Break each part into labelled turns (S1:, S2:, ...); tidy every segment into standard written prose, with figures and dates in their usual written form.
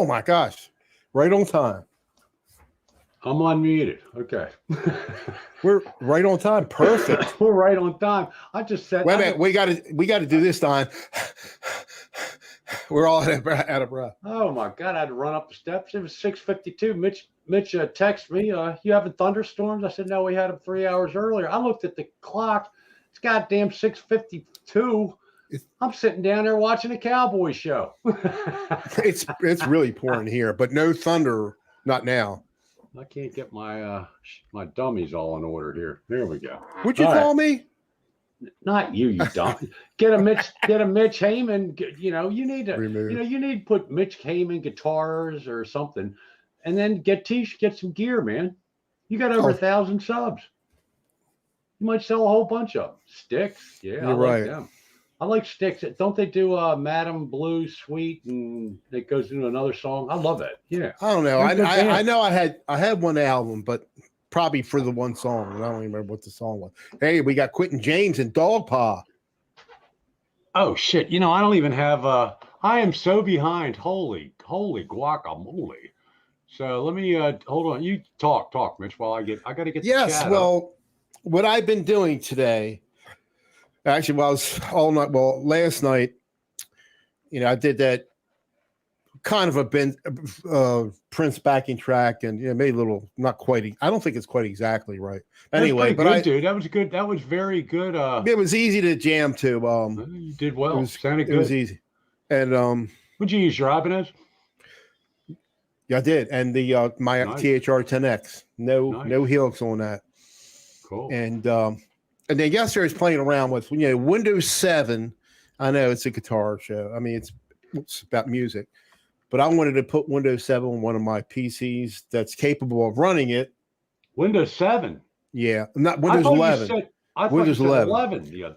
S1: Oh my gosh. Right on time.
S2: I'm unmuted. Okay.
S1: We're right on time. Perfect.
S2: We're right on time. I just said.
S1: Wait a minute. We got to do this, Don. We're all out of breath.
S2: Oh my God! I had to run up the steps. It was 6:52. Mitch texted me. You having thunderstorms? I said no. We had them 3 hours earlier. I looked at the clock. It's goddamn 6:52. I'm sitting down there watching a cowboy show.
S1: It's really pouring here, but no thunder. Not now.
S2: I can't get my my dummies all in order here. There we go.
S1: Would you call me?
S2: Not you dumb. Get a Mitch Heyman. You need to you need to put Mitch Heyman guitars or something, and then get some gear, man. You got over 1,000 subs. You might sell a whole bunch of them. Sticks, yeah,
S1: you're right.
S2: Them. I like Sticks. Don't they do Madam Blue Sweet and it goes into another song? I love it. Yeah.
S1: I don't know. I know I had one album, but probably for the one song. I don't even remember what the song was. Hey, we got Quentin James and Dog Paw.
S2: Oh shit! I don't even have. I am so behind. Holy guacamole! So let me hold on. You talk, Mitch. While I got to get.
S1: Yes. Well, what I've been doing today. Actually, was all night. Well, last night, I did that kind of a Prince backing track, and made a little, not quite. I don't think it's quite exactly right. Anyway, but
S2: dude, that was good. That was very good.
S1: It was easy to jam to.
S2: You did well. Sounded good.
S1: It was easy. And
S2: would you use your Ibanez?
S1: Yeah, I did, and the my THR 10X. No Helix on that.
S2: Cool.
S1: And then yesterday I was playing around with Windows 7. I know it's a guitar show. I mean, it's about music, but I wanted to put Windows 7 on one of my PCs that's capable of running it.
S2: Windows 7.
S1: Yeah, not Windows 11.
S2: Windows 11. Yeah.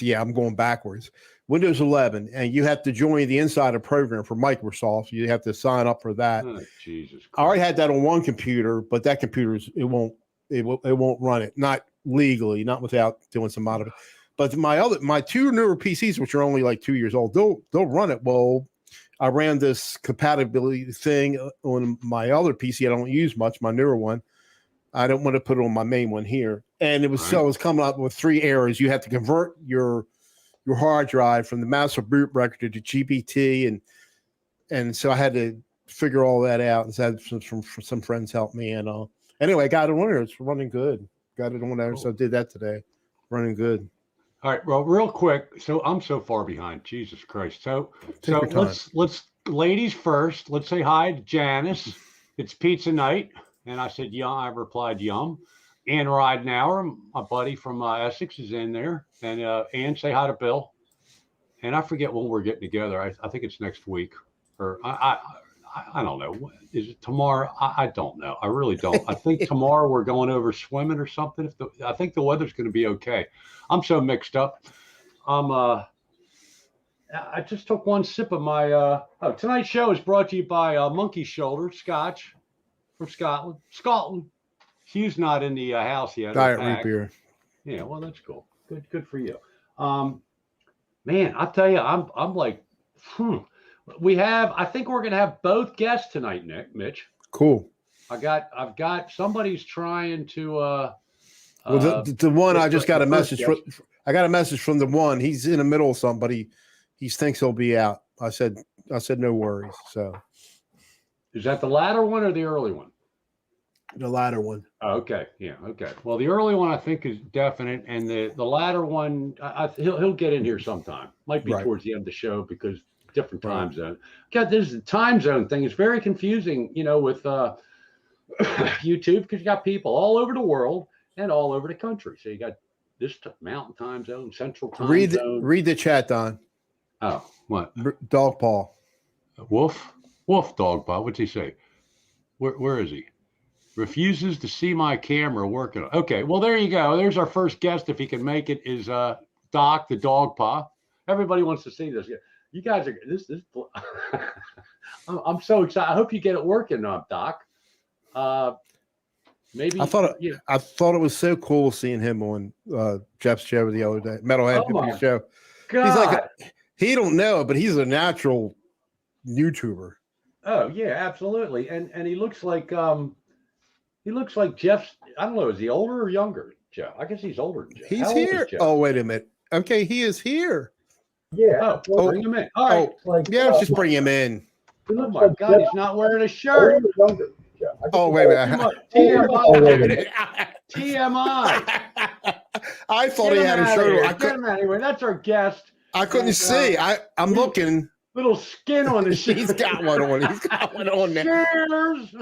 S1: Yeah, I'm going backwards. Windows 11, and you have to join the insider program for Microsoft. You have to sign up for that.
S2: Oh, Jesus Christ.
S1: I already had that on one computer, but that computer it won't run it. Not legally, not without doing some modification. But my two newer PCs, which are only like 2 years old, they'll run it. Well, I ran this compatibility thing on my other PC I don't use much, my newer one. I don't want to put it on my main one here. And it was so it was coming up with 3 errors. You have to convert your hard drive from the master boot record to GPT, and so I had to figure all that out. And so I had some friends help me. And anyway, I got it on there. It's running good. Got it on there, so I did that today. Running good.
S2: All right, well, real quick. So I'm so far behind. Jesus Christ. So let's ladies first. Let's say hi to Janice. It's pizza night, and I said yum. I replied yum. Ann Ridenauer, my buddy from Essex, is in there, and Ann, say hi to Bill. And I forget when we're getting together. I think it's next week, or I don't know. Is it tomorrow? I don't know. I really don't. I think tomorrow we're going over swimming or something. I think the weather's going to be okay. I'm so mixed up. I just took one sip of my. Tonight's show is brought to you by Monkey Shoulder Scotch from Scotland. Hugh's not in the house yet.
S1: Diet root beer.
S2: Yeah, well, that's cool. Good for you. Man, I'll tell you, I'm like, I think we're gonna have both guests tonight, Mitch.
S1: Cool.
S2: I've got somebody's trying to
S1: well, the one I just got a message from. I got a message from the one. He's in the middle of somebody. He thinks he'll be out. I said no worries. So
S2: is that the latter one or the early one?
S1: The latter one.
S2: Oh, okay. Yeah. Okay. Well, the early one I think is definite, and the latter one, he'll get in here sometime. Might be towards the end of the show because different time zone. God, this is the time zone thing. It's very confusing, with YouTube because you got people all over the world and all over the country. So you got this mountain time zone, central time zone.
S1: Read the chat, Don.
S2: Oh, what?
S1: Dog paw.
S2: Wolf dog paw. What's he say? Where is he? Refuses to see my camera working. Okay, well, there you go. There's our first guest, if he can make it, is Doc, the dog paw. Everybody wants to see this. You guys are this. I'm so excited. I hope you get it working, Doc. Maybe
S1: I thought it was so cool seeing him on Jeff's show the other day, Metalhead show.
S2: God.
S1: He's like he don't know it, but he's a natural YouTuber.
S2: Oh yeah, absolutely. And he looks like Jeff's. I don't know. Is he older or younger, Jeff? I guess he's older than Jeff.
S1: He's
S2: How old is
S1: here.
S2: Jeff?
S1: Oh, wait a minute. Okay, he is here.
S2: Yeah. Oh, bring him in. All right.
S1: Yeah, let's just bring him in.
S2: Oh my God, he's not wearing a shirt.
S1: Oh, wait a minute.
S2: TMI. TMI.
S1: I thought he had a shirt on.
S2: Get him out anyway. That's our guest.
S1: I couldn't see. I'm looking.
S2: Little skin on his shirt.
S1: He's got one on. He's got one on there.
S2: Cheers.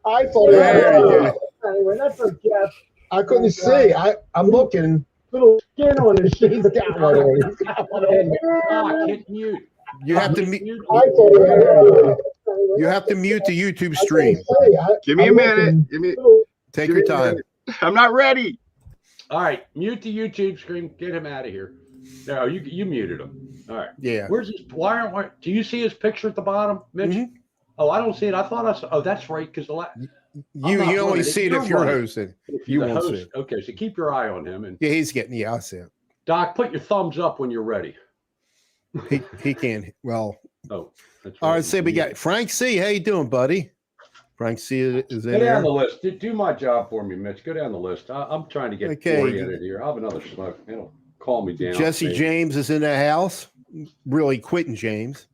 S1: I thought he had a
S2: Anyway, that's our guest.
S1: I couldn't see. I'm looking.
S2: Little skin on his shirt.
S1: He's got one on. He's got one on there.
S2: Hit mute.
S1: You have to mute. You have to mute the YouTube stream.
S3: Give me a minute.
S1: Take your time.
S3: I'm not ready.
S2: All right, mute the YouTube stream. Get him out of here. No, you muted him. All right.
S1: Yeah.
S2: Where's his? Why? Do you see his picture at the bottom, Mitch?
S1: Mm-hmm.
S2: Oh, I don't see it. I thought I saw. Oh, that's right. Because
S1: You only see it if you're hosting. You won't see it.
S2: Okay, so keep your eye on him. And
S1: yeah, he's getting. Yeah, I see it.
S2: Doc, put your thumbs up when you're ready.
S1: He can. Well.
S2: Oh. That's
S1: All right. So we got Frank C. How you doing, buddy? Frank C. is in
S2: Go
S1: there.
S2: down the list. Do my job for me, Mitch. Go down the list. I'm trying to get oriented here. I'll have another smoke. It'll calm me down.
S1: Jesse James is in the house. Really quitting James.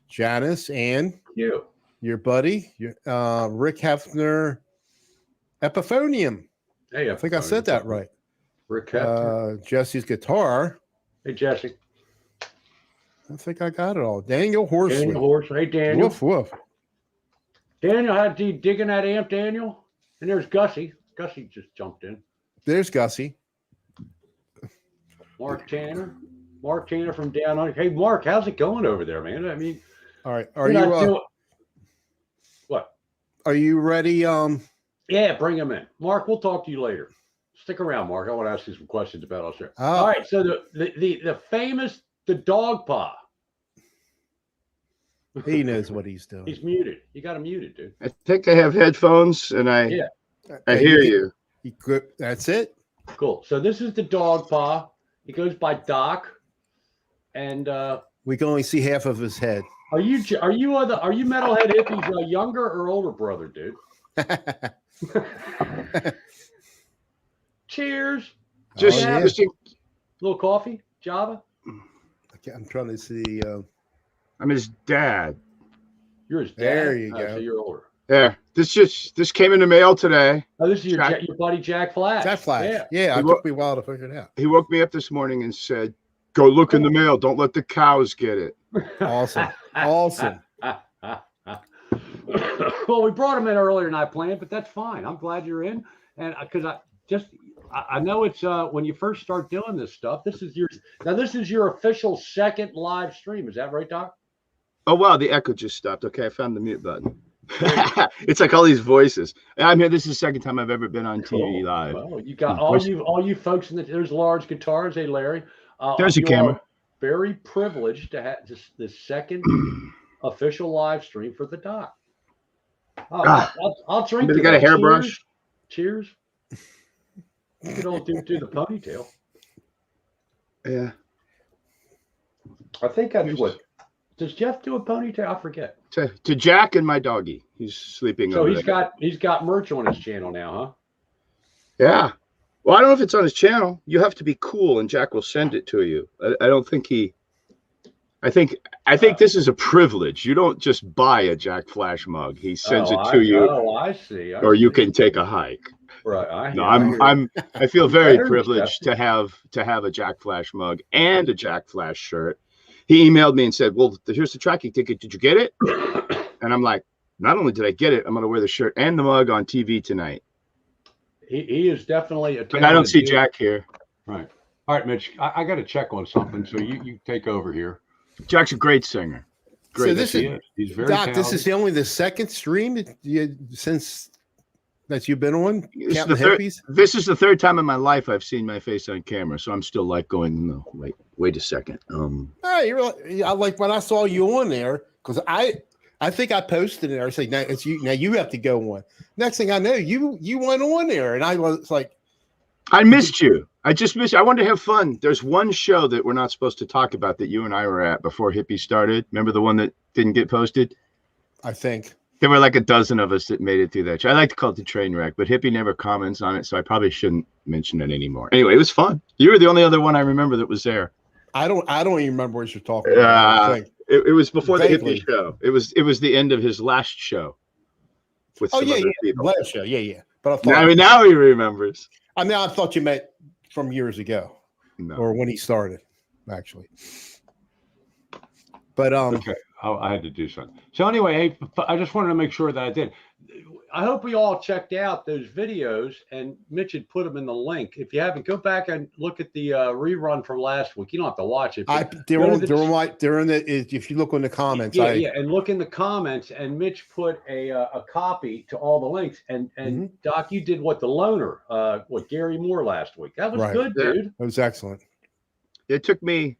S1: Janice and
S2: you.
S1: Your buddy, Rick Hefner, Epiphonium.
S2: Hey,
S1: I think I said that right.
S2: Rick Hefner.
S1: Jesse's guitar.
S2: Hey, Jesse.
S1: I think I got it all. Daniel Horsley.
S2: Daniel Horsley. Hey, Daniel.
S1: Woof, woof.
S2: Daniel, how you digging that amp, Daniel? And there's Gussie. Gussie just jumped in.
S1: There's Gussie.
S2: Mark Tanner. Mark Tanner from down under. Hey, Mark, how's it going over there, man? I mean,
S1: all right. Are you
S2: what?
S1: Are you ready?
S2: Yeah, bring him in. Mark, we'll talk to you later. Stick around, Mark. I want to ask you some questions about Australia. All right. So the famous dog paw.
S1: He knows what he's doing.
S2: He's muted. You got him muted, dude.
S3: I think I have headphones and I hear you.
S1: That's it.
S2: Cool. So this is the dog paw. He goes by Doc, and
S1: we can only see half of his head.
S2: Are you metalhead hippies younger or older brother, dude? Cheers.
S3: Just
S2: a little coffee, Java.
S1: I'm trying to see.
S3: I'm his dad.
S2: You're his dad.
S1: There you go.
S2: So you're older.
S3: There. This came in the mail today.
S2: Oh, this is your buddy Jack Flash.
S1: Jack Flash. Yeah, it took me a while to figure it out.
S3: He woke me up this morning and said, "Go look in the mail. Don't let the cows get it."
S1: Awesome. Awesome.
S2: Well, we brought him in earlier than I planned, but that's fine. I'm glad you're in, and because I know it's when you first start doing this stuff. This is your official second live stream. Is that right, Doc?
S3: Oh wow, the echo just stopped. Okay, I found the mute button. It's like all these voices. I'm here. This is the second time I've ever been on TV live.
S2: Well, you got all you folks in there's large guitars. Hey, Larry.
S3: There's a camera.
S2: Very privileged to have the second official live stream for the Doc. I'll drink.
S3: They got a hairbrush.
S2: Cheers. You can all do the ponytail.
S3: Yeah.
S2: I think that's what. Does Jeff do a ponytail? I forget.
S3: To Jack and my doggie. He's sleeping.
S2: So he's got merch on his channel now, huh?
S3: Yeah. Well, I don't know if it's on his channel. You have to be cool, and Jack will send it to you. I don't think he. I think this is a privilege. You don't just buy a Jack Flash mug. He sends it to you.
S2: Oh, I see.
S3: You can take a hike.
S2: Right.
S3: I feel very privileged to have a Jack Flash mug and a Jack Flash shirt. He emailed me and said, "Well, here's the tracking ticket. Did you get it?" And I'm like, "Not only did I get it, I'm going to wear the shirt and the mug on TV tonight."
S2: He is definitely a.
S3: But I don't see Jack here.
S2: Right. All right, Mitch. I got to check on something, so you take over here.
S3: Jack's a great singer.
S1: Great. So this
S2: he's very
S1: Doc.
S2: talented.
S1: This is only the second stream since that you've been on.
S3: This is the third time in my life I've seen my face on camera, so I'm still like going, no, wait a second.
S1: Hey, I like when I saw you on there because I think I posted it. I said, "Now it's you. Now you have to go on." Next thing I know, you went on there, and I was like,
S3: "I missed you. I just missed you. I wanted to have fun." There's one show that we're not supposed to talk about that you and I were at before Hippie started. Remember the one that didn't get posted?
S1: I think.
S3: There were like a dozen of us that made it through that. I like to call it the train wreck, but Hippie never comments on it, so I probably shouldn't mention it anymore. Anyway, it was fun. You were the only other one I remember that was there.
S1: I don't even remember what you're talking about.
S3: It was before
S1: Vaguely.
S3: the Hippie show. It was the end of his last show. With some other people.
S1: Last show, yeah. But I thought,
S3: now he remembers.
S1: I mean, I thought you meant from years ago,
S3: No.
S1: or when he started, actually. But
S2: okay, I had to do something. So anyway, hey, I just wanted to make sure that I did. I hope we all checked out those videos, and Mitch had put them in the link. If you haven't, go back and look at the rerun from last week. You don't have to watch it.
S1: They're in the. If you look in the comments,
S2: and look in the comments. And Mitch put a copy to all the links. And Doc, you did what the loner, Gary Moore last week. That was good, dude.
S1: That was excellent.
S3: It took me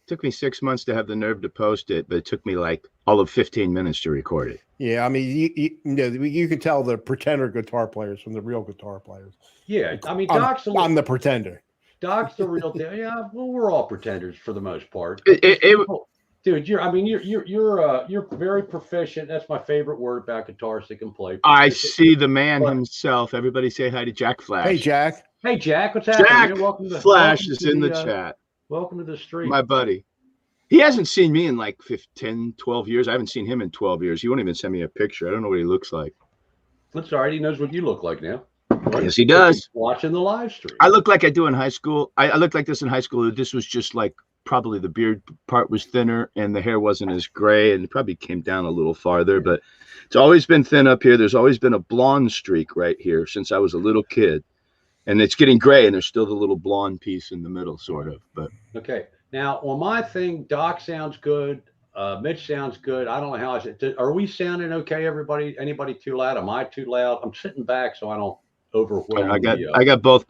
S3: 6 months to have the nerve to post it, but it took me like all of 15 minutes to record it.
S1: Yeah, I mean, you can tell the pretender guitar players from the real guitar players.
S2: Yeah, I mean,
S1: I'm the pretender.
S2: Doc's the real deal. Yeah, well, we're all pretenders for the most part. Dude, you're very proficient. That's my favorite word about guitarists that can play.
S3: I see the man himself. Everybody say hi to Jack Flash.
S1: Hey, Jack.
S2: Hey, Jack. What's happening?
S3: Welcome to Flash is in the chat.
S2: Welcome to the stream.
S3: My buddy. He hasn't seen me in like 10, 12 years. I haven't seen him in 12 years. He won't even send me a picture. I don't know what he looks like.
S2: That's all right. He knows what you look like now.
S3: Yes, he does.
S2: Watching the live stream.
S3: I look like I do in high school. I looked like this in high school. This was just like probably the beard part was thinner and the hair wasn't as gray, and it probably came down a little farther, but it's always been thin up here. There's always been a blonde streak right here since I was a little kid. And it's getting gray, and there's still the little blonde piece in the middle, sort of. But
S2: okay, now on my thing, Doc sounds good. Mitch sounds good. I don't know how I said. Are we sounding okay, everybody? Anybody too loud? Am I too loud? I'm sitting back so I don't overwhelm.
S3: I got both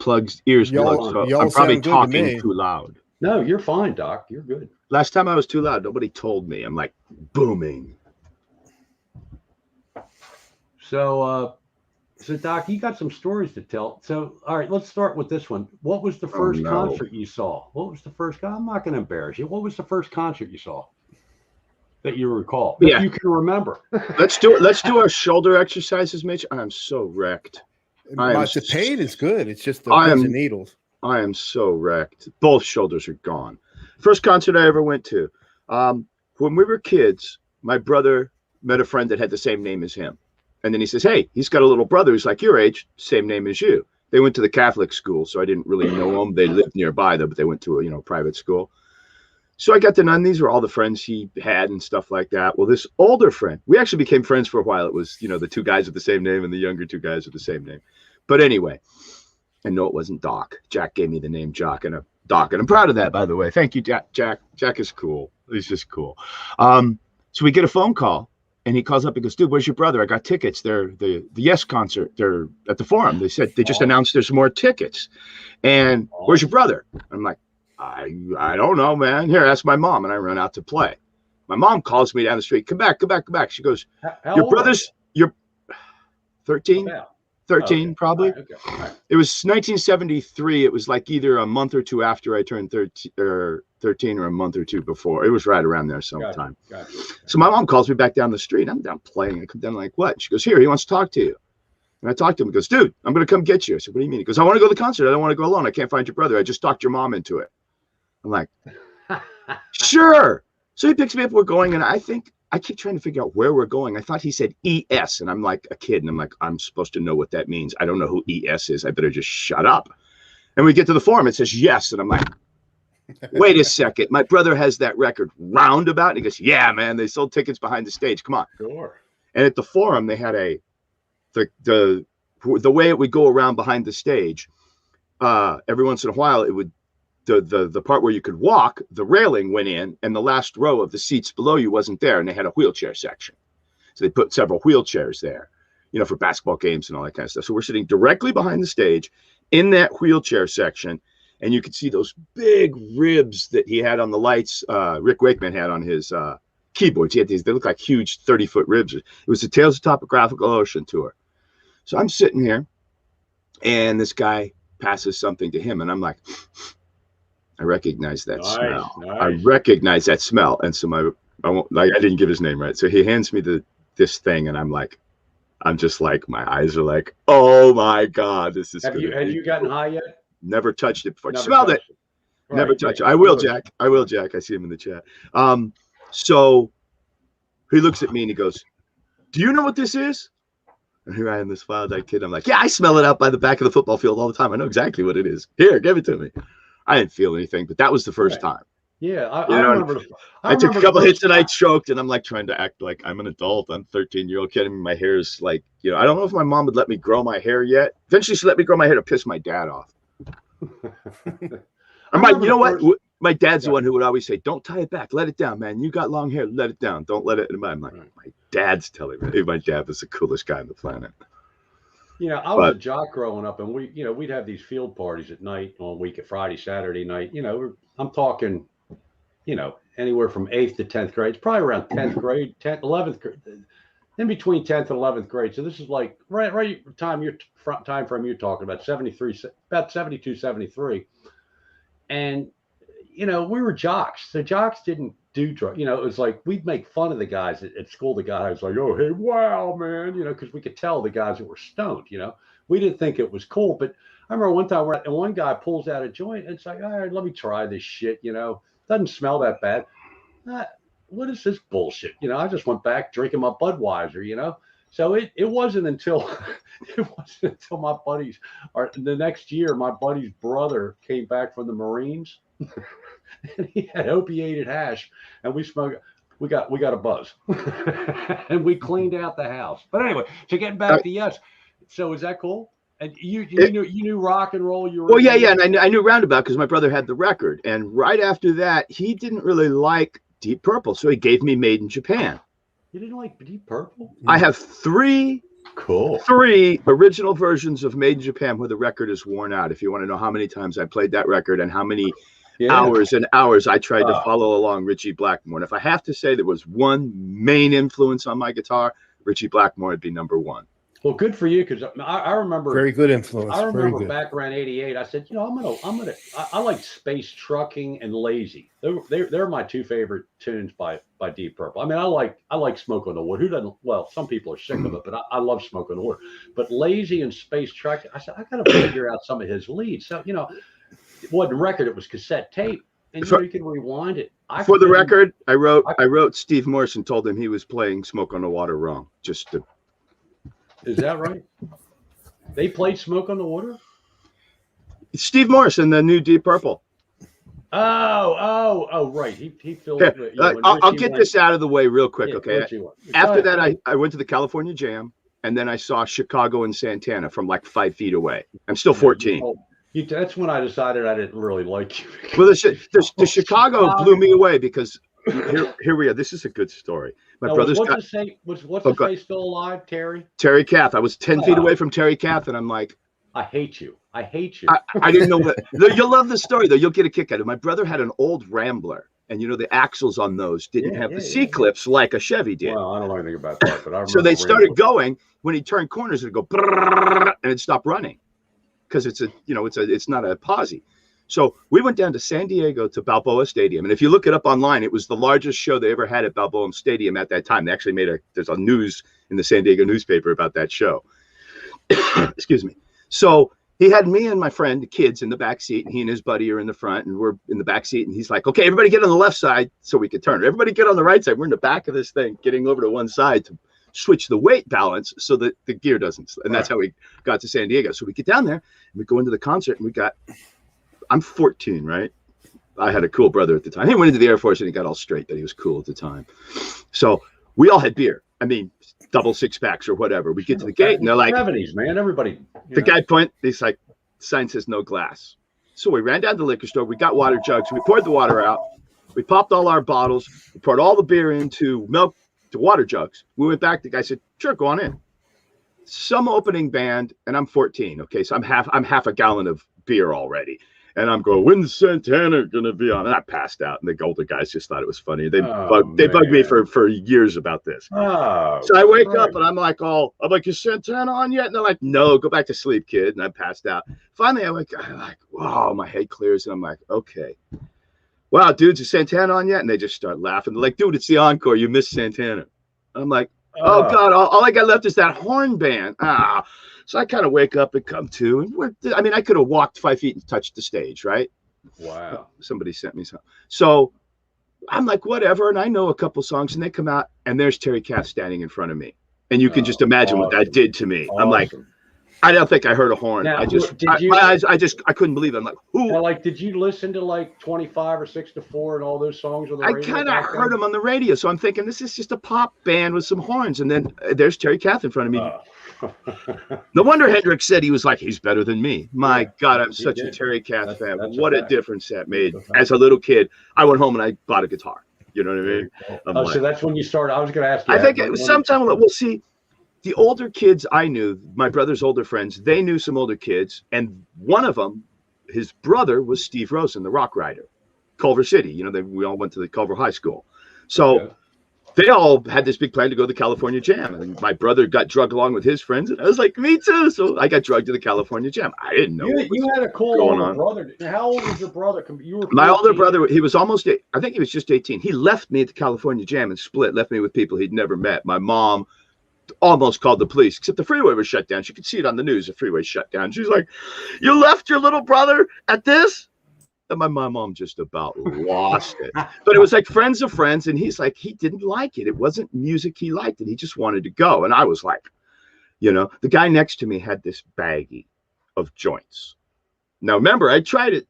S3: ears plugged, so I'm probably talking too loud.
S2: No, you're fine, Doc. You're good.
S3: Last time I was too loud, nobody told me. I'm like booming.
S2: So, Doc, you got some stories to tell. So, all right, let's start with this one. What was the first concert you saw? What was the first? I'm not going to embarrass you. What was the first concert you saw that you recall? That you can remember.
S3: Let's do our shoulder exercises, Mitch. I'm so wrecked.
S1: The pain is good. It's just the pins and needles.
S3: I am so wrecked. Both shoulders are gone. First concert I ever went to. When we were kids, my brother met a friend that had the same name as him. And then he says, hey, he's got a little brother who's like your age, same name as you. They went to the Catholic school, so I didn't really know them. They lived nearby, though, but they went to a private school. So I got to know, and these were all the friends he had and stuff like that. Well, this older friend, we actually became friends for a while. It was, the two guys with the same name and the younger two guys with the same name. But anyway, and no, it wasn't Doc. Jack gave me the name Doc, and I'm proud of that, by the way. Thank you, Jack. Jack is cool. He's just cool. So we get a phone call. And he calls up and goes, dude, where's your brother? I got tickets. They're the Yes concert. They're at the Forum. They said they just announced there's more tickets. And where's your brother? I'm like, I don't know, man. Here, ask my mom. And I run out to play. My mom calls me down the street. Come back. She goes, your brother's, you're 13? 13, probably. Right, okay. Right. It was 1973. It was like either a month or two after I turned 13 or a month or two before. It was right around there sometime. Gotcha. So my mom calls me back down the street. I'm down playing. I come down like, what? She goes, here, he wants to talk to you. And I talked to him. He goes, dude, I'm going to come get you. I said, what do you mean? He goes, I want to go to the concert. I don't want to go alone. I can't find your brother. I just talked your mom into it. I'm like, sure. So he picks me up. We're going. And I keep trying to figure out where we're going. I thought he said ES, and I'm like a kid, and I'm like, I'm supposed to know what that means. I don't know who ES is. I better just shut up. And we get to the Forum. It says yes, and I'm like, wait a second. My brother has that record roundabout, and he goes, yeah, man. They sold tickets behind the stage. Come on.
S2: Sure.
S3: And at the Forum, they had the way it would go around behind the stage. Every once in a while, it would. The part where you could walk, the railing went in, and the last row of the seats below you wasn't there, and they had a wheelchair section. So they put several wheelchairs there, for basketball games and all that kind of stuff. So we're sitting directly behind the stage in that wheelchair section, and you could see those big ribs that he had on the lights. Rick Wakeman had on his keyboards. He had these, they look like huge 30-foot ribs. It was the Tales of Topographical Ocean tour. So I'm sitting here, and this guy passes something to him, and I'm like, I recognize that smell. Nice. I recognize that smell. And so I didn't give his name right. So he hands me the this thing, and I'm just like, my eyes are like, oh my God, this is.
S2: Have you gotten high yet?
S3: Never touched it before.
S2: Never
S3: Smelled it.
S2: Right,
S3: Never touched it. I will, Jack. I will, Jack. I see him in the chat. So he looks at me and he goes, "Do you know what this is?" And here I am, this wild-eyed kid. I'm like, "Yeah, I smell it out by the back of the football field all the time. I know exactly what it is. Here, give it to me." I didn't feel anything, but that was the first time.
S2: Yeah, I remember.
S3: I took a couple hits and I choked, and I'm like trying to act like I'm an adult. I'm 13-year-old kid. And my hair is like, I don't know if my mom would let me grow my hair yet. Eventually, she let me grow my hair to piss my dad off. You know what? My dad's the one who would always say, "Don't tie it back. Let it down, man. You got long hair. Let it down. Don't let it." I'm like, my dad's telling me. My dad was the coolest guy on the planet.
S2: I was a jock growing up, and we'd have these field parties at night on Friday, Saturday night. I'm talking, anywhere from 8th to 10th grade. It's probably around 10th grade, 10th, 11th grade, in between 10th and 11th grade. So this is like right time frame you're talking about, 73, about 72, 73. And, we were jocks. The jocks didn't do drugs. It was like we'd make fun of the guys at school. The guy was like, "Oh, hey, wow, man," because we could tell the guys that were stoned. We didn't think it was cool. But I remember one time and one guy pulls out a joint and it's like, "All right, let me try this shit. Doesn't smell that bad. What is this bullshit?" I just went back drinking my Budweiser. So it wasn't until my buddies, or the next year, my buddy's brother came back from the Marines, and he had opiated hash, and we smoked. We got a buzz, and we cleaned out the house. But anyway, so getting back to yes. So is that cool? And you knew rock and roll. You were
S3: yeah, and I knew Roundabout because my brother had the record, and right after that, he didn't really like Deep Purple, so he gave me Made in Japan.
S2: You didn't like Deep Purple?
S3: I have three original versions of Made in Japan where the record is worn out. If you want to know how many times I played that record and how many hours and hours I tried to follow along Ritchie Blackmore. And if I have to say there was one main influence on my guitar, Ritchie Blackmore would be number one.
S2: Well, good for you, because I remember
S1: very good influence.
S2: I remember back around '88. I said, I like Space Trucking and Lazy. They're my two favorite tunes by Deep Purple. I mean, I like Smoke on the Wood. Who doesn't? Well, some people are sick of it, but I love Smoke on the Wood. But Lazy and Space Trucking, I said, I got to figure out some of his leads. So it wasn't record; it was cassette tape, and you can rewind it.
S3: For the record, I wrote Steve Morse and told him he was playing Smoke on the Water wrong. Just to.
S2: Is that right? They played Smoke on the Water?
S3: Steve Morse in the new Deep Purple.
S2: Oh, right. He filled it.
S3: I'll get this out of the way real quick, okay? After that, I went to the California Jam, and then I saw Chicago and Santana from like 5 feet away. I'm still 14.
S2: That's when I decided I didn't really like you.
S3: Well, the Chicago blew me away because here we are. This is a good story. My brother's got.
S2: What's the face still alive, Terry?
S3: Terry Kath. I was 10 feet away from Terry Kath, and I'm like,
S2: I hate you. I didn't know what. You'll love the story though. You'll get a kick out of it. My brother had an old Rambler, and the axles on those didn't have the C clips like a Chevy did. Well, I don't know anything about that, but I remember.
S3: So they started going when he turned corners. It'd go and it'd stop running because it's not a posi. So we went down to San Diego to Balboa Stadium. And if you look it up online, it was the largest show they ever had at Balboa Stadium at that time. They actually there's a news in the San Diego newspaper about that show. Excuse me. So he had me and my friend, the kids, in the back seat, and he and his buddy are in the front, and we're in the back seat. And he's like, "Okay, everybody get on the left side so we can turn. Everybody get on the right side." We're in the back of this thing, getting over to one side to switch the weight balance so that the gear doesn't. And that's how we got to San Diego. So we get down there, and we go into the concert, and I'm 14, right? I had a cool brother at the time. He went into the Air Force and he got all straight, but he was cool at the time. So we all had beer. I mean, double 6-packs or whatever. We get to the gate and they're like,
S2: 70s, man. Everybody.
S3: The guy he's like, sign says no glass. So we ran down to the liquor store. We got water jugs. We poured the water out. We popped all our bottles. We poured all the beer into water jugs. We went back. The guy said, "Sure, go on in." Some opening band, and I'm 14. Okay, so I'm half a gallon of beer already. And I'm going, "When's Santana going to be on?" And I passed out. And the older guys just thought it was funny. They bugged me for years about this.
S2: Oh,
S3: so I wake up and I'm like, "Is Santana on yet?" And they're like, "No, go back to sleep, kid." And I passed out. Finally, I'm like, "Wow," my head clears. And I'm like, "Okay. Wow, dudes, is Santana on yet?" And they just start laughing. They're like, "Dude, it's the encore. You missed Santana." I'm like, Oh God, all I got left is that horn band. So I kind of wake up and come to, and I could have walked 5 feet and touched the stage, right?
S2: Wow.
S3: Somebody sent me some. So I'm like, whatever. And I know a couple songs, and they come out, and there's Terry Kath standing in front of me. And you can just imagine what that did to me. I'm like, I don't think I heard a horn.
S2: Now,
S3: My eyes, I couldn't believe it. I'm like, who?
S2: Now, like, did you listen to like 25 or 6 to 4 and all those songs on the radio?
S3: I kind of heard them on the radio. So I'm thinking this is just a pop band with some horns. And then there's Terry Kath in front of me. No wonder Hendrix said he was like, he's better than me. My God, I'm such a Terry Kath fan. What a difference that made. As a little kid, I went home and I bought a guitar. You know what I mean?
S2: So that's when you started. I was going to ask you.
S3: I think it was sometime. We'll see. The older kids I knew, my brother's older friends, they knew some older kids. And one of them, his brother was Steve Rosen, the rock writer, Culver City. You know, we all went to the Culver High School. So they all had this big plan to go to the California Jam. And my brother got drugged along with his friends. And I was like, me too. So I got drugged to the California Jam. I didn't know
S2: you had a cool older brother. How old was your brother? You were
S3: my older brother, he was almost, I think he was just 18. He left me at the California Jam and left me with people he'd never met. My mom almost called the police, except the freeway was shut down. She could see it on the news. The freeway shut down. She's like, you left your little brother at this? And my mom just about lost it. But it was like friends of friends. And he's like, he didn't like it. It wasn't music he liked, and he just wanted to go. And I was like, the guy next to me had this baggie of joints. Now, remember, I tried it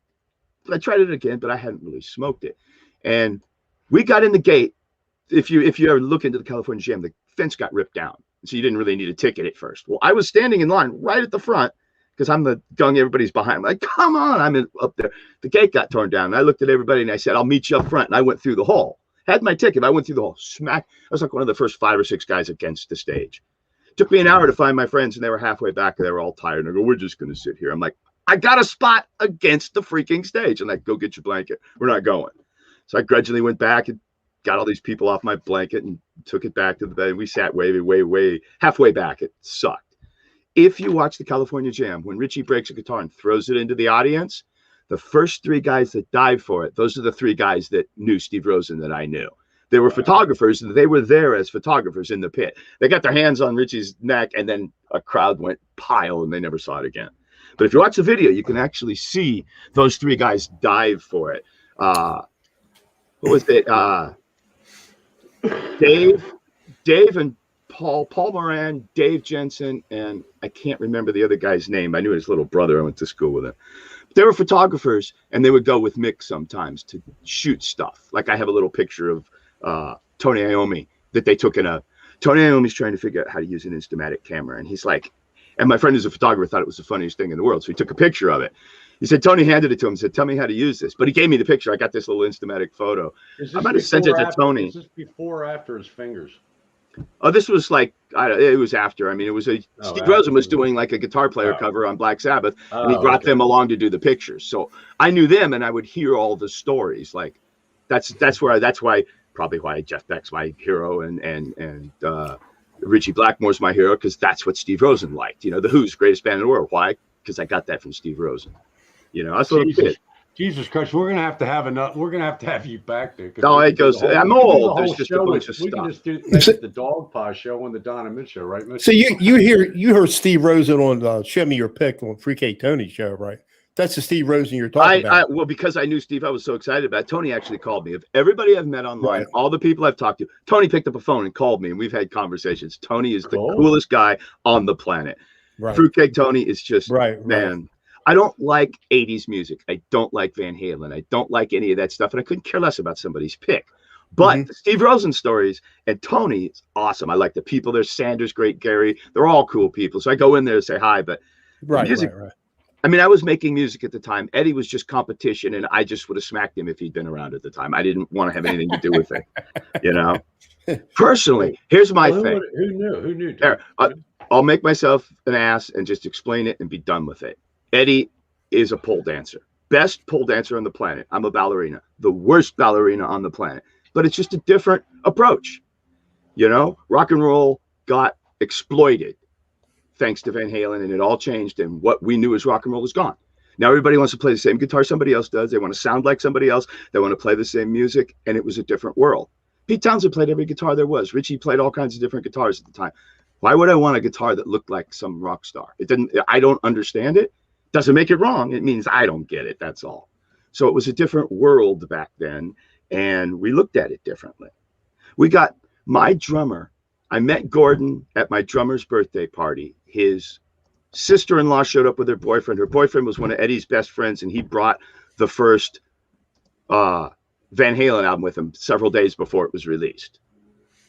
S3: again, but I hadn't really smoked it. And we got in the gate. If you ever look into the California Jam, the fence got ripped down. So you didn't really need a ticket at first. Well, I was standing in line right at the front because I'm the gung everybody's behind. I'm like, come on, I'm up there. The gate got torn down. And I looked at everybody and I said, I'll meet you up front. And I went through the hall. Had my ticket. I went through the hall. Smack. I was like one of the first 5 or 6 guys against the stage. Took me an hour to find my friends, and they were halfway back and they were all tired. And I go, we're just going to sit here. I'm like, I got a spot against the freaking stage. And like, go get your blanket. We're not going. So I grudgingly went back and got all these people off my blanket and took it back to the bed. We sat way halfway back. It sucked. If you watch the California Jam, when Richie breaks a guitar and throws it into the audience, the first 3 guys that dive for it, those are the 3 guys that knew Steve Rosen that I knew. They were photographers. They were there as photographers in the pit. They got their hands on Richie's neck, and then a crowd went pile, and they never saw it again. But if you watch the video, you can actually see those 3 guys dive for it. What was it? Dave and Paul Moran, Dave Jensen, and I can't remember the other guy's name. I knew his little brother. I went to school with him. But they were photographers, and they would go with Mick sometimes to shoot stuff. Like I have a little picture of Tony Iommi that they took Tony Iommi's trying to figure out how to use an Instamatic camera, and he's like, and my friend who's a photographer thought it was the funniest thing in the world, so he took a picture of it. He said, Tony handed it to him and said, tell me how to use this. But he gave me the picture. I got this little Instamatic photo. I might have sent it to Tony.
S2: Is this before or after his fingers?
S3: Oh, this was like, it was after. I mean, it was Steve Rosen was doing like a guitar player cover on Black Sabbath, and he brought them along to do the pictures. So I knew them, and I would hear all the stories. Like that's probably why Jeff Beck's my hero, and Richie Blackmore's my hero, because that's what Steve Rosen liked. The Who's greatest band in the world. Why? Because I got that from Steve Rosen. That's what it did.
S2: Jesus Christ, we're gonna have to have you back there.
S3: No, it goes. I'm old. There's just a bunch of stuff.
S2: We can just do the Dog Pie Show and the Don Mitch Show, right?
S1: So you heard Steve Rosen on Show Me Your Pick on Free K Tony's show, right? That's the Steve Rosen you're talking about.
S3: Well, because I knew Steve, I was so excited about it. Tony actually called me. Of everybody I've met online, all the people I've talked to, Tony picked up a phone and called me, and we've had conversations. Tony is the coolest guy on the planet. Right. Fruitcake Tony is just man. I don't like 80s music. I don't like Van Halen. I don't like any of that stuff. And I couldn't care less about somebody's pick. But the Steve Rosen stories and Tony is awesome. I like the people. There's Sanders, great Gary. They're all cool people. So I go in there to say hi. But music, I mean, I was making music at the time. Eddie was just competition, and I just would have smacked him if he'd been around at the time. I didn't want to have anything to do with it. Personally, here's my thing.
S2: Who knew?
S3: I'll make myself an ass and just explain it and be done with it. Eddie is a pole dancer. Best pole dancer on the planet. I'm a ballerina. The worst ballerina on the planet. But it's just a different approach. Rock and roll got exploited thanks to Van Halen, and it all changed, and what we knew as rock and roll is gone. Now everybody wants to play the same guitar somebody else does. They want to sound like somebody else. They want to play the same music, and it was a different world. Pete Townsend played every guitar there was. Richie played all kinds of different guitars at the time. Why would I want a guitar that looked like some rock star? I don't understand it. Doesn't make it wrong. It means I don't get it. That's all. So it was a different world back then, and we looked at it differently. We got my drummer. I met Gordon at my drummer's birthday party. His sister-in-law showed up with her boyfriend. Her boyfriend was one of Eddie's best friends, and he brought the first Van Halen album with him several days before it was released.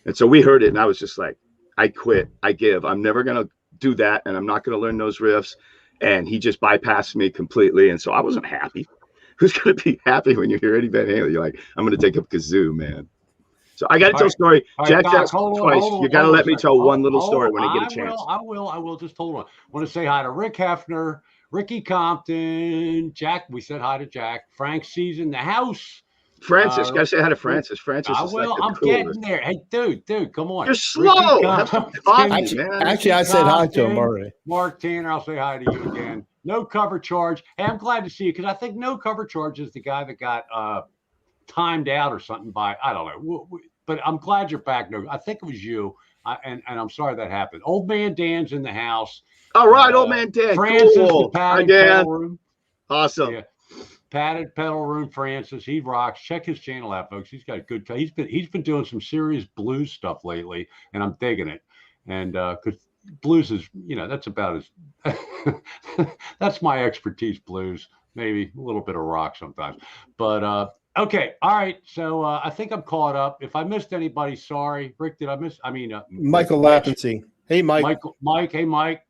S3: And so we heard it, and I was just like, I quit. I give. I'm never going to do that, and I'm not going to learn those riffs. And he just bypassed me completely, and so I wasn't happy. Who's going to be happy when you hear Eddie Van Halen? You're like, I'm going to take up kazoo, man. So I got to tell a story. Jack asked twice. You got to let me tell one little story when I get a chance.
S2: I will. Just hold on. I want to say hi to Rick Hefner, Ricky Compton, Jack. We said hi to Jack. Frank C's in the house.
S3: Francis, gotta say hi to Francis. Francis,
S2: I will.
S3: Like
S2: I'm getting there. Hey, dude, come on.
S3: You're slow. Have some coffee, man.
S1: Actually, I said hi to him already.
S2: Mark Tanner, I'll say hi to you again. No cover charge. Hey, I'm glad to see you because I think no cover charge is the guy that got timed out or something by, I don't know. But I'm glad you're back. No, I think it was you. And I'm sorry that happened. Old man Dan's in the house.
S3: All right, old man Dan.
S2: Francis,
S3: cool.
S2: the padded pedal room.
S3: Awesome.
S2: Yeah. Padded pedal room, Francis. He rocks. Check his channel out, folks. He's got good. He's been doing some serious blues stuff lately, and I'm digging it. And because blues is, that's about as that's my expertise. Blues, maybe a little bit of rock sometimes. But okay, all right. So I think I'm caught up. If I missed anybody, sorry. Rick, did I miss? I mean,
S1: Michael Lappensee. Hey, Mike.
S2: Mike. Hey, Mike.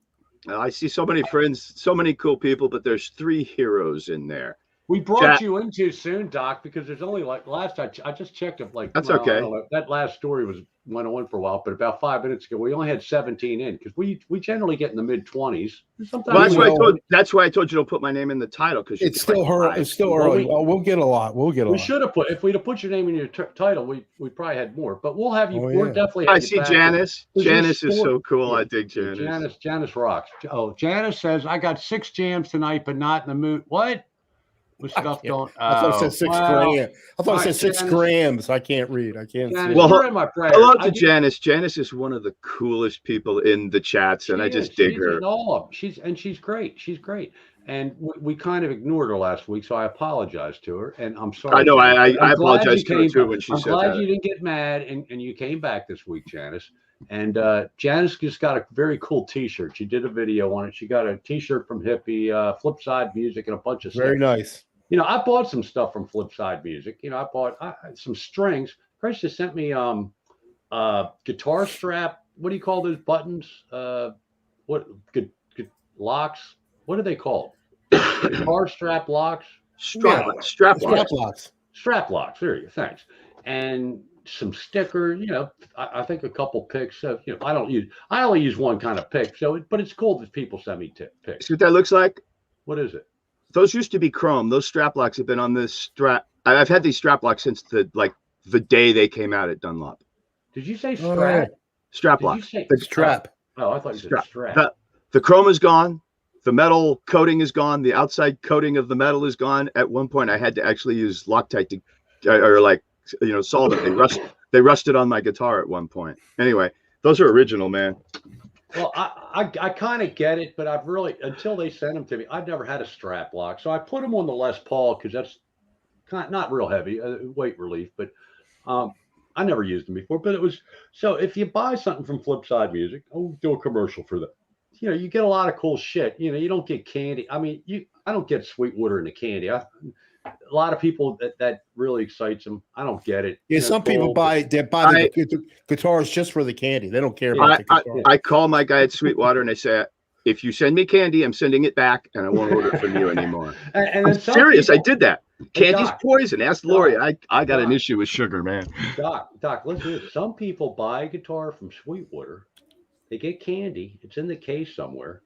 S3: I see so many friends, so many cool people, but there's 3 heroes in there.
S2: We brought you in too soon, Doc, because there's only like last I just checked it. Like
S3: that's okay.
S2: That last story went on for a while, but about 5 minutes ago, we only had 17 in because we generally get in the mid-20s. Sometimes
S3: that's why I told you to put my name in the title because
S1: it's still early. We'll get a lot.
S2: We should have if we'd have put your name in your title, we probably had more. But we'll have you. We're definitely.
S3: I see Janice. Janice is so cool. I dig Janice.
S2: Janice rocks. Oh, Janice says I got 6 jams tonight, but not in the mood. What? With stuff going.
S1: I thought it said 6 grams. I thought it said 6 grams. I can't read. I can't see.
S3: Well, hello to Janice. Janice is one of the coolest people in the chats, and I just dig her.
S2: She's great. She's great. And we kind of ignored her last week, so I apologize to her, and I'm sorry.
S3: I know. I apologize to her too when she said that.
S2: I'm glad you didn't get mad, and you came back this week, Janice. And Janice just got a very cool T-shirt. She did a video on it. She got a T-shirt from Hippie, Flipside Music, and a bunch of stuff.
S1: Very nice.
S2: I bought some stuff from Flipside Music. I bought some strings. Chris just sent me guitar strap. What do you call those buttons? Locks? What are they called? Guitar strap locks?
S3: Strap locks.
S2: Strap locks. There you go. Thanks. And some stickers, I think a couple picks. So, I only use one kind of pick. But it's cool that people send me picks.
S3: See what that looks like?
S2: What is it?
S3: Those used to be chrome. Those strap locks have been on this strap. I've had these strap locks since the day they came out at Dunlop.
S2: Did you say strap?
S3: Strap lock.
S1: The strap.
S2: Oh, I thought you said strap.
S3: The chrome is gone. The metal coating is gone. The outside coating of the metal is gone. At one point, I had to actually use Loctite solvent. They rusted on my guitar at one point. Anyway, those are original, man.
S2: Well, I kind of get it, but I've really, until they sent them to me, I've never had a strap lock. So I put them on the Les Paul because that's not real heavy, weight relief, but I never used them before. But it was, so if you buy something from Flipside Music, I'll do a commercial for that. You get a lot of cool shit. You don't get candy. I mean, I don't get Sweetwater in the candy. A lot of people that really excites them. I don't get it.
S1: Yeah, some people buy the guitars just for the candy. They don't care about the guitar.
S3: I call my guy at Sweetwater and I say, if you send me candy, I'm sending it back and I won't order it from you anymore. And I'm serious. I did that. Candy's poison. Ask Lori. I got an issue with sugar, man.
S2: Doc, listen to this. Some people buy a guitar from Sweetwater. They get candy. It's in the case somewhere.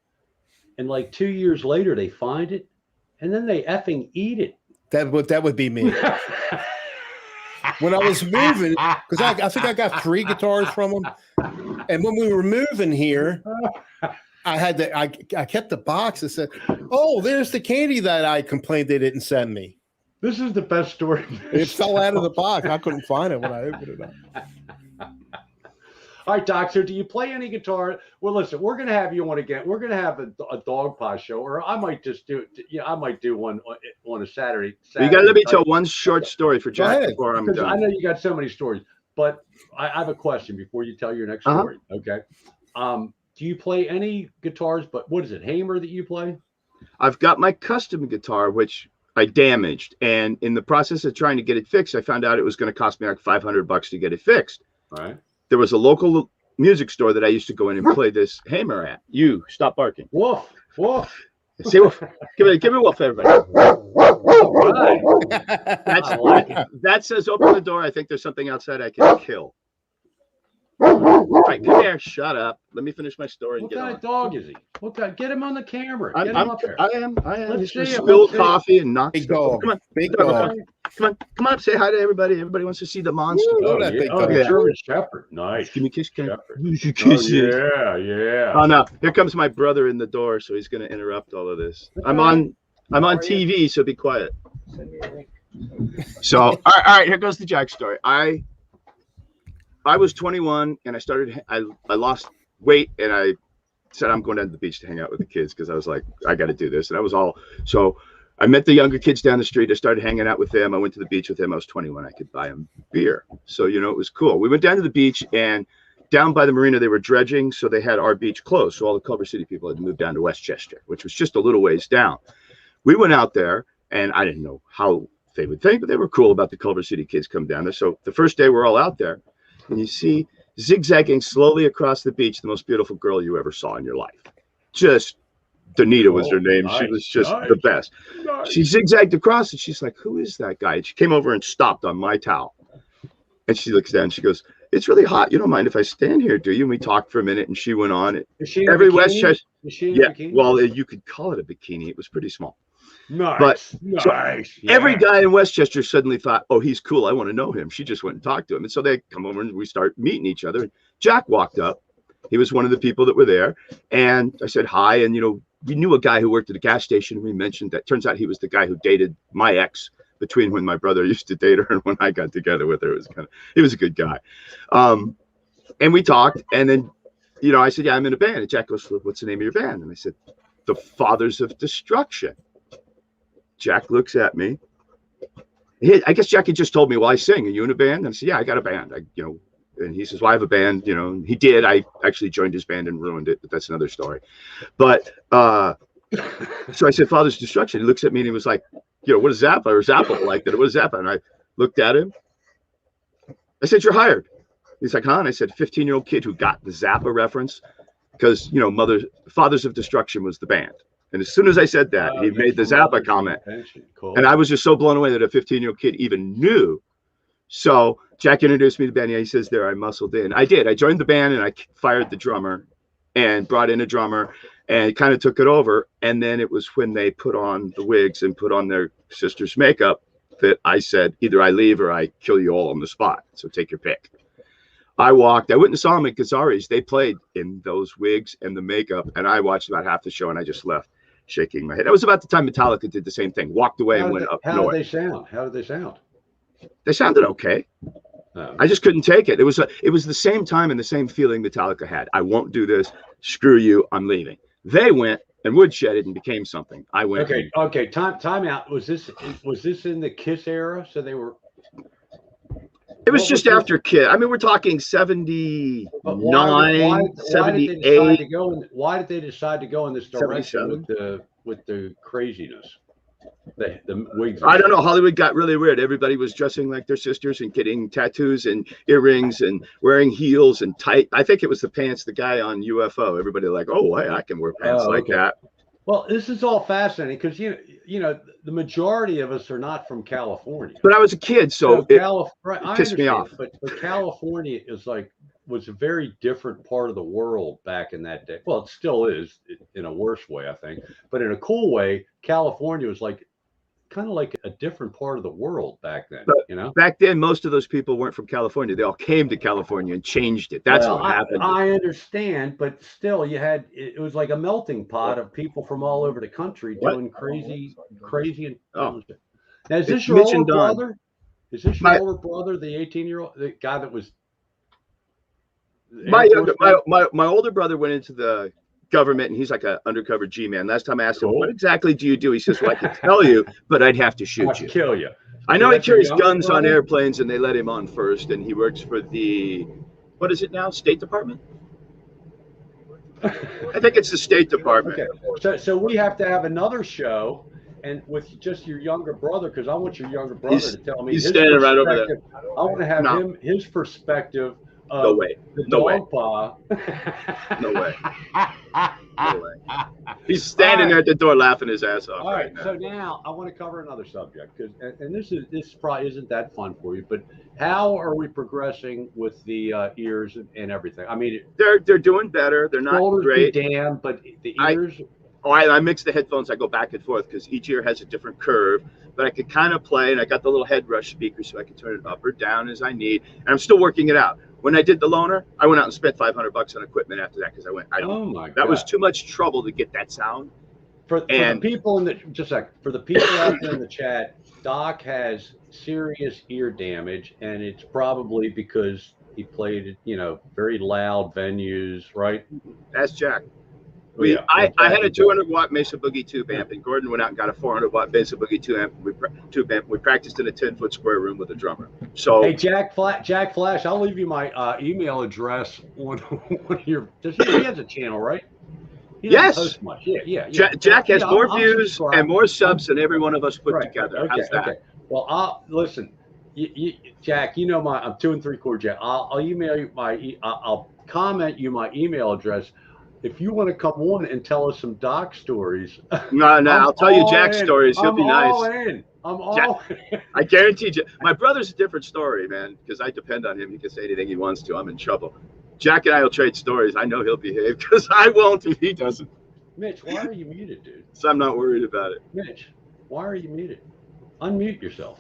S2: And like 2 years later, they find it. And then they effing eat it.
S1: That would be me. When I was moving, because I think I got 3 guitars from them. And when we were moving here, I kept the box and said, "Oh, there's the candy that I complained they didn't send me."
S2: This is the best story.
S1: It fell out of the box. I couldn't find it when I opened it up.
S2: All right, Doc. So, do you play any guitar? Well, listen, we're going to have you on again. We're going to have a dog pod show, or I might just do it. Yeah, I might do one on a Saturday.
S3: You got to let me tell one short story for Jack before I'm done.
S2: I know you got so many stories, but I have a question before you tell your next story. Okay. Do you play any guitars? But what is it, Hamer that you play?
S3: I've got my custom guitar, which I damaged, and in the process of trying to get it fixed, I found out it was going to cost me like $500 to get it fixed.
S2: All right.
S3: There was a local music store that I used to go in and play this Hamer at. You stop barking.
S2: Woof, woof.
S3: See, woof. Give me a woof, everybody.
S2: Right.
S3: That says open the door. I think there's something outside I can kill. All right, come here. Shut up. Let me finish my story.
S2: What kind of dog is he? What kind? Get him on the camera. Get him up there.
S3: I am.
S2: Let's see him.
S3: Spill coffee and knock.
S1: Big dog.
S3: Come on.
S1: Big dog.
S3: Come on. Say hi to everybody. Everybody wants to see the monster.
S1: Oh, that big dog.
S2: German Shepherd. Nice.
S3: Give me a kiss.
S2: Shepherd.
S3: Yeah. Oh no! Here comes my brother in the door, so he's going to interrupt all of this. I'm on TV, so be quiet. So all right. Here goes the Jack story. I was 21 and I lost weight, and I said I'm going down to the beach to hang out with the kids because I was like, I got to do this. And I was so I met the younger kids down the street. I started hanging out with them. I went to the beach with them. I was 21. I could buy them beer. So, it was cool. We went down to the beach, and down by the marina, they were dredging. So they had our beach closed. So all the Culver City people had moved down to Westchester, which was just a little ways down. We went out there, and I didn't know how they would think, but they were cool about the Culver City kids coming down there. So the first day we're all out there, and you see zigzagging slowly across the beach the most beautiful girl you ever saw in your life. Just Danita was her name. Nice, she was just the best. Nice. She zigzagged across, and she's like, who is that guy? And she came over and stopped on my towel. And she looks down and she goes, it's really hot. You don't mind if I stand here, do you? And we talked for a minute, and she went on.
S2: Is she in a bikini? Is she in a bikini?
S3: Well, you could call it a bikini. It was pretty small.
S2: Nice.
S3: But
S2: nice.
S3: So every guy in Westchester suddenly thought, oh, he's cool. I want to know him. She just went and talked to him. And so they come over and we start meeting each other. And Jack walked up. He was one of the people that were there. And I said hi. And, we knew a guy who worked at a gas station. We mentioned that. Turns out he was the guy who dated my ex between when my brother used to date her and when I got together with her. He was a good guy. And we talked. And then, I said, yeah, I'm in a band. And Jack goes, what's the name of your band? And I said, The Fathers of Destruction. Jack looks at me. I guess Jack had just told me, well, I sing. Are you in a band? And I said, yeah, I got a band. And he says, well, I have a band. He did. I actually joined his band and ruined it, but that's another story. But so I said, Father's Destruction. He looks at me and he was like, what is Zappa or Zappa like that? What is Zappa? And I looked at him. I said, you're hired. He's like, huh? And I said, 15-year-old kid who got the Zappa reference because, Fathers of Destruction was the band. And as soon as I said that, he made the Zappa comment. Cool. And I was just so blown away that a 15-year-old kid even knew. So Jack introduced me to the band. Yeah, he says there, I muscled in. I did. I joined the band and I fired the drummer and brought in a drummer and kind of took it over. And then it was when they put on the wigs and put on their sister's makeup that I said, either I leave or I kill you all on the spot. So take your pick. I went and saw them at Gazzari's. They played in those wigs and the makeup. And I watched about half the show and I just left, shaking my head. It was about the time Metallica did the same thing, walked away and went up north.
S2: How did they sound?
S3: They sounded okay. I just couldn't take it. It was the same time and the same feeling Metallica had. I won't do this. Screw you. I'm leaving. They went and woodshedded and became something. I went.
S2: Okay. Time out. Was this in the Kiss era? So they were.
S3: It was just after Kiss. I mean, we're talking 79, 78.
S2: Why did they decide to go in this direction with the craziness? The wigs.
S3: I don't know. Hollywood got really weird. Everybody was dressing like their sisters and getting tattoos and earrings and wearing heels and tight. I think it was the pants. The guy on UFO. Everybody like, oh, hey, I can wear pants like that.
S2: Well, this is all fascinating because the majority of us are not from California.
S3: But I was a kid, so it pissed me off.
S2: But California was a very different part of the world back in that day. Well, it still is in a worse way, I think. But in a cool way, California was kind of like a different part of the world back then. But
S3: back then, most of those people weren't from California. They all came to California and changed it. That's what happened.
S2: I understand, but still, it was like a melting pot of people from all over the country doing crazy. And Now, is this
S3: It's
S2: your
S3: Mitch
S2: older
S3: and Don.
S2: brother? Is this your older brother, the 18-year-old, the guy that was?
S3: My older brother went into the government, and he's like an undercover G-man. Last time I asked him, what exactly do you do? He says, well, I could tell you, but I'd have to shoot you.
S2: Kill you.
S3: I know he carries guns on airplanes, and they let him on first, and he works for the, what is it now, State Department? I think it's the State Department.
S2: Okay. So we have to have another show, and with just your younger brother, because I want your younger brother to tell me.
S3: He's standing right over there.
S2: I want to have his perspective.
S3: No way.
S2: No way.
S3: No way. No way. He's standing there at the door laughing his ass off.
S2: All right. So now I want to cover another subject, because and this probably isn't that fun for you, but how are we progressing with the ears and everything? I mean,
S3: they're doing better. They're not great.
S2: Damn, but the ears.
S3: I mix the headphones. I go back and forth because each ear has a different curve, but I could kind of play, and I got the little head rush speaker so I can turn it up or down as I need. And I'm still working it out. When I did the loaner, I went out and spent $500 on equipment after that because I went,
S2: oh my God.
S3: That was too much trouble to get that sound.
S2: For the people in the for the people out there in the chat, Doc has serious ear damage, and it's probably because he played at very loud venues, right?
S3: That's Jack. I had a 200-watt Mesa Boogie tube amp, and Gordon went out and got a 400-watt Mesa Boogie tube amp. We practiced in a 10-foot square room with a drummer. So,
S2: hey, Jack Flash, I'll leave you my email address on your. He has a channel, right? He doesn't post much. Yeah.
S3: Jack has more views and more subs than every one of us put together.
S2: Okay,
S3: how's that?
S2: Okay. Well, I'll listen. Jack, I'm 2 3/4 Jack. I'll email you I'll comment you my email address. If you want to come on and tell us some Doc stories.
S3: No, I'll tell you Jack's stories. He'll be nice.
S2: I'm all in.
S3: I guarantee you. My brother's a different story, man, because I depend on him. He can say anything he wants to. I'm in trouble. Jack and I will trade stories. I know he'll behave because I won't if he doesn't.
S2: Mitch, why are you muted, dude?
S3: So I'm not worried about it.
S2: Mitch, why are you muted? Unmute yourself.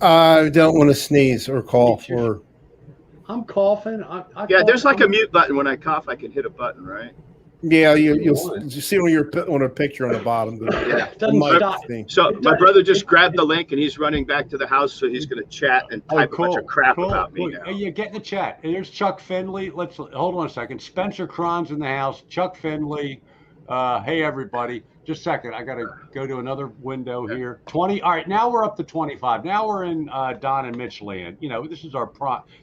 S1: I don't want to sneeze or cough or.
S2: I'm coughing.
S3: There's like a mute button. When I cough, I can hit a button, right?
S1: Yeah, you'll see on a picture on the bottom.
S3: So my brother just grabbed the link and he's running back to the house, so he's going to chat and type a bunch of crap about me now.
S2: Hey, you get in the chat. Here's Chuck Finley. Let's hold on a second. Spencer Cron's in the house. Chuck Finley. Hey everybody. Just a second. I got to go to another window here. 20. All right. Now we're up to 25. Now we're in Don and Mitch land. This is our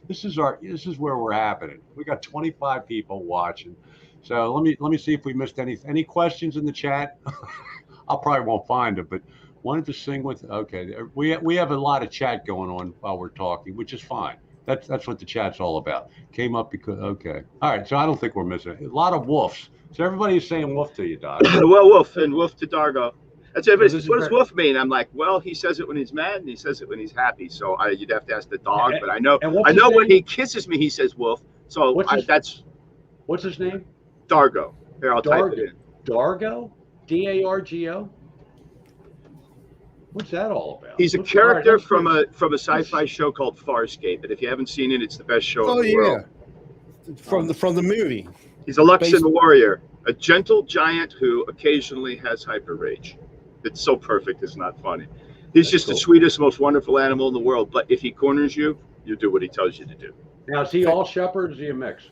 S2: This is where we're happening. We got 25 people watching. So let me see if we missed any questions in the chat. I probably won't find them, but wanted to sing with. Okay, we have a lot of chat going on while we're talking, which is fine. That's what the chat's all about. Came up because all right. So I don't think we're missing a lot of woofs. So everybody's saying woof to you, Doc.
S3: Well, woof and woof to Dargo. That's it. What does woof mean? I'm like, well, he says it when he's mad and he says it when he's happy. So you'd have to ask the dog, but I know when he kisses me, he says woof. So
S2: what's his name?
S3: Dargo. Here, I'll type it in.
S2: Dargo? Dargo? What's that all about?
S3: He's a character from a sci-fi show called Farscape, and if you haven't seen it, it's the best show in the world.
S1: From the movie.
S3: He's a Luxon warrior, a gentle giant who occasionally has hyper rage. It's so perfect, it's not funny. He's just the sweetest, most wonderful animal in the world. But if he corners you, you do what he tells you to do.
S2: Now, is he all shepherd or is he a mix?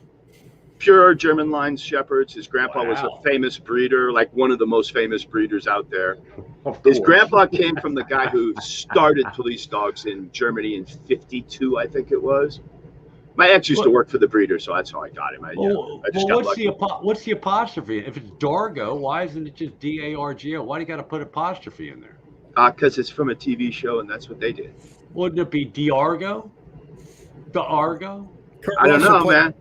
S3: Pure German line shepherds. His grandpa was a famous breeder, like one of the most famous breeders out there. His grandpa came from the guy who started police dogs in Germany in '52, I think it was. My ex used to work for the breeder, so that's how I got him. I just got lucky.
S2: What's the apostrophe? If it's Dargo, why isn't it just Dargo? Why do you got to put apostrophe in there?
S3: Because it's from a TV show, and that's what they did.
S2: Wouldn't it be Dargo? Dargo?
S3: I don't know, man.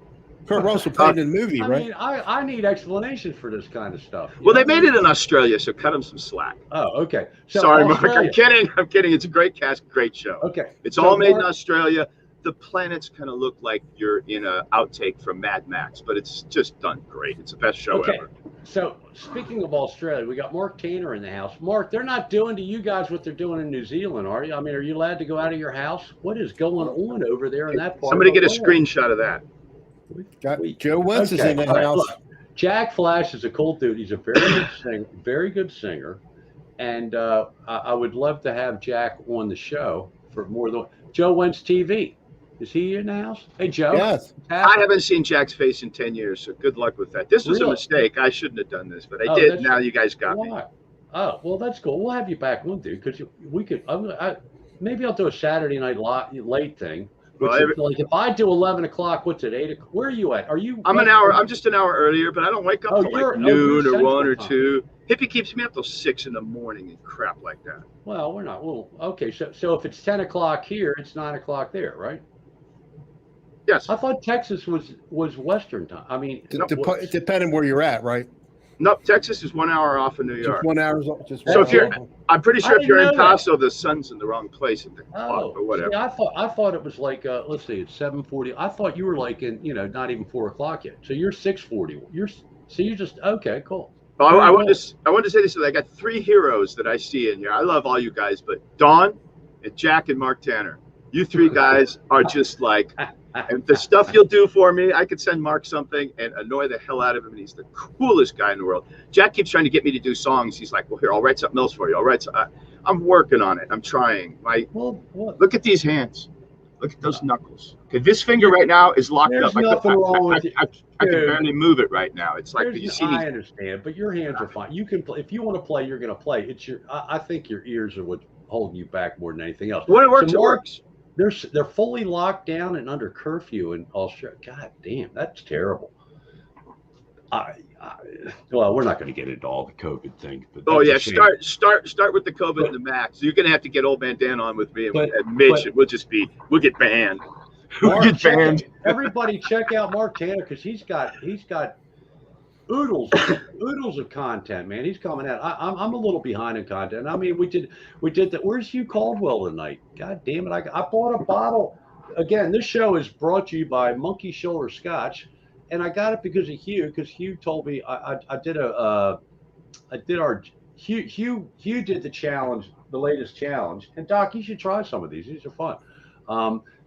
S1: Kurt Russell played in the movie, right?
S2: I mean, I need explanation for this kind of stuff.
S3: Well, they made it in Australia, so cut them some slack.
S2: Oh, okay. So
S3: sorry, Mark. I'm kidding. It's a great cast, great show.
S2: Okay.
S3: It's all made in Australia. The planets kind of look like you're in an outtake from Mad Max, but it's just done great. It's the best show ever.
S2: So speaking of Australia, we got Mark Tanner in the house. Mark, they're not doing to you guys what they're doing in New Zealand, are you? I mean, are you allowed to go out of your house? What is going on over there in that part?
S3: Somebody get a screenshot of that.
S1: Joe Wentz is in the house.
S2: Look, Jack Flash is a cool dude. He's a very good singer. and I would love to have Jack on the show for more than Joe Wentz TV. Is he in the house? Hey, Joe.
S1: Yes.
S3: I haven't seen Jack's face in 10 years, so good luck with that. This was a mistake. I shouldn't have done this, but I did. Now you guys got me.
S2: Oh, well, that's cool. We'll have you back one, dude, because we could. Maybe I'll do a Saturday night late thing. Like if I do 11 o'clock, what's it, 8 o'clock? Where are you at? Are you?
S3: I'm an hour. I'm just an hour earlier, but I don't wake up till like noon or 1 or 2. Hippie keeps me up till 6 in the morning and crap like that.
S2: Well, we're not. Well, okay. So if it's 10 o'clock here, it's 9 o'clock there, right?
S3: Yes.
S2: I thought Texas was Western time. I mean,
S1: it depending where you're at, right?
S3: Nope. Texas is 1 hour off of New York.
S1: Just 1 hour.
S3: So if you're, I'm pretty sure if you're in Paso, the sun's in the wrong place at the clock or whatever.
S2: See, I thought it was like let's see, it's 7:40. I thought you were like in not even 4 o'clock yet. So you're 6:40. You're just okay, cool.
S3: Well, I wanted to say this. I got 3 heroes that I see in here. I love all you guys, but Don and Jack and Mark Tanner. You 3 guys are just like, and the stuff you'll do for me, I could send Mark something and annoy the hell out of him, and he's the coolest guy in the world. Jack keeps trying to get me to do songs. He's like, well, here, I'll write something else for you. I'll write something. I'm working on it. I'm trying. Look at these hands. Look at those knuckles. Okay, this finger right now is locked up. I can barely move it right now. It's like you see.
S2: I understand, but your hands are fine. You can play if you want to play. You're going to play. It's your. I think your ears are what's holding you back more than anything else.
S3: When it works, it works.
S2: They're fully locked down and under curfew in Australia. God damn, that's terrible. Well, we're not going to get into all the COVID things. But
S3: start with the COVID and the max. So you're going to have to get old man Dan on with me and Mitch, and we'll get banned. We'll get banned.
S2: Everybody check out Mark Tanner because he's got oodles of content, man. He's coming out. I'm a little behind in content. I mean, we did that. Where's Hugh Caldwell tonight? God damn it! I bought a bottle. Again, this show is brought to you by Monkey Shoulder Scotch, and I got it because of Hugh. Because Hugh told me Hugh did the challenge, the latest challenge, and Doc, you should try some of these. These are fun.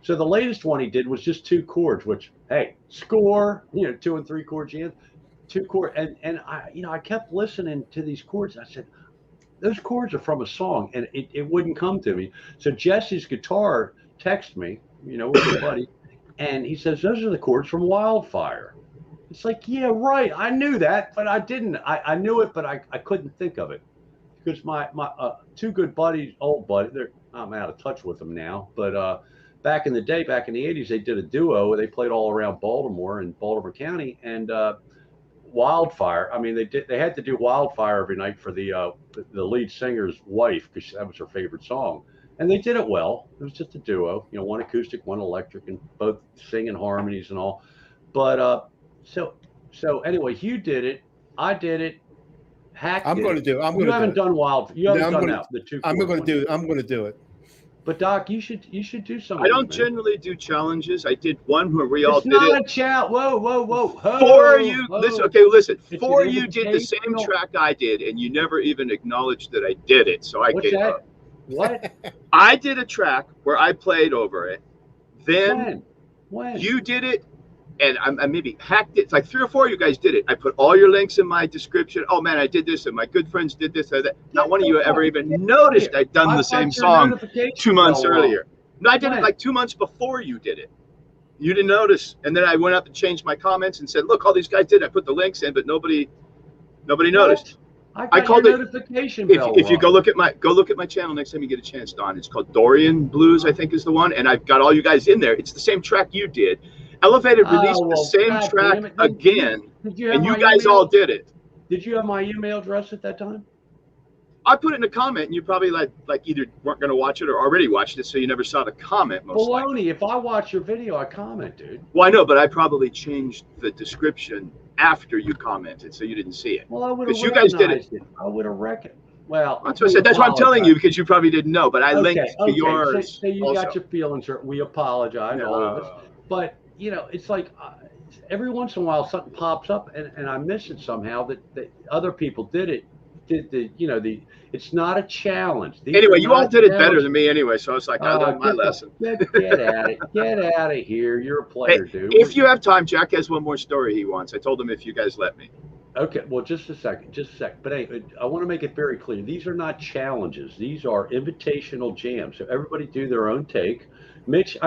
S2: So the latest one he did was just 2 chords, which score. 2 and 3 chord jams. 2 chords, and I kept listening to these chords. I said, those chords are from a song, and it wouldn't come to me. So Jesse's guitar texted me, with my buddy, and he says, those are the chords from Wildfire. It's like, yeah, right. I knew that, but I didn't. I knew it, but I couldn't think of it because my 2 good buddies, old buddies, I'm out of touch with them now, but back in the day, back in the 80s, they did a duo. They played all around Baltimore and Baltimore County, and Wildfire. I mean, they had to do Wildfire every night for the lead singer's wife because that was her favorite song, and they did it well. It was just a duo, one acoustic, one electric, and both singing harmonies and all. But so anyway, Hugh did it. I did it.
S1: I'm going to do.
S2: You haven't done Wildfire. You haven't done that. The 2.
S1: I'm going to do it.
S2: But Doc, you should do something.
S3: I don't generally do challenges. I did one where we all did it.
S2: It's not a challenge. Whoa.
S3: 4 of you, listen. 4 of you did the same track I did, and you never even acknowledged that I did it. So I gave up.
S2: What?
S3: I did a track where I played over it. Then
S2: when?
S3: You did it, and I maybe hacked it. It's like 3 or 4 of you guys did it. I put all your links in my description. Oh man, I did this, and my good friends did this or that. Not one of you ever even noticed I'd done the same song 2 months earlier. No, I did it like 2 months before you did it. You didn't notice, and then I went up and changed my comments and said, "Look, all these guys did. I put the links in, but nobody noticed."
S2: I called it notification bell.
S3: If you go look at my channel next time you get a chance, Don. It's called Dorian Blues, I think is the one, and I've got all you guys in there. It's the same track you did. Elevated released the same track again, and you guys all did it.
S2: Did you have my email address at that time?
S3: I put it in a comment, and you probably like either weren't going to watch it or already watched it, so you never saw the comment.
S2: Baloney! If I watch your video, I comment, dude.
S3: Well, I know, but I probably changed the description after you commented, so you didn't see it.
S2: Well, I would have.
S3: Because you guys did it.
S2: I would have reckoned. Well,
S3: that's what I said. That's what I'm telling you because you probably didn't know, but I linked to yours.
S2: So you got your feelings hurt. We apologize, all of us. But it's like every once in a while something pops up, and I miss it somehow that other people did it. It's not a challenge.
S3: Anyway, you all did it better than me anyway, so I was like, I learned my lesson.
S2: Get at it. Get out of here. You're a player, dude.
S3: If you have time, Jack has one more story he wants. I told him if you guys let me.
S4: Okay, well, just a second, But hey, I want to make it very clear. These are not challenges. These are invitational jams. So everybody do their own take. Mitch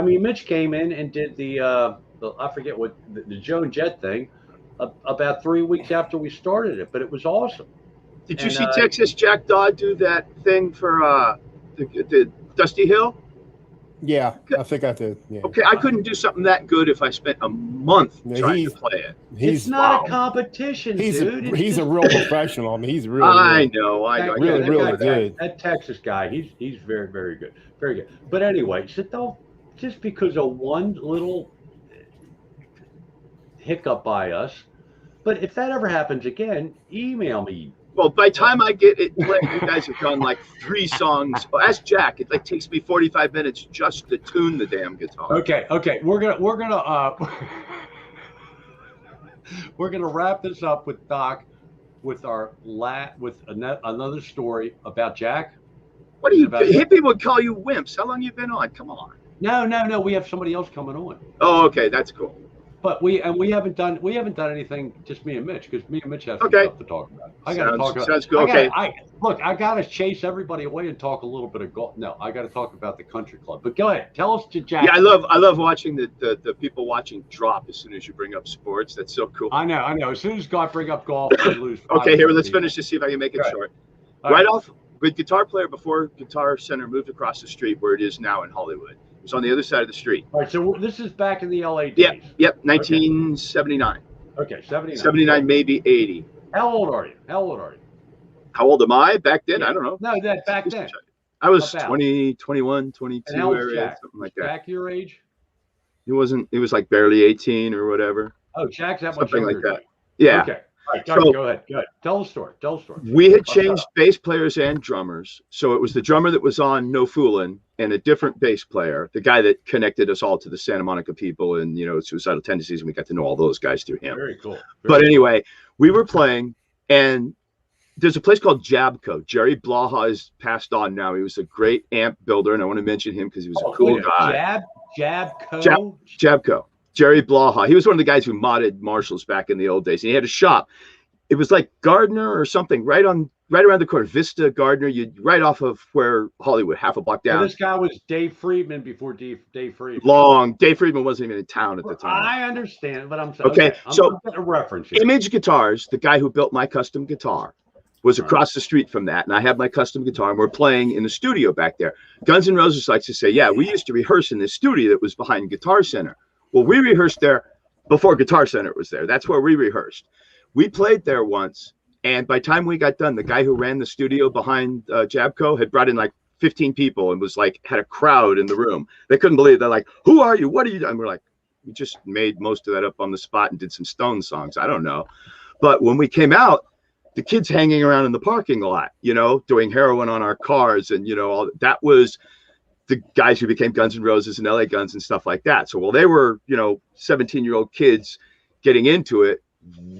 S4: came in and did I forget what the Joan Jett thing about 3 weeks after we started it, but it was awesome.
S3: Did you see Texas Jack Dodd do that thing for the Dusty Hill?
S1: Yeah, I think I did. Yeah.
S3: Okay, I couldn't do something that good if I spent a month trying to play it.
S4: It's not a competition, dude.
S1: He's a real professional. I mean, he's really.
S3: I know.
S1: Really good.
S4: That Texas guy, he's very, very good, very good. But anyway, so don't just because of one little hiccup by us. But if that ever happens again, email me.
S3: Well, by the time I get it, you guys have done like 3 songs. Well, ask Jack. It takes me 45 minutes just to tune the damn guitar.
S4: Okay. We're gonna wrap this up with Doc, with another story about Jack.
S3: What do you? Hippie would call you wimps. How long you been on? Come on.
S4: No. We have somebody else coming on.
S3: Oh, okay, that's cool.
S4: But we haven't done anything. Just me and Mitch, because me and Mitch have some stuff to talk about. I got to talk about.
S3: Sounds good. Okay.
S4: I got to chase everybody away and talk a little bit of golf. No, I got to talk about the country club. But go ahead, tell us to Jack.
S3: Yeah, I love watching the people watching drop as soon as you bring up sports. That's so cool.
S4: I know. As soon as God bring up golf, we lose.
S3: Okay, here, let's finish to see if I can make it short. Right off, with Guitar Player before Guitar Center moved across the street where it is now in Hollywood. It was on the other side of the street.
S4: All right, so this is back in the LA days.
S3: Yep, 1979.
S4: Okay, 79.
S3: 79, maybe 80.
S4: How old are you?
S3: How old am I? Back then? I don't know.
S4: No, back then.
S3: I was 20, 21, 22 area, something like that.
S4: Jack your age?
S3: He was like barely 18 or whatever.
S4: Oh, Jack's that
S3: something
S4: much
S3: like that. Yeah.
S4: Okay. All right, go ahead. Tell the story.
S3: We had changed bass players and drummers. So it was the drummer that was on No Foolin' and a different bass player, the guy that connected us all to the Santa Monica people and, Suicidal Tendencies. And we got to know all those guys through him.
S4: Very cool.
S3: Anyway, we were playing and there's a place called Jabco. Jerry Blaha is passed on now. He was a great amp builder. And I want to mention him because he was a cool guy. Jabco. Jerry Blaha. He was one of the guys who modded Marshalls back in the old days. And he had a shop. It was like Gardner or something right around the corner. Vista Gardner, right off of where Hollywood, half a block down.
S4: So this guy was Dave Friedman before Dave Friedman.
S3: Dave Friedman wasn't even in town at the time.
S4: I understand, but I'm saying.
S3: Okay, so
S4: I'm a reference here.
S3: Image Guitars, the guy who built my custom guitar, was across the street from that. And I have my custom guitar and we're playing in the studio back there. Guns N' Roses likes to say, yeah, we used to rehearse in this studio that was behind Guitar Center. Well, we rehearsed there before Guitar Center was there. That's where we rehearsed. We played there once, and by the time we got done, the guy who ran the studio behind Jabco had brought in like 15 people and was like, had a crowd in the room. They couldn't believe it. They're like, who are you? What are you doing? We're like, we just made most of that up on the spot and did some Stone songs. I don't know. But when we came out, the kids hanging around in the parking lot, doing heroin on our cars. And, all that was the guys who became Guns N' Roses and LA Guns and stuff like that. So while they were, 17-year-old kids getting into it,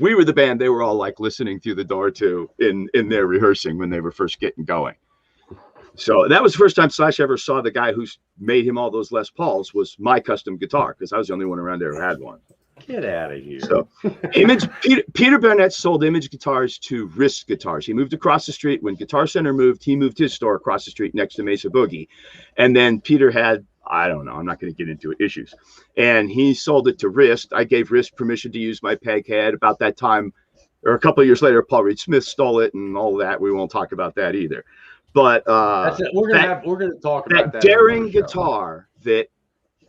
S3: we were the band they were all like listening through the door to in their rehearsing when they were first getting going. So that was the first time Slash ever saw the guy who made him all those Les Pauls was my custom guitar, because I was the only one around there who had one.
S4: Get out of here.
S3: So Peter Burnett sold Image guitars to Wrist Guitars. He moved across the street. When Guitar Center moved, he moved his store across the street next to Mesa Boogie. And then Peter had, I don't know, I'm not going to get into issues. And he sold it to Wrist. I gave Wrist permission to use my peg head. About that time, or a couple of years later, Paul Reed Smith stole it and all that. We won't talk about that either. But
S4: that's it. We're gonna talk about that
S3: daring guitar, that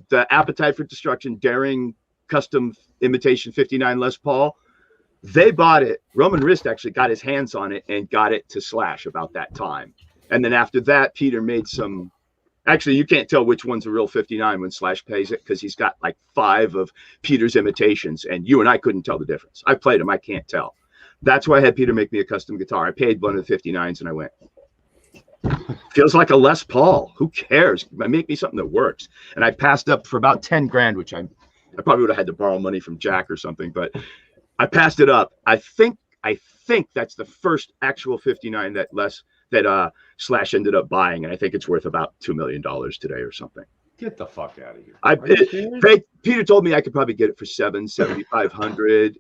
S3: the Appetite for Destruction daring custom imitation 59 Les Paul, they bought it. Roman Wrist actually got his hands on it and got it to Slash about that time. And then after that, Peter made some. Actually, you can't tell which one's a real 59 when Slash plays it, because he's got like 5 of Peter's imitations, and you and I couldn't tell the difference. I played them, I can't tell. That's why I had Peter make me a custom guitar. I paid one of the 59s and I went, feels like a Les Paul. Who cares? Make me something that works. And I passed up for about 10 grand, which I probably would have had to borrow money from Jack or something, but I passed it up. I think that's the first actual 59 that Slash ended up buying, and I think it's worth about $2 million today or something.
S4: Get the fuck out of here.
S3: Peter told me I could probably get it for $7,500.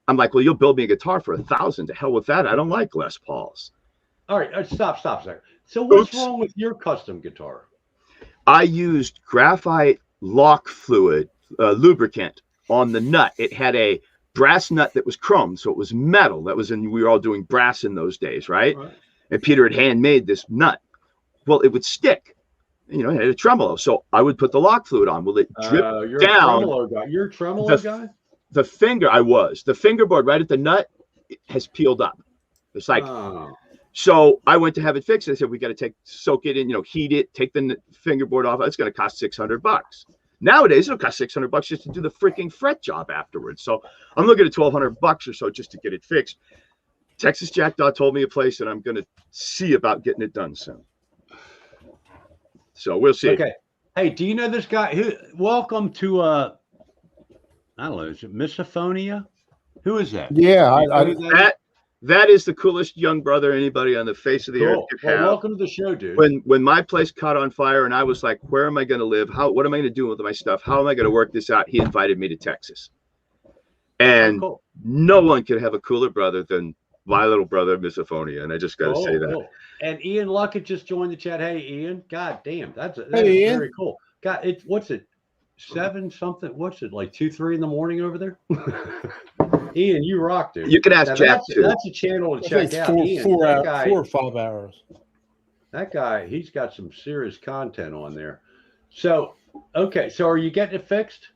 S3: I'm like, well, you'll build me a guitar for $1,000. To hell with that. I don't like Les Pauls.
S4: All right, stop a second. So what's
S3: Oops.
S4: wrong with your custom guitar?
S3: I used graphite lock fluid lubricant on the nut. It had a brass nut that was chrome, so it was metal. We were all doing brass in those days, right? And Peter had handmade this nut. Well, it would stick. It had a tremolo, so I would put the lock fluid on. Well, it dripped
S4: you're
S3: down.
S4: A tremolo guy. You're a tremolo guy?
S3: The fingerboard right at the nut has peeled up. It's like, so I went to have it fixed. I said, we got to soak it in, heat it, take the fingerboard off. It's going to cost $600. Nowadays, it'll cost $600 just to do the freaking fret job afterwards. So I'm looking at $1,200 or so just to get it fixed. Texas Jackdaw told me a place that I'm going to see about getting it done soon. So we'll see.
S4: Okay. Hey, do you know this guy? Welcome to, I don't know, is it Misophonia? Who is that?
S1: Yeah,
S3: that is the coolest young brother anybody on the face of the earth could have.
S4: Welcome to the show, dude.
S3: When my place caught on fire and I was like, where am I going to live? What am I going to do with my stuff? How am I going to work this out? He invited me to Texas. And no one could have a cooler brother than my little brother, Misophonia. And I just got to say that.
S4: Cool. And Ian Luckett just joined the chat. Hey, Ian. God damn. That's very cool. God, what's it? 7 something? What's it? Like 2, 3 in the morning over there? Ian, you rock, dude.
S3: You can ask Jack too.
S4: That's a channel to check out.
S1: 4 or 5 hours.
S4: That guy, he's got some serious content on there. So, okay. So are you getting it fixed?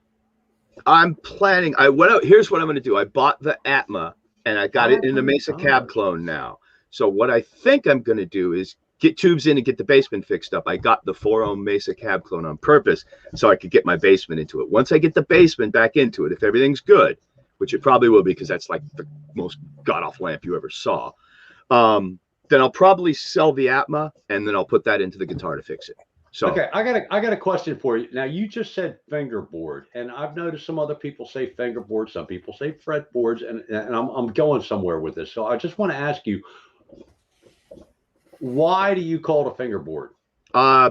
S3: I'm planning. Here's what I'm going to do. I bought the Atma and I got it in the Mesa cab clone now. So what I think I'm going to do is get tubes in and get the basement fixed up. I got the 4-ohm Mesa cab clone on purpose so I could get my basement into it. Once I get the basement back into it, if everything's good, which it probably will, because that's like the most god-awful amp you ever saw, then I'll probably sell the Atma and then I'll put that into the guitar to fix it. So
S4: okay, I got a question for you. Now you just said fingerboard, and I've noticed some other people say fingerboard, some people say fretboards, and I'm going somewhere with this. So I just want to ask you, why do you call it a fingerboard?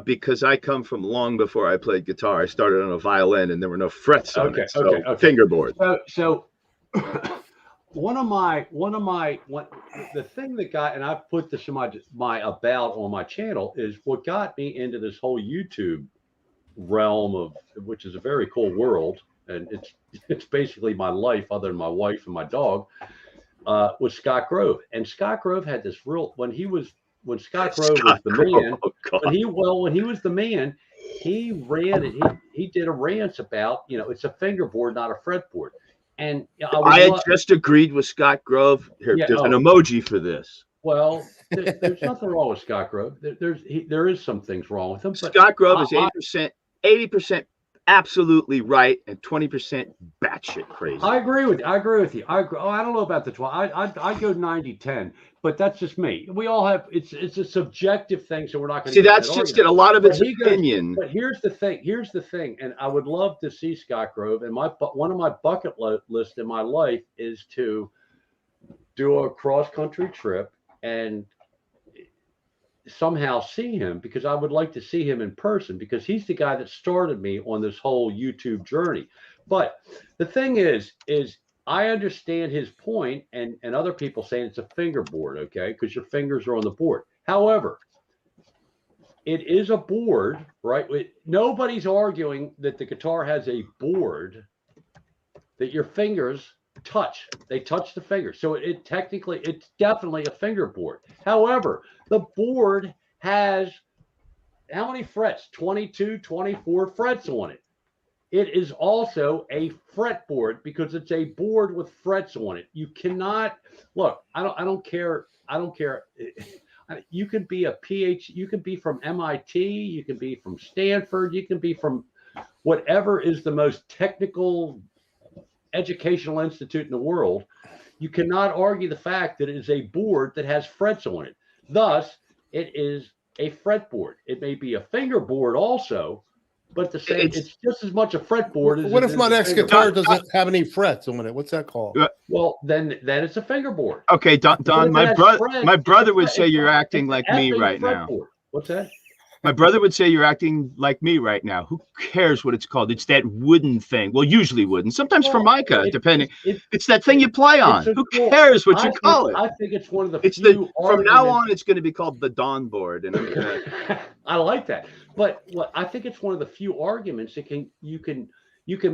S3: Because I come from long before I played guitar. I started on a violin and there were no frets on it. So fingerboard.
S4: So the thing that got, and I've put this in my about on my channel, is what got me into this whole YouTube realm of, which is a very cool world, and it's basically my life other than my wife and my dog, was Scott Grove. And Scott Grove had this when Scott Grove was the man, when he was the man, he ran it. He did a rant about, it's a fingerboard, not a fretboard. And
S3: I had just agreed with Scott Grove. Here, there's an emoji for this.
S4: Well, there's nothing wrong with Scott Grove. There is some things wrong with him. But
S3: Scott Grove is 80% absolutely right and 20% batshit crazy.
S4: I agree with you. I don't know about the 12. I go 90-10, but that's just me. We all have it's a subjective thing, so we're not going to
S3: see. That's just it. A lot of it's opinion.
S4: But here's the thing, and I would love to see Scott Grove. And one of my bucket list in my life is to do a cross country trip and somehow see him, because I would like to see him in person, because he's the guy that started me on this whole YouTube journey. But the thing is I understand his point, and other people saying it's a fingerboard, okay, because your fingers are on the board. However, it is a board, right? Nobody's arguing that the guitar has a board that your fingers touch. They touch the fingers. So it's definitely a fingerboard. However, the board has how many frets? 22, 24 frets on it. It is also a fretboard because it's a board with frets on it. You cannot look. I don't care. You can be a PhD. You can be from MIT. You can be from Stanford. You can be from whatever is the most technical educational institute in the world. You cannot argue the fact that it is a board that has frets on it. Thus, it is a fretboard. It may be a fingerboard also, but it's just as much a fretboard as.
S1: What if my next guitar doesn't have any frets on it? What's that called?
S4: Well, then it's a fingerboard.
S3: Okay, Don, my brother would say you're acting like me right now.
S4: What's that?
S3: My brother would say you're acting like me right now. Who cares what it's called? It's that wooden thing. Well, usually wooden, sometimes formica, depending. It's that thing you play on. Who cares what you call it?
S4: I think it's one of the
S3: It's
S4: few
S3: from now on, it's going to be called the Dawn board. And I'm gonna...
S4: I like that. But what I think it's one of the few arguments that you can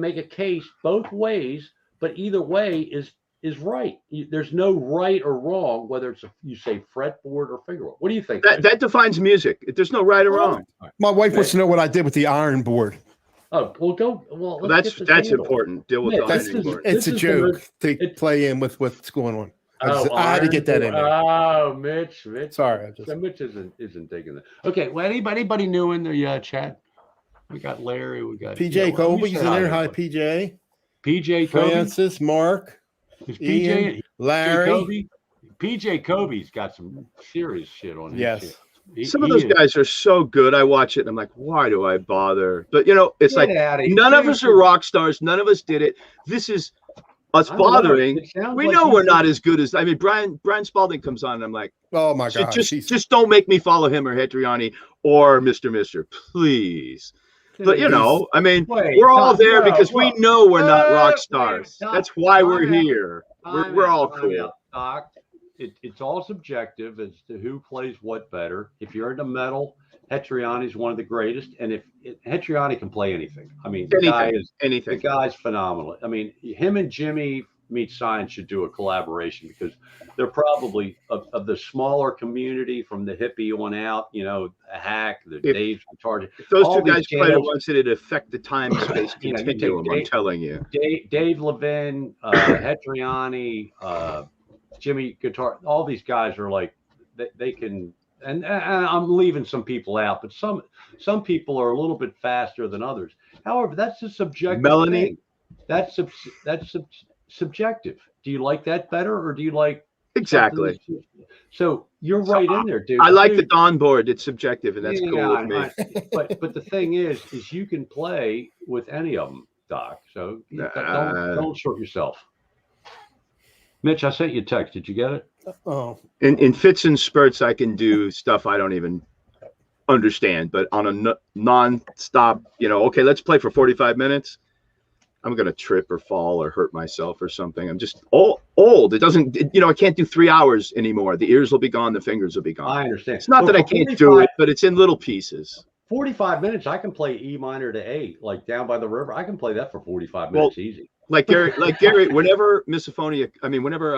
S4: make a case both ways, but either way is right. There's no right or wrong, whether it's you say fretboard or fingerboard. What do you think?
S3: That defines music. There's no right or wrong.
S1: My wife wants to know what I did with the iron board.
S4: Oh, well, go. Well,
S3: that's important. Deal with the iron board.
S1: It's a joke to play in with what's going on. I had to get that in there.
S4: Oh, Mitch.
S1: Sorry,
S4: Mitch isn't taking that. Okay. Well, anybody new in the chat? We got Larry. We got
S1: PJ Kobe's in there. Hi, PJ.
S4: PJ Kobe.
S1: Francis, Mark.
S4: Is
S1: Ian, Larry.
S4: PJ Kobe's got some serious shit on his
S1: yes.
S4: shit.
S3: Some of those guys are so good. I watch it and I'm like, why do I bother? But it's like none of us are rock stars. None of us did it. This is us bothering. We know we're not as good as Brian Spalding comes on and I'm like,
S1: oh my God.
S3: Just don't make me follow him or Hetriani or Mr. Please. But we're all there because we know we're not rock stars. That's why we're here. We're all cool.
S4: Doc, it's all subjective as to who plays what better. If you're into metal, Hetriani is one of the greatest, and Hetriani can play anything. The guy's phenomenal. Him and Jimmy Meet Science should do a collaboration because they're probably of the smaller community from the hippie on out, Hack, Dave's guitar.
S3: If those two guys played at once, it'd affect the time-space continuum, I'm telling you.
S4: Dave Levin, Hetriani, Jimmy Guitar, all these guys are like, they can, and I'm leaving some people out, but some people are a little bit faster than others. However, that's a subjective
S3: Melanie
S4: thing. That's subjective. Do you like that better, or do you like
S3: exactly?
S4: So you're right in there, dude.
S3: I like the Dawn board. It's subjective, and that's cool with me.
S4: But the thing is you can play with any of them, Doc. So don't short yourself. Mitch, I sent you a text. Did you get it?
S1: Oh.
S3: In fits and spurts, I can do stuff I don't even understand. But on a non-stop, okay, let's play for 45 minutes. I'm going to trip or fall or hurt myself or something. I'm just old. It doesn't, I can't do 3 hours anymore. The ears will be gone. The fingers will be gone.
S4: I understand.
S3: It's not that I can't do it, but it's in little pieces.
S4: 45 minutes, I can play E minor to A, like Down by the River. I can play that for 45 minutes easy.
S3: Like Gary, whenever Misophonia, whenever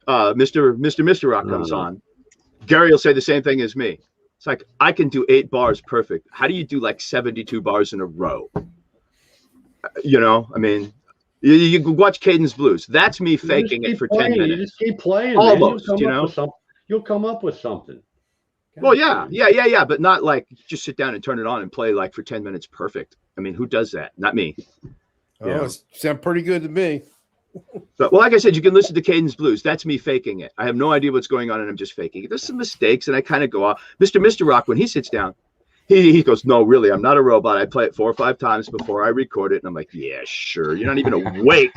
S3: Mr. Rock comes on, Gary will say the same thing as me. It's like, I can do 8 bars perfect. How do you do like 72 bars in a row? You can watch Cadence Blues. That's me faking it for 10 minutes.
S4: You just keep playing.
S3: Almost,
S4: You'll come up with something.
S3: Well, yeah, but not like just sit down and turn it on and play like for 10 minutes perfect. Who does that? Not me.
S1: It sounds pretty good to me.
S3: But like I said, you can listen to Cadence Blues. That's me faking it. I have no idea what's going on, and I'm just faking it. There's some mistakes, and I kind of go off. Mr. Rock, when he sits down, he goes, no, really, I'm not a robot. I play it 4 or 5 times before I record it, and I'm like, yeah, sure. You're not even awake.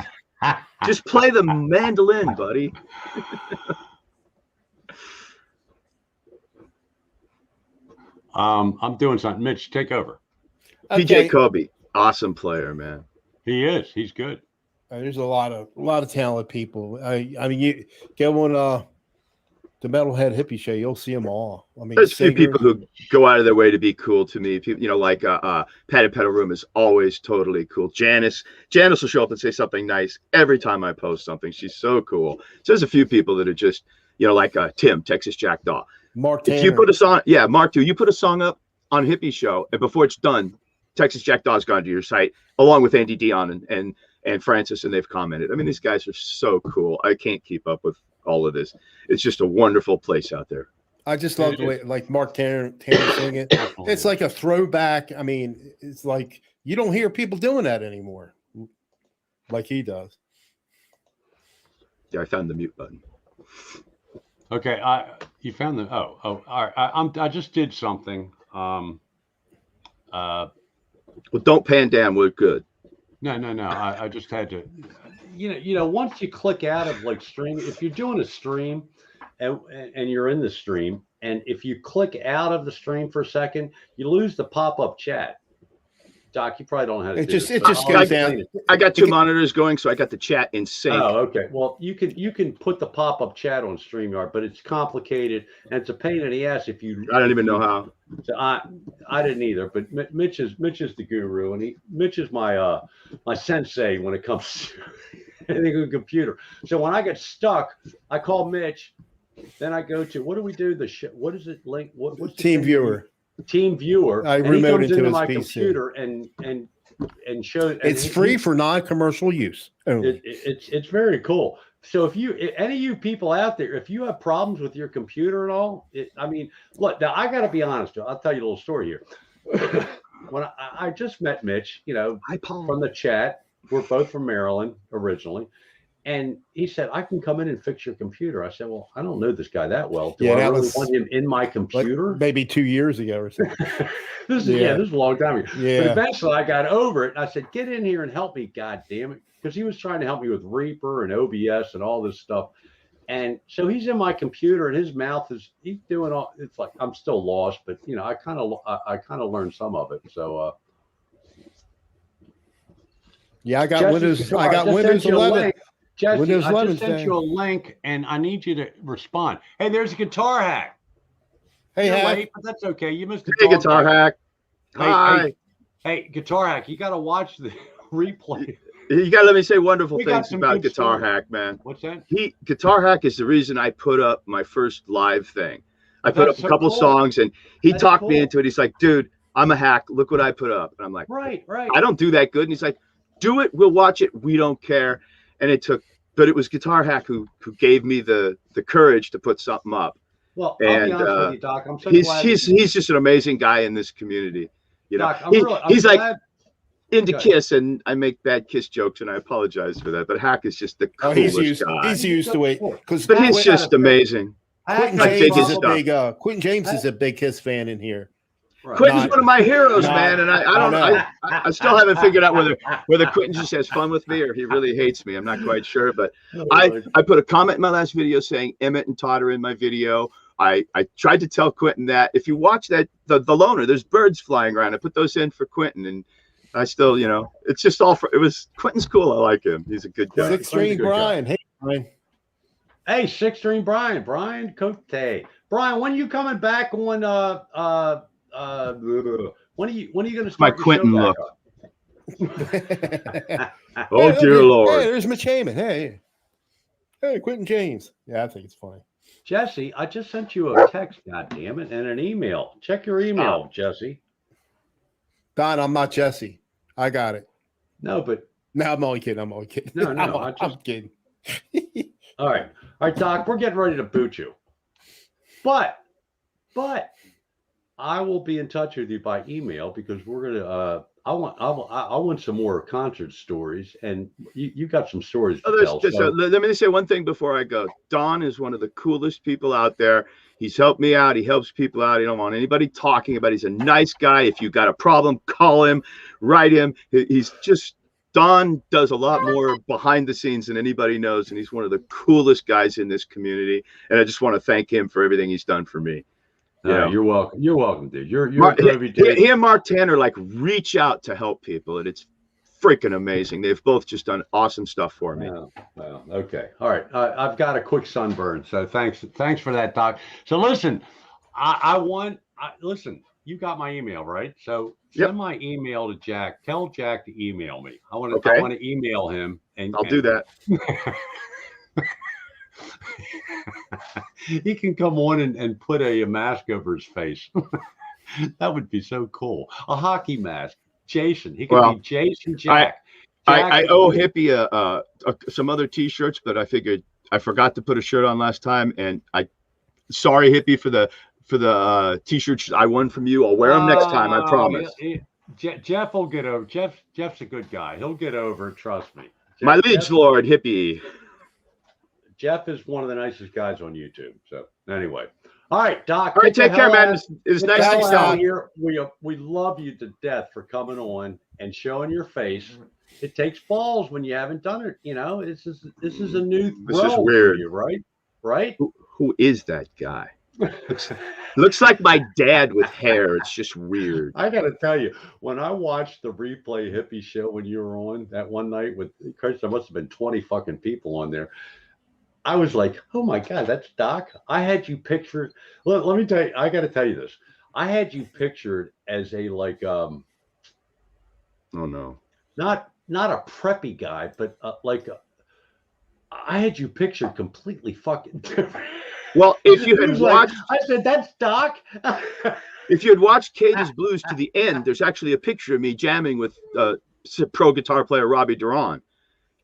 S3: Just play the mandolin, buddy.
S2: I'm doing something. Mitch, take over.
S3: PJ Kobe, awesome player, man.
S2: He is. He's good.
S1: There's a lot of talented people. You go on the Metalhead Hippie Show, you'll see them all.
S3: There's a few people who go out of their way to be cool to me. People, like Patty Pedal Room is always totally cool. Janice will show up and say something nice every time I post something. She's so cool. So there's a few people that are just, like Tim, Texas Jackdaw.
S1: Mark Tanner.
S3: If you put a song, Mark too, you put a song up on Hippie Show, and before it's done, Texas Jackdaw's gone to your site along with Andy Dion and Francis, and they've commented. These guys are so cool. I can't keep up with all of this. It's just a wonderful place out there.
S1: I just love the way, like Mark Tanner sing it. It's like a throwback. It's like you don't hear people doing that anymore, like he does.
S3: Yeah, I found the mute button.
S2: Okay, you found the all right. I just did something.
S3: Well, don't pan down. We're good.
S2: No. I just had to.
S4: Once you click out of like streaming, if you're doing a stream, and you're in the stream, and if you click out of the stream for a second, you lose the pop-up chat. Doc, you probably don't know how to do this.
S1: It just goes down.
S3: I got two monitors going, so I got the chat in sync.
S4: Oh, okay. Well, you can put the pop-up chat on StreamYard, but it's complicated and it's a pain in the ass if you.
S3: I don't even know how.
S4: So I didn't either, but Mitch is the guru, and Mitch is my my sensei when it comes to anything on the computer. So when I get stuck, I call Mitch. Then I go to, what do we do? What is it? Link? What's
S1: Team Viewer?
S4: Team Viewer.
S1: I
S4: and
S1: remote
S4: he comes
S1: into
S4: my
S1: his PC.
S4: computer and shows. And
S1: It's free for non-commercial use only.
S4: It's very cool. So if any of you people out there, if you have problems with your computer and all, I mean, look, now I got to be honest. I'll tell you a little story here. When I just met Mitch, from the chat, we're both from Maryland originally. And he said, I can come in and fix your computer. I said, well, I don't know this guy that well. Do I really want him in my computer?
S1: Like maybe 2 years ago or something.
S4: This is a long time ago.
S1: Yeah.
S4: But eventually I got over it. And I said, get in here and help me, God damn it. Because he was trying to help me with Reaper and OBS and all this stuff. And so he's in my computer and his mouth he's doing all, it's like, I'm still lost, but I kind of learned some of it. So,
S1: yeah, I got Windows 11.
S4: Jesse,
S1: Windows
S4: I
S1: 11
S4: just sent you a link, and I need you to respond. Hey, there's a guitar hack.
S1: Hey, Hack.
S4: Late, but that's okay. You missed
S3: Hey, guitar hack. Hi.
S4: Hey, guitar hack. You got to watch the replay.
S3: You got to let me say wonderful things about Guitar
S4: stories.
S3: Hack, man.
S4: What's that?
S3: Guitar Hack is the reason I put up my first live thing. I put up a couple songs, and he talked me into it. He's like, dude, I'm a hack. Look what I put up. And I'm like,
S4: right.
S3: I don't do that good. And he's like, do it. We'll watch it. We don't care. And but it was Guitar Hack who gave me the courage to put something up.
S4: Well, I'll be honest with you, Doc. I'm so glad
S3: he's just an amazing guy in this community.
S4: Doc,
S3: he's
S4: glad.
S3: Like into Kiss, and I make bad Kiss jokes, and I apologize for that. But Hack is just the coolest guy.
S1: He's used to it.
S3: But he's just amazing.
S1: Quentin James is a big Kiss fan in here.
S3: Right. Quentin's one of my heroes, man, and I still haven't figured out whether Quentin just has fun with me or he really hates me. I'm not quite sure, but I put a comment in my last video saying Emmett and Todd are in my video. I tried to tell Quentin that if you watch that the loner, there's birds flying around. I put those in for Quentin, and I still, it's just all for. It was Quentin's cool. I like him. He's a good guy.
S1: 6-string Brian. Hey, Brian.
S4: Hey, 6-string Brian. Brian Cote. Brian, when are you coming back on? When are you going to start?
S3: My Quentin look.
S1: Oh
S3: dear Lord!
S1: Hey, there's Mitch Heyman. Hey, Quentin James. Yeah, I think it's funny.
S4: Jesse, I just sent you a text, God damn it, and an email. Check your email, Jesse.
S1: Don, I'm not Jesse. I got it.
S4: No, but
S1: I'm only kidding.
S4: No,
S1: I'm kidding.
S4: All right, Doc, we're getting ready to boot you, but I will be in touch with you by email because we're gonna. I want some more concert stories, and you got some stories to tell.
S3: Let me say one thing before I go. Don is one of the coolest people out there. He's helped me out. He helps people out. He don't want anybody talking about it. He's a nice guy. If you got a problem, call him, write him. Don does a lot more behind the scenes than anybody knows, and he's one of the coolest guys in this community. And I just want to thank him for everything he's done for me.
S4: You're welcome. You're welcome, dude. You're dude.
S3: He and Mark Tanner reach out to help people, and it's freaking amazing. They've both just done awesome stuff for me.
S4: Well, okay, all right. I've got a quick sunburn, so thanks for that, Doc. So listen, listen. You got my email, right? So send my email to Jack. Tell Jack to email me. I want to email him, and
S3: I'll do that.
S4: He can come on and put a mask over his face. That would be so cool. A hockey mask. Jason. He could be Jason Jack.
S3: I owe Hippie some other T-shirts, but I figured I forgot to put a shirt on last time, and sorry Hippie for the T-shirts I won from you. I'll wear them next time. I promise.
S4: Jeff will get over. Jeff's a good guy. He'll get over. Trust me.
S3: My liege lord, Hippie.
S4: Jeff is one of the nicest guys on YouTube. So anyway, all right, Doc.
S3: All right, take care, man. It's nice to see you
S4: here. We love you to death for coming on and showing your face. It takes balls when you haven't done it. This is a new.
S3: This is weird,
S4: for you, right?
S3: Who is that guy? Looks like my dad with hair. It's just weird.
S4: I got to tell you, when I watched the replay hippie show when you were on that one night with Chris, there must have been 20 fucking people on there. I was like, oh my God, that's Doc. I had you pictured. Let me tell you, I got to tell you this. I had you pictured as a like,
S3: oh no,
S4: not a preppy guy, but I had you pictured completely fucking different.
S3: Well, if you had watched,
S4: I said, that's Doc.
S3: If you had watched Katie's Blues to the end, there's actually a picture of me jamming with pro guitar player Robbie Duran.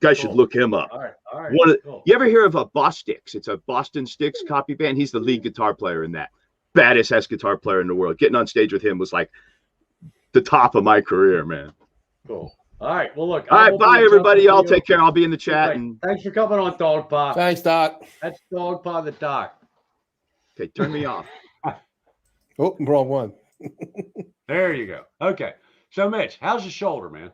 S3: You guys should look him up.
S4: All right. Cool.
S3: You ever hear of a Bostix? It's a Boston Sticks copy band. He's the lead guitar player in that. Baddest ass guitar player in the world. Getting on stage with him was like the top of my career, man.
S4: Cool. All right. Well, look.
S3: All right. Bye, everybody. Y'all take care. I'll be in the chat.
S4: Right.
S3: And
S4: thanks for coming on, Dog Pop.
S1: Thanks, Doc.
S4: That's Dog Pop the Doc.
S3: okay, turn me off.
S1: Oh, wrong one.
S2: There you go. Okay. So, Mitch, how's the shoulder, man?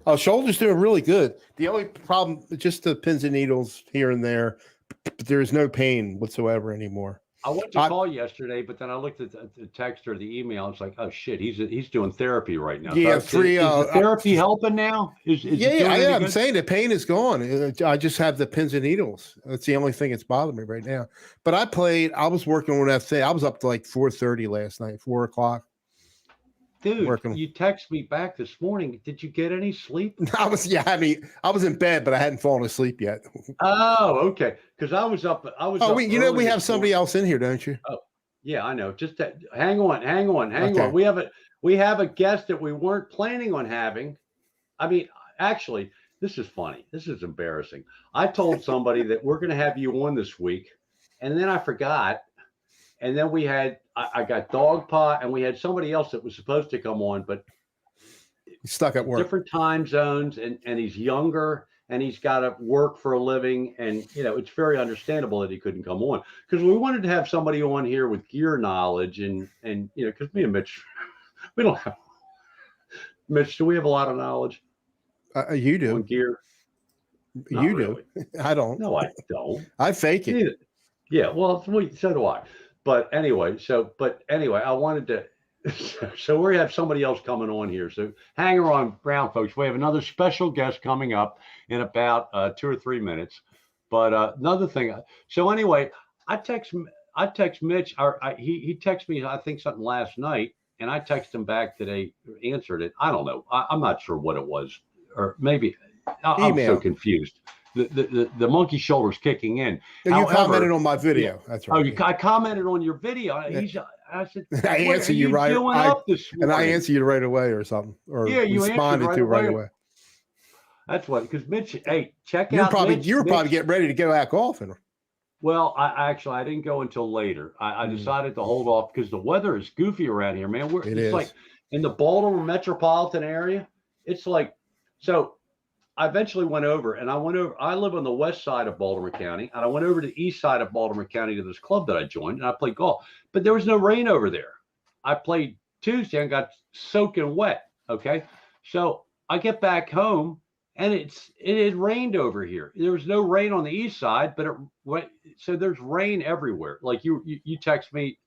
S1: Oh, shoulder's doing really good. The only problem, just the pins and needles here and there, but there's no pain whatsoever anymore.
S2: I went to call yesterday, but then I looked at the text or the email. It's like, oh shit, he's doing therapy right now.
S1: Yeah,
S2: so is the therapy helping now?
S1: Yeah. I'm saying the pain is gone. I just have the pins and needles. That's the only thing that's bothering me right now. But I was working on that thing. I was up to like 4:30 last night, 4:00.
S2: Dude, you text me back this morning. Did you get any sleep?
S1: I was in bed, but I hadn't fallen asleep yet.
S2: Oh, okay. Because I was up.
S1: We have somebody else in here, don't you?
S2: Oh, yeah, I know. Just hang on. We have a guest that we weren't planning on having. I mean, actually, this is funny. This is embarrassing. I told somebody that we're going to have you on this week, and then I forgot. And then we had, I got Dog Pot, and we had somebody else that was supposed to come on, but
S1: he's stuck at work.
S2: Different time zones, and he's younger, and he's got to work for a living. And, it's very understandable that he couldn't come on, because we wanted to have somebody on here with gear knowledge and because me and Mitch, we don't have, Mitch, do we have a lot of knowledge?
S1: You do.
S2: On gear?
S1: You do. I don't.
S2: No, I don't.
S1: I fake it.
S2: Yeah, well, so do I. But anyway, I wanted to, so we have somebody else coming on here. So hang around, folks. We have another special guest coming up in about 2 or 3 minutes. But another thing. So anyway, I text Mitch. He texted me, I think, something last night, and I texted him back today, answered it. I don't know. I'm not sure what it was, or maybe I'm so confused. The monkey shoulder's kicking in.
S1: You commented on my video. That's right.
S2: I commented on your video. I said,
S1: I answer you right. And I answer you right away or something. Or you responded to right away.
S2: That's what, because Mitch, hey, check out.
S1: You were probably getting ready to go back off.
S2: Well, I didn't go until later. I decided to hold off because the weather is goofy around here, man. It's like in the Baltimore metropolitan area. It's like, so I eventually went over. I live on the west side of Baltimore County, and I went over to the east side of Baltimore County to this club that I joined, and I played golf. But there was no rain over there. I played Tuesday and got soaking wet. Okay. So I get back home, and it had rained over here. There was no rain on the east side, but so there's rain everywhere. Like you text me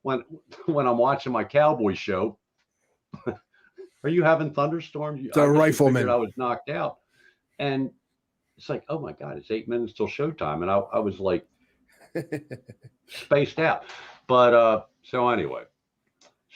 S2: when I'm watching my cowboy show. Are you having thunderstorms?
S1: The rifleman.
S2: I was knocked out, and it's like, oh my God, it's 8 minutes till showtime, and I was like spaced out. But so anyway,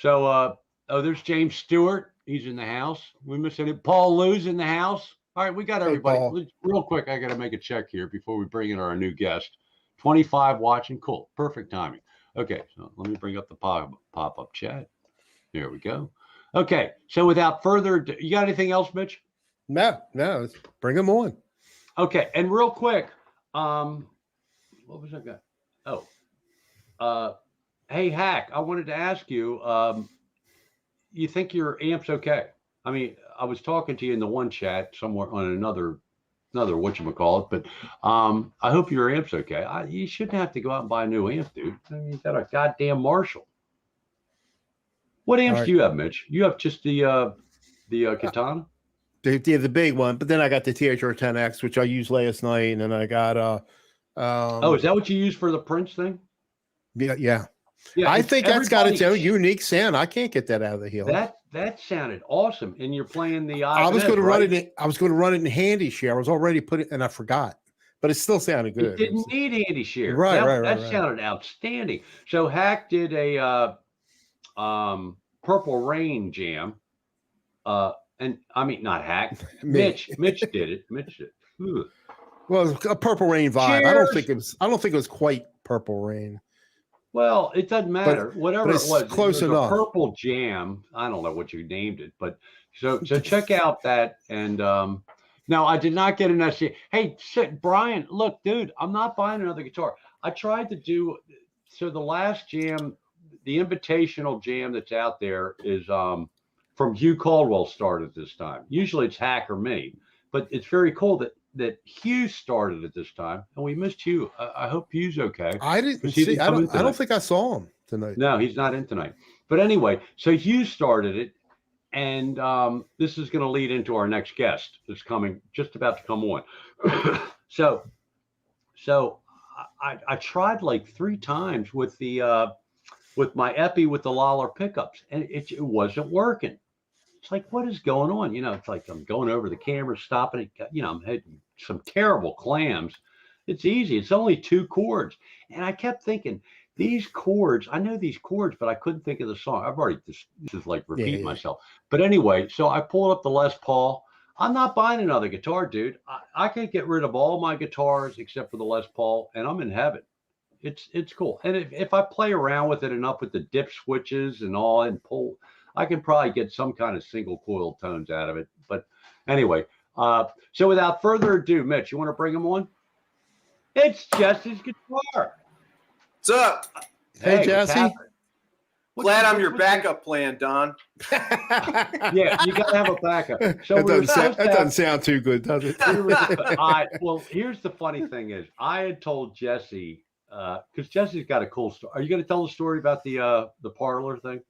S2: there's James Stewart. He's in the house. We missed it. Paul Lou's in the house. All right, we got everybody. Real quick, I got to make a check here before we bring in our new guest. 25 watching. Cool. Perfect timing. Okay, so let me bring up the pop-up chat. Here we go. Okay, so without further ado, you got anything else, Mitch?
S1: No, let's bring them on.
S2: Okay, and real quick, what was I got? Hey, Hack, I wanted to ask you, you think your amp's okay? I mean, I was talking to you in the one chat somewhere on another whatchamacallit, but I hope your amp's okay. You shouldn't have to go out and buy a new amp, dude. I mean, you got a goddamn Marshall. What amps do you have, Mitch? You have just the Katana?
S1: The big one, but then I got the THR-10X, which I used last night, and then I got
S2: Is that what you use for the Prince thing?
S1: Yeah.
S2: Yeah,
S1: I think that's got its own
S2: everybody-
S1: unique sound. I can't get that out of the heel.
S2: That sounded awesome. And you're playing the
S1: I was going to run
S2: right?
S1: it. I was going to run it in handy share. I was already put it, and I forgot, but it still sounded good.
S2: It didn't need handy share.
S1: Right,
S2: that sounded outstanding. So Hack did a Purple Rain jam. And I mean not Hack. Mitch did it. Mitch did. Ugh.
S1: Well, it was a Purple Rain vibe. I don't think it was quite Purple Rain.
S2: Well, it doesn't matter. Whatever
S1: but
S2: it was,
S1: close
S2: it was
S1: enough.
S2: a Purple Jam. I don't know what you named it, but so check out that. And no, I did not get an SG. Hey, Brian, look, dude, I'm not buying another guitar. I tried to do the last jam, the invitational jam that's out there is from Hugh Caldwell started this time. Usually it's Hack or me, but it's very cool that Hugh started it this time, and we missed Hugh. I hope Hugh's okay.
S1: I didn't see. I don't think I saw him tonight.
S2: No, he's not in tonight. But anyway, so Hugh started it, and this is going to lead into our next guest that's coming, just about to come on. so I tried like 3 times with the with my Epi with the Lawler pickups, and it wasn't working. It's like, what is going on? It's like I'm going over the camera, stopping it. I'm hitting some terrible clams. It's easy. It's only 2 chords. And I kept thinking, these chords, I know these chords, but I couldn't think of the song. I've already, this is like repeating myself. But anyway, so I pulled up the Les Paul. I'm not buying another guitar, dude. I can get rid of all my guitars except for the Les Paul, and I'm in heaven. It's cool. And if I play around with it enough with the dip switches and all and pull, I can probably get some kind of single coil tones out of it. But anyway, so without further ado, Mitch, you want to bring him on? It's Jesse's guitar.
S5: What's up?
S1: Hey, Jesse.
S5: Glad I'm your backup plan, Don.
S2: Yeah, you got to have a backup. So
S1: that doesn't sound too good, does it?
S2: Well, here's the funny thing is, I had told Jesse, because Jesse's got a cool story. Are you going to tell the story about the parlor thing?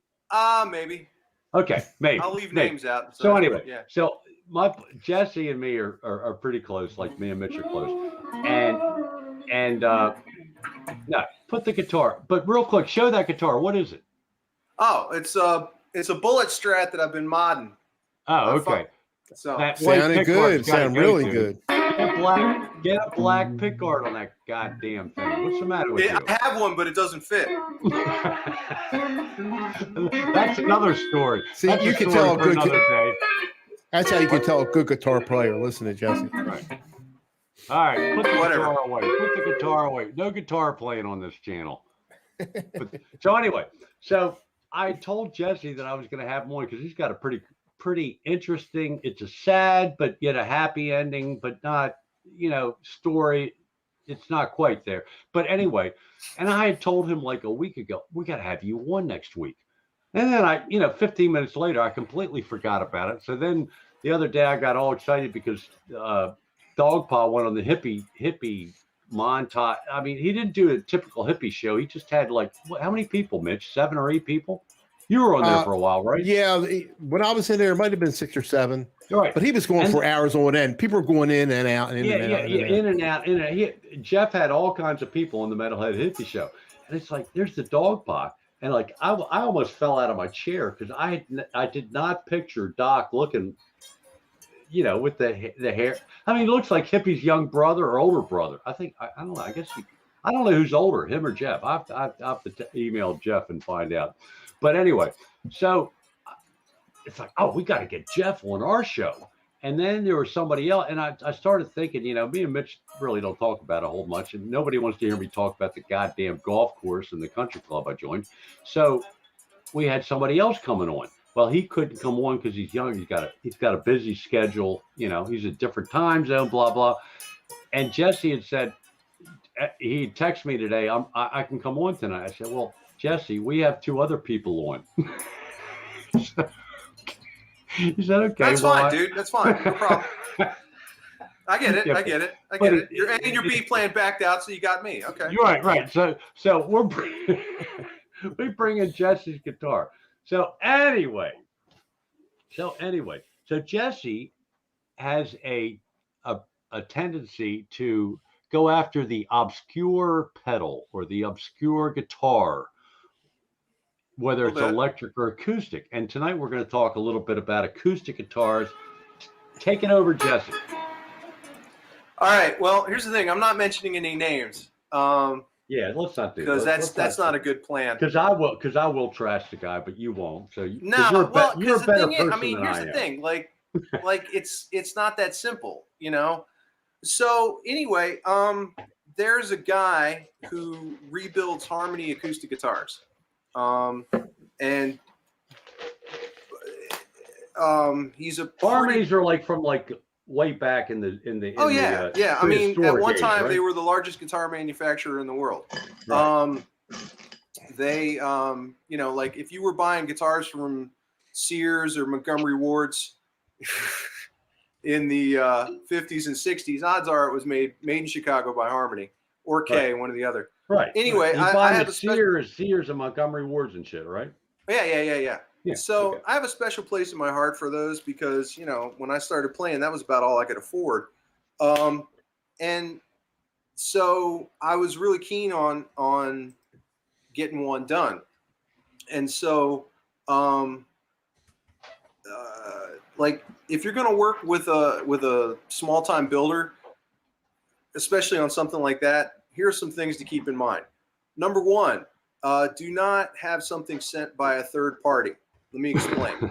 S5: Maybe.
S2: Okay, maybe.
S5: I'll leave names out.
S2: So anyway,
S5: yeah.
S2: So Jesse and me are pretty close. Like me and Mitch are close. And no, put the guitar. But real quick, show that guitar. What is it?
S5: Oh, it's a Bullet Strat that I've been modding.
S2: Oh, okay.
S5: So
S2: that
S1: sounded good. Sounded really good.
S2: Get a black pick guard on that goddamn thing. What's the matter with you?
S5: I have one, but it doesn't fit.
S2: That's another story.
S1: See,
S2: that's
S1: you can tell a good
S2: day.
S1: That's how you can tell a good guitar player. Listen to Jesse.
S2: Right. All right, put the guitar away. Put the guitar away. No guitar playing on this channel. So anyway, I told Jesse that I was going to have more because he's got a pretty interesting. It's a sad but yet a happy ending, but not story. It's not quite there. But anyway, and I had told him like a week ago, we got to have you on next week. And then 15 minutes later, I completely forgot about it. So then the other day I got all excited because Dogpaw went on the hippie montage. I mean, he didn't do a typical hippie show. He just had like, how many people, Mitch? 7 or 8 people? You were on there for a while, right?
S1: Yeah. When I was in there, it might have been 6 or 7.
S2: Right.
S1: But he was going for hours on end. People were going in and out.
S2: In and out. Jeff had all kinds of people on the Metalhead Hippie show. And it's like, there's the Dogpaw. And like, I almost fell out of my chair because I did not picture Doc looking, with the hair. I mean, he looks like Hippie's young brother or older brother. I think, I don't know. I guess I don't know who's older, him or Jeff. I have to email Jeff and find out. But anyway, so it's like, oh, we got to get Jeff on our show. And then there was somebody else. And I started thinking, me and Mitch really don't talk about it a whole much. And nobody wants to hear me talk about the goddamn golf course and the country club I joined. So we had somebody else coming on. Well, he couldn't come on because he's young. He's got a busy schedule. He's a different time zone, blah, blah. And Jesse had said, he texted me today, I can come on tonight. I said, well, Jesse, we have 2 other people on. He said, okay.
S5: That's fine, dude. That's fine. No problem. I get it. Yeah, I get it. Your B plan backed out, so you got me. Okay.
S2: You're right. So we bring in Jesse's guitar. So anyway, Jesse has a tendency to go after the obscure pedal or the obscure guitar, whether it's electric or acoustic. And tonight we're going to talk a little bit about acoustic guitars. Take it over, Jesse.
S5: All right. Well, here's the thing. I'm not mentioning any names.
S2: Yeah, let's not do
S5: because that's not a good plan.
S2: Because I will trash the guy, but you won't. So you're a better person. I mean,
S5: here's the thing. Like it's not that simple, you know. So anyway, there's a guy who rebuilds Harmony acoustic guitars, and he's a
S2: Harmonies are like from like way back in the
S5: I mean, at one time, right? They were the largest guitar manufacturer in the world. Right. They you know, like if you were buying guitars from Sears or Montgomery Ward's in the 50s and 60s, odds are it was made in Chicago by Harmony or K, one or the other.
S2: Right.
S5: Anyway,
S2: I have Sears and Montgomery Ward's and shit, right?
S5: Yeah. So I have a special place in my heart for those because, you know, when I started playing, that was about all I could afford. And so I was really keen on getting one done. And so, like if you're going to work with a small time builder, especially on something like that, here are some things to keep in mind. Number one, do not have something sent by a third party. Let me explain.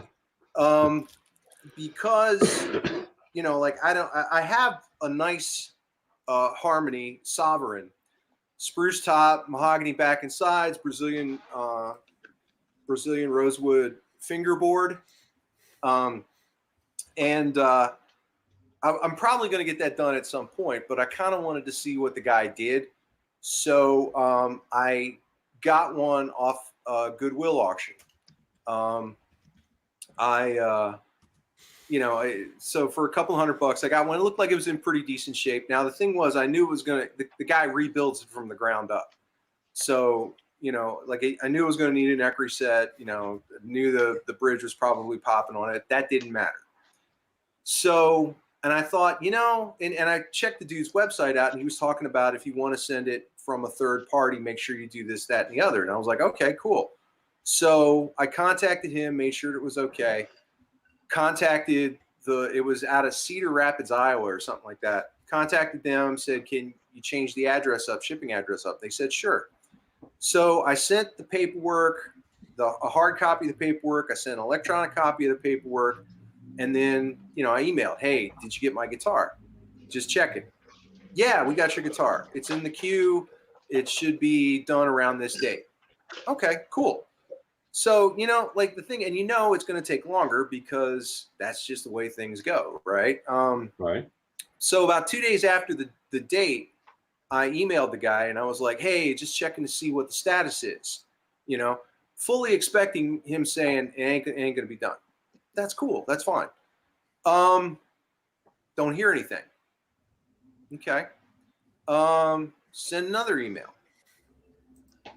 S5: Because, you know, like I have a nice Harmony Sovereign, spruce top, mahogany back and sides, Brazilian rosewood fingerboard. I'm probably going to get that done at some point, but I kind of wanted to see what the guy did. So I got one off Goodwill auction. You know, so for a couple $100, I got one. It looked like it was in pretty decent shape. Now, the thing was, I knew it was the guy rebuilds it from the ground up. So, you know, like I knew it was going to need a neck reset, you know, knew the bridge was probably popping on it. That didn't matter. So, and I thought, you know, and I checked the dude's website out and he was talking about if you want to send it from a third party, make sure you do this, that, and the other. And I was like, okay, cool. So I contacted him, made sure it was okay. Contacted it was out of Cedar Rapids, Iowa or something like that. Contacted them, said, can you change the address up, shipping address up? They said, sure. So I sent the paperwork, a hard copy of the paperwork. I sent an electronic copy of the paperwork. And then, you know, I emailed, hey, did you get my guitar? Just checking. Yeah, we got your guitar. It's in the queue. It should be done around this date. Okay, cool. So, you know, like the thing, and you know it's going to take longer because that's just the way things go, right?
S2: Right.
S5: So about 2 days after the date, I emailed the guy and I was like, hey, just checking to see what the status is, you know, fully expecting him saying it ain't going to be done. That's cool. That's fine. Don't hear anything. Okay. Send another email.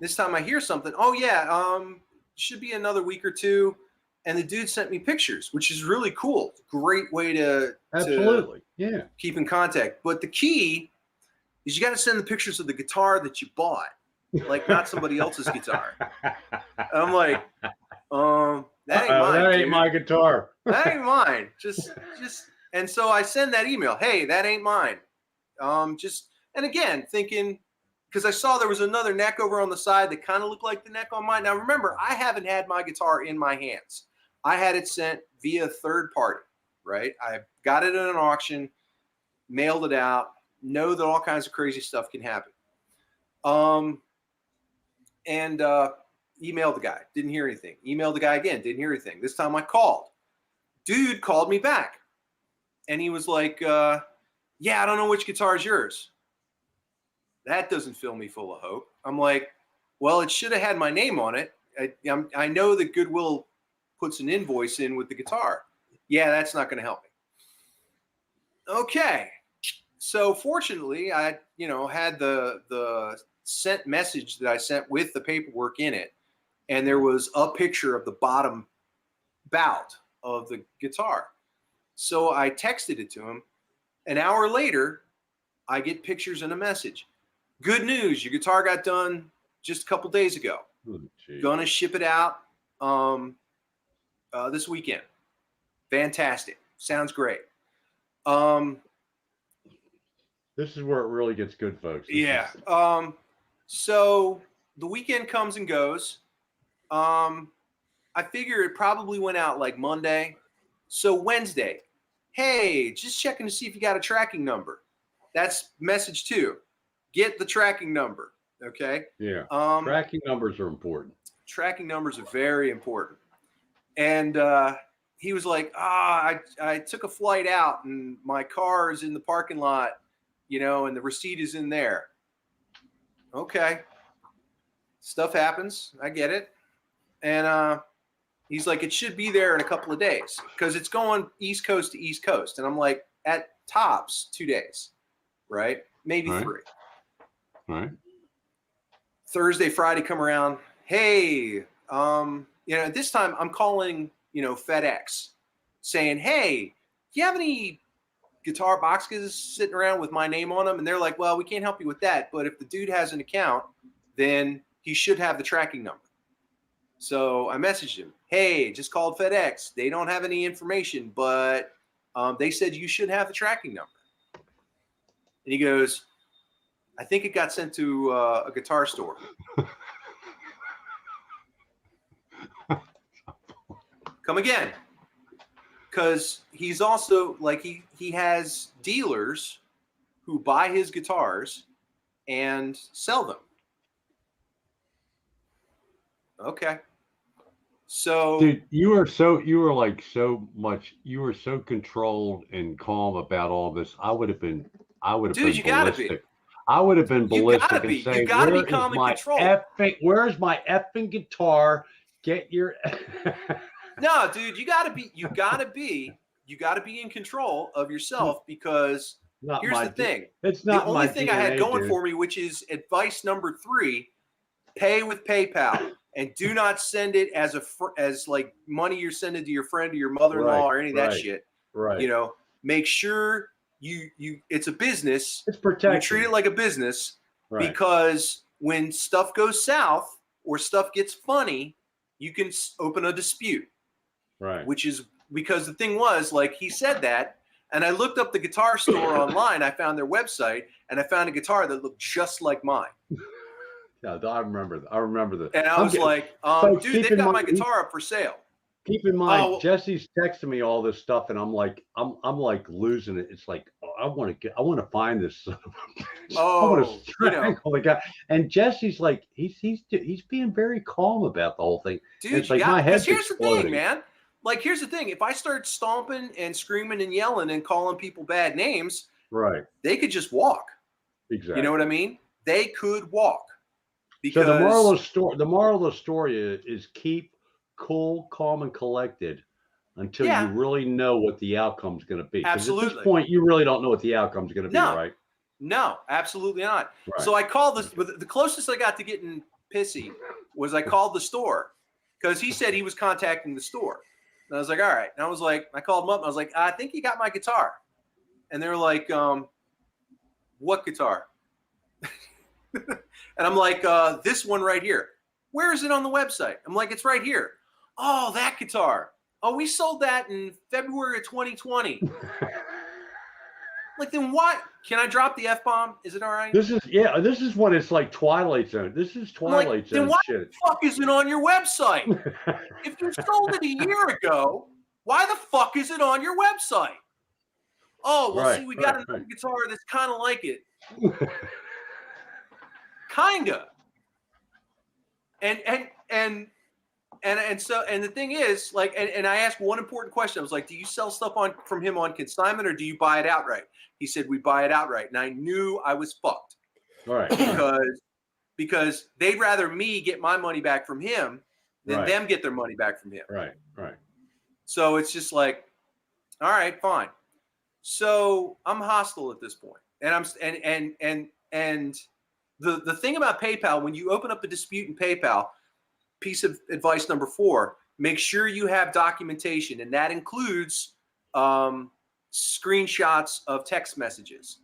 S5: This time I hear something. Oh yeah. Should be another week or two. And the dude sent me pictures, which is really cool. Great way to keep in contact. But the key is you got to send the pictures of the guitar that you bought, like not somebody else's guitar. I'm like, that ain't mine.
S2: That ain't my guitar.
S5: That ain't mine. Just, and so I send that email. Hey, that ain't mine. And again, thinking, because I saw there was another neck over on the side that kind of looked like the neck on mine. Now, remember, I haven't had my guitar in my hands. I had it sent via third party, right? I got it at an auction, mailed it out, know that all kinds of crazy stuff can happen. Emailed the guy, didn't hear anything. Emailed the guy again, didn't hear anything. This time I called. Dude called me back. And he was like, yeah, I don't know which guitar is yours. That doesn't fill me full of hope. I'm like, well, it should have had my name on it. I know that Goodwill puts an invoice in with the guitar. Yeah, that's not going to help me. Okay. So fortunately, I, you know, had the sent message that I sent with the paperwork in it. And there was a picture of the bottom bout of the guitar. So I texted it to him. An hour later, I get pictures and a message. Good news, your guitar got done just a couple days ago. Gonna ship it out this weekend. Fantastic. Sounds great.
S2: This is where it really gets good, folks.
S5: So the weekend comes and goes. I figure it probably went out like Monday. So Wednesday, hey, just checking to see if you got a tracking number. That's message 2. Get the tracking number. Okay.
S2: Yeah. Tracking numbers are important.
S5: Tracking numbers are very important. And he was like, I took a flight out and my car is in the parking lot, and the receipt is in there. Okay. Stuff happens. I get it. And he's like, it should be there in a couple of days because it's going East Coast to East Coast. And I'm like, at tops 2 days, right? Maybe 3.
S2: All right.
S5: Thursday, Friday come around. Hey, this time I'm calling, FedEx saying, hey, do you have any guitar boxes sitting around with my name on them? And they're like, well, we can't help you with that. But if the dude has an account, then he should have the tracking number. So I messaged him, hey, just called FedEx. They don't have any information, but they said you should have the tracking number. And he goes, I think it got sent to a guitar store. Come again. Because he's also like, he has dealers who buy his guitars and sell them. Okay. So,
S2: dude, you were so controlled and calm about all this. I would have been
S5: dude, you gotta be.
S2: I would have been ballistic and saying,
S5: you gotta be calm and controlled.
S2: Where's my effing guitar? Get your
S5: No, dude, you gotta be in control of yourself because here's the thing.
S2: It's not
S5: the only thing I had going for me, which is advice number 3, pay with PayPal. And do not send it as like money you're sending to your friend or your mother-in-law or any of that shit.
S2: Right.
S5: Make sure you it's a business.
S2: It's protection.
S5: You treat it like a business because when stuff goes south or stuff gets funny, you can open a dispute.
S2: Right.
S5: Which is because the thing was, like, he said that, and I looked up the guitar store online. I found their website, and I found a guitar that looked just like mine.
S2: Yeah, I remember that.
S5: And I was like, dude, they've got my guitar up for sale.
S2: Keep in mind, Jesse's texting me all this stuff, and I'm like losing it. It's like, I want to find this son of a bitch. I want to strangle the guy. And Jesse's like, he's being very calm about the whole thing.
S5: Dude,
S2: it's like my head's
S5: here's
S2: exploding.
S5: the thing, man. Like, here's the thing. If I start stomping and screaming and yelling and calling people bad names,
S2: right,
S5: they could just walk.
S2: Exactly.
S5: You know what I mean? They could walk. Because
S2: so the moral of the story is keep cool, calm, and collected until you really know what the outcome's going to be.
S5: Absolutely.
S2: At this point, you really don't know what the outcome's going to be, right?
S5: No, absolutely not.
S2: Right.
S5: So I called the closest I got to getting pissy was I called the store because he said he was contacting the store. And I was like, all right. And I was like, I called him up and I was like, I think you got my guitar. And they were like, what guitar? And I'm like, this one right here. Where is it on the website? I'm like, it's right here. Oh, that guitar. Oh, we sold that in February of 2020. Like, then what? Can I drop the F-bomb? Is it all right?
S2: This is when it's like Twilight Zone. This is Twilight Zone.
S5: Then why
S2: shit.
S5: the fuck is it on your website? If you sold it a year ago, why the fuck is it on your website? Oh, well, see, we got another guitar that's kind of like it. Kinda. And so the thing is, like, and I asked one important question. I was like, do you sell stuff from him on consignment or do you buy it outright? He said, we buy it outright. And I knew I was fucked.
S2: All right.
S5: Because they'd rather me get my money back from him than them get their money back from him.
S2: Right.
S5: So it's just like, all right, fine. So I'm hostile at this point. And the thing about PayPal, when you open up a dispute in PayPal, piece of advice number 4, make sure you have documentation. And that includes screenshots of text messages.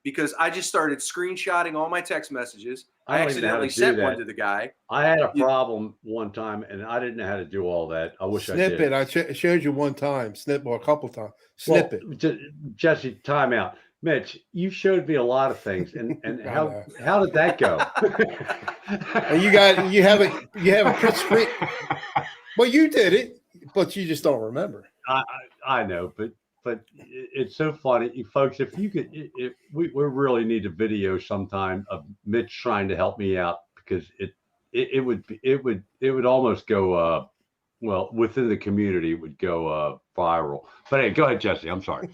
S5: because I just started screenshotting all my text messages. I
S2: don't even know how to
S5: accidentally
S2: do
S5: sent
S2: that.
S5: one to the guy.
S2: I had a problem one time, and I didn't know how to do all that. I wish I did.
S1: I showed you one time. Snip, or a couple times. Snippet.
S2: Well, Jesse, time out. Mitch, you showed me a lot of things, and how did that go?
S1: And you have a print screen. Well, you did it, but you just don't remember.
S2: I know, but it's so funny, folks. If you could, if we really need a video sometime of Mitch trying to help me out, because it would almost go well, within the community, it would go viral. But hey, go ahead, Jesse. I'm sorry.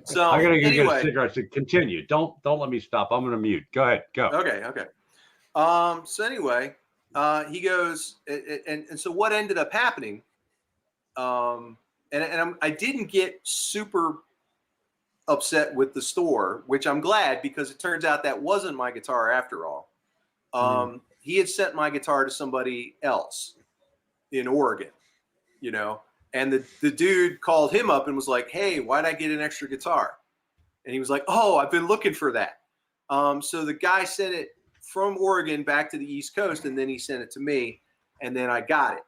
S5: So
S2: I gotta go
S5: anyway,
S2: get a cigarette. So continue. Don't let me stop. I'm gonna mute. Go ahead. Go.
S5: Okay. So anyway, he goes, and so what ended up happening? I didn't get super upset with the store, which I'm glad, because it turns out that wasn't my guitar after all. He had sent my guitar to somebody else in Oregon, and the dude called him up and was like, "Hey, why'd I get an extra guitar?" And he was like, "Oh, I've been looking for that." So the guy sent it from Oregon back to the East Coast, and then he sent it to me, and then I got it.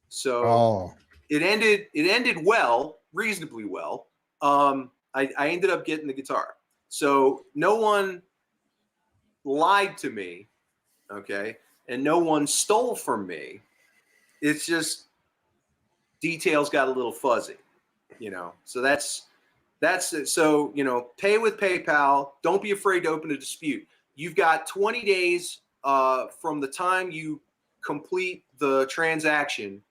S5: So it ended well, reasonably well. I ended up getting the guitar. So no one lied to me, okay, and no one stole from me. It's just details got a little fuzzy, So that's it. So, pay with PayPal. Don't be afraid to open a dispute. You've got 20 days from the time you complete the transaction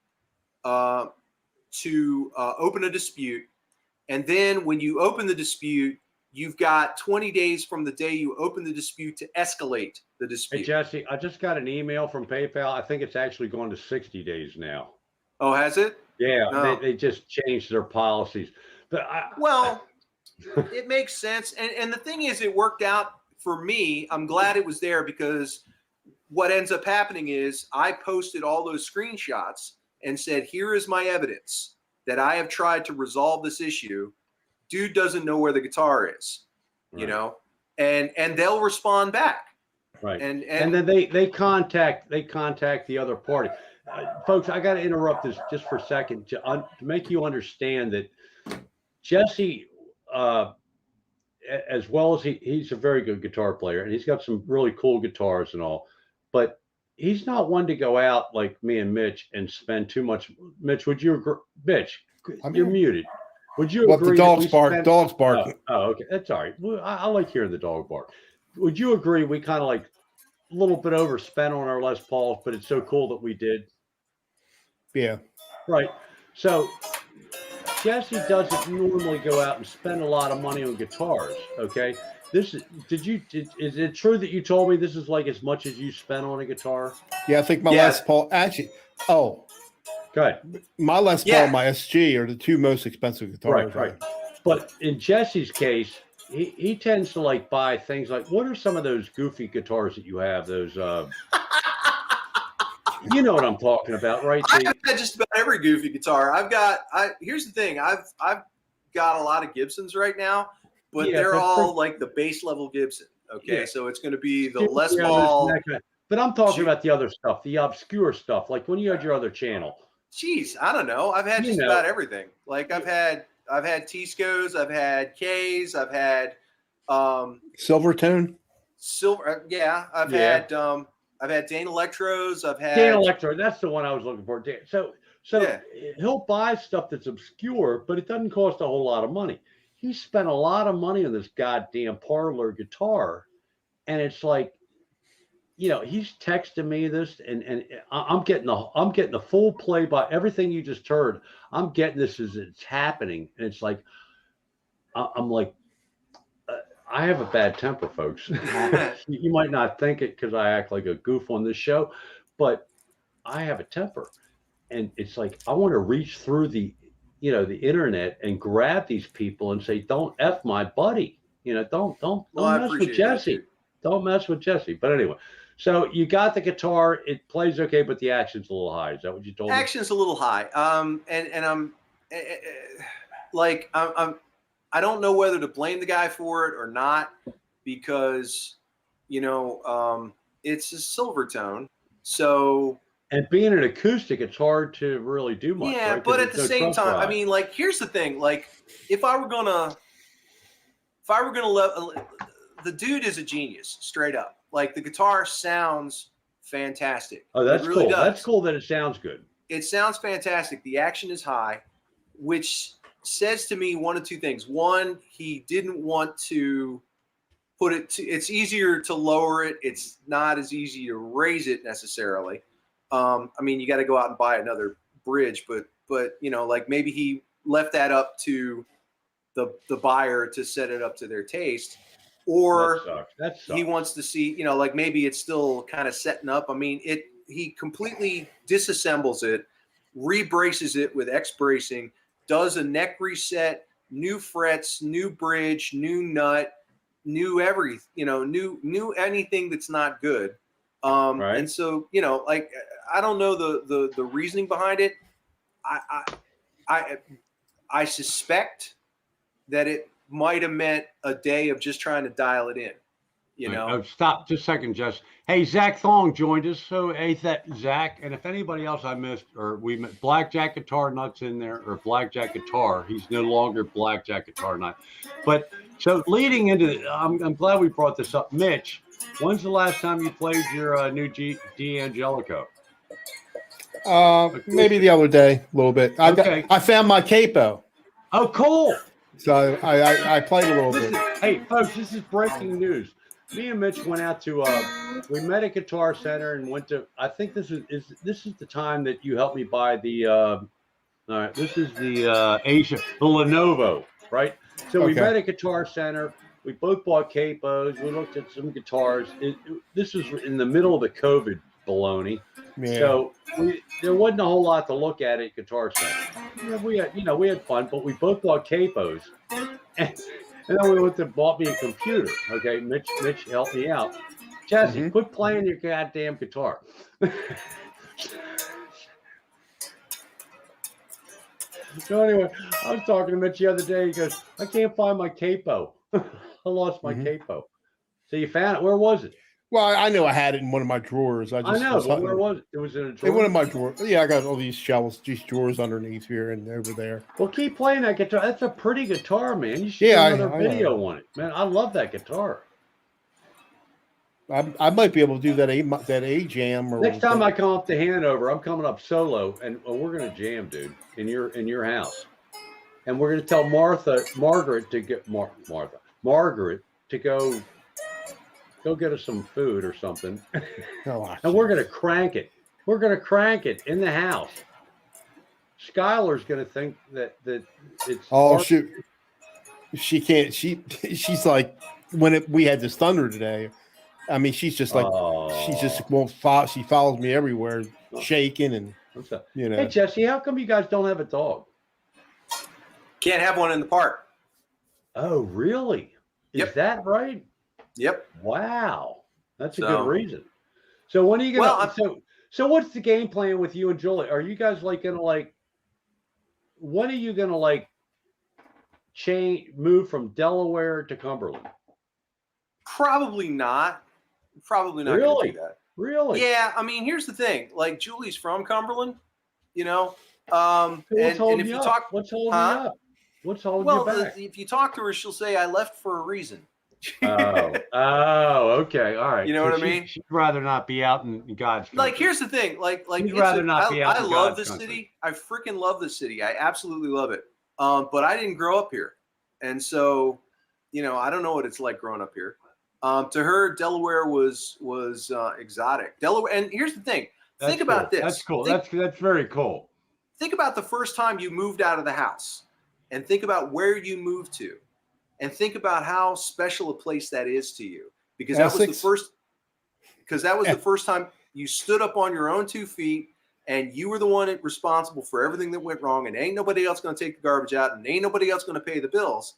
S5: to open a dispute. And then when you open the dispute, you've got 20 days from the day you open the dispute to escalate the dispute.
S2: Hey, Jesse, I just got an email from PayPal. I think it's actually going to 60 days now.
S5: Oh, has it?
S2: Yeah,
S5: No.
S2: they just changed their policies. But
S5: it makes sense. And the thing is, it worked out for me. I'm glad it was there, because what ends up happening is I posted all those screenshots and said, "Here is my evidence that I have tried to resolve this issue. Dude doesn't know where the guitar is,"
S2: right.
S5: and they'll respond back.
S2: Right.
S5: And
S2: then they contact the other party. Folks, I got to interrupt this just for a second to make you understand that Jesse, as well as he's a very good guitar player, and he's got some really cool guitars and all, but he's not one to go out like me and Mitch and spend too much. Mitch, would you agree? Mitch, you're muted. Would you agree?
S1: The dogs bark. Dogs barking.
S2: Oh, okay. That's all right. Well, I like hearing the dog bark. Would you agree we kind of like a little bit overspent on our Les Pauls, but it's so cool that we did?
S1: Yeah.
S2: Right. So Jesse doesn't normally go out and spend a lot of money on guitars. Okay. Is it true that you told me this is like as much as you spent on a guitar?
S1: Yeah, I think my Les Paul actually. Oh,
S2: good.
S1: My Les Paul and my SG are the two most expensive guitars.
S2: Right. But in Jesse's case, he tends to like buy things like, what are some of those goofy guitars that you have? Those, you know what I'm talking about, right?
S5: I've got just about every goofy guitar. Here's the thing. I've got a lot of Gibsons right now, but they're all like the base level Gibson. Okay. Yeah. So it's going to be the Les Paul.
S2: But I'm talking about the other stuff, the obscure stuff, like when you had your other channel.
S5: Geez, I don't know. I've had just about everything. Like I've had T-Scos, I've had Ks, I've had
S1: Silvertone.
S5: I've had Dane Electros. I've had
S2: Dane Electro. That's the one I was looking for. So he'll buy stuff that's obscure, but it doesn't cost a whole lot of money. He spent a lot of money on this goddamn parlor guitar, and it's like, he's texting me this, and I'm getting the full play by everything you just heard. I'm getting this as it's happening, and it's like, I'm like, I have a bad temper, folks. You might not think it because I act like a goof on this show, but I have a temper, and it's like I want to reach through the internet and grab these people and say, "Don't F my buddy." Don't mess with Jesse. Don't mess with Jesse. But anyway. So you got the guitar, it plays okay, but the action's a little high. Is that what you told me?
S5: Action's a little high. And I'm like, I don't know whether to blame the guy for it or not. because, it's a silver tone. So,
S4: and being an acoustic, it's hard to really do much.
S5: yeah,
S4: right?
S5: but at the same time, I mean, like, here's the thing. Like, if I were gonna the dude is a genius, straight up. Like, the guitar sounds fantastic.
S4: Oh, that's
S5: really
S4: cool.
S5: does.
S4: That's cool that it sounds good.
S5: It sounds fantastic. The action is high, which says to me one of two things. One, he didn't want to put it to, it's easier to lower it. It's not as easy to raise it necessarily. I mean, you got to go out and buy another bridge, but like maybe he left that up to the buyer to set it up to their taste, or
S4: that sucks.
S5: He wants to see, like maybe it's still kind of setting up. I mean, he completely disassembles it, rebraces it with X bracing, does a neck reset, new frets, new bridge, new nut, new everything, new anything that's not good.
S4: Right.
S5: And so, like, I don't know the reasoning behind it. I suspect that it might have meant a day of just trying to dial it in,
S2: Oh, stop just a second, Jess. Hey, Zach Thong joined us. So, hey, Zach, and if anybody else I missed, or we met Blackjack Guitar Nuts in there, or Blackjack Guitar, he's no longer Blackjack Guitar Nut. But so leading into I'm glad we brought this up. Mitch, when's the last time you played your new D'Angelico?
S1: Maybe the other day, a little bit. I found my capo.
S2: Oh, cool.
S1: So I played a little bit.
S4: Hey, folks, this is breaking news. Me and Mitch went out to we met at Guitar Center and went to, I think this is the time that you helped me buy the all right, this is the the Lenovo, right? So we met at Guitar Center. We both bought capos. We looked at some guitars. This was in the middle of the COVID baloney. Yeah. So there wasn't a whole lot to look at Guitar Center. We had fun, but we both bought capos. And then we went to bought me a computer. Okay, Mitch helped me out. Jesse, quit playing your goddamn guitar. So anyway, I was talking to Mitch the other day. He goes, I can't find my capo. I lost my capo. So you found it. Where was it?
S1: Well, I know I had it in one of my drawers.
S4: I know, but where was it? It was in a drawer.
S1: In one of my drawers. Yeah, I got all these shelves, these drawers underneath here and over there.
S4: Well, keep playing that guitar. That's a pretty guitar, man. You should do another video on it, man. I love that guitar.
S1: I might be able to do that A jam. Or
S4: next time I come up to Hanover, I'm coming up solo, and we're gonna jam, dude, in your house, and we're gonna tell Margaret to get Margaret to go get us some food or something. And we're going to crank it. We're going to crank it in the house. Skylar's going to think that it's...
S1: Oh, she can't. She's like, we had this thunder today, I mean, she's just like, she just won't follow. She follows me everywhere, shaking and,
S4: Hey, Jesse, how come you guys don't have a dog?
S5: Can't have one in the park.
S4: Oh, really? Is that right?
S5: Yep.
S4: Wow. That's a good reason. So when are you going to, so what's the game plan with you and Julie? Are you guys like going to when are you going to move from Delaware to Cumberland?
S5: Probably not. Probably not going to do that.
S4: Really?
S5: Yeah. I mean, here's the thing. Like, Julie's from Cumberland,
S4: what's holding you up? What's holding you up? What's holding you back?
S5: If you talk to her, she'll say, I left for a reason.
S4: Okay. All right.
S5: You know what I mean?
S2: She'd rather not be out in God's country.
S5: Like, here's the thing. Like,
S2: she'd rather not be out in God's country.
S5: I love this city. I freaking love this city. I absolutely love it. But I didn't grow up here. And so, I don't know what it's like growing up here. To her, Delaware was exotic. Delaware, and here's the thing. Think about this.
S2: That's cool. That's very cool.
S5: Think about the first time you moved out of the house, and think about where you moved to, and think about how special a place that is to you. Because that was the first. Because that was the first time you stood up on your own 2 feet, and you were the one responsible for everything that went wrong, and ain't nobody else going to take the garbage out, and ain't nobody else going to pay the bills,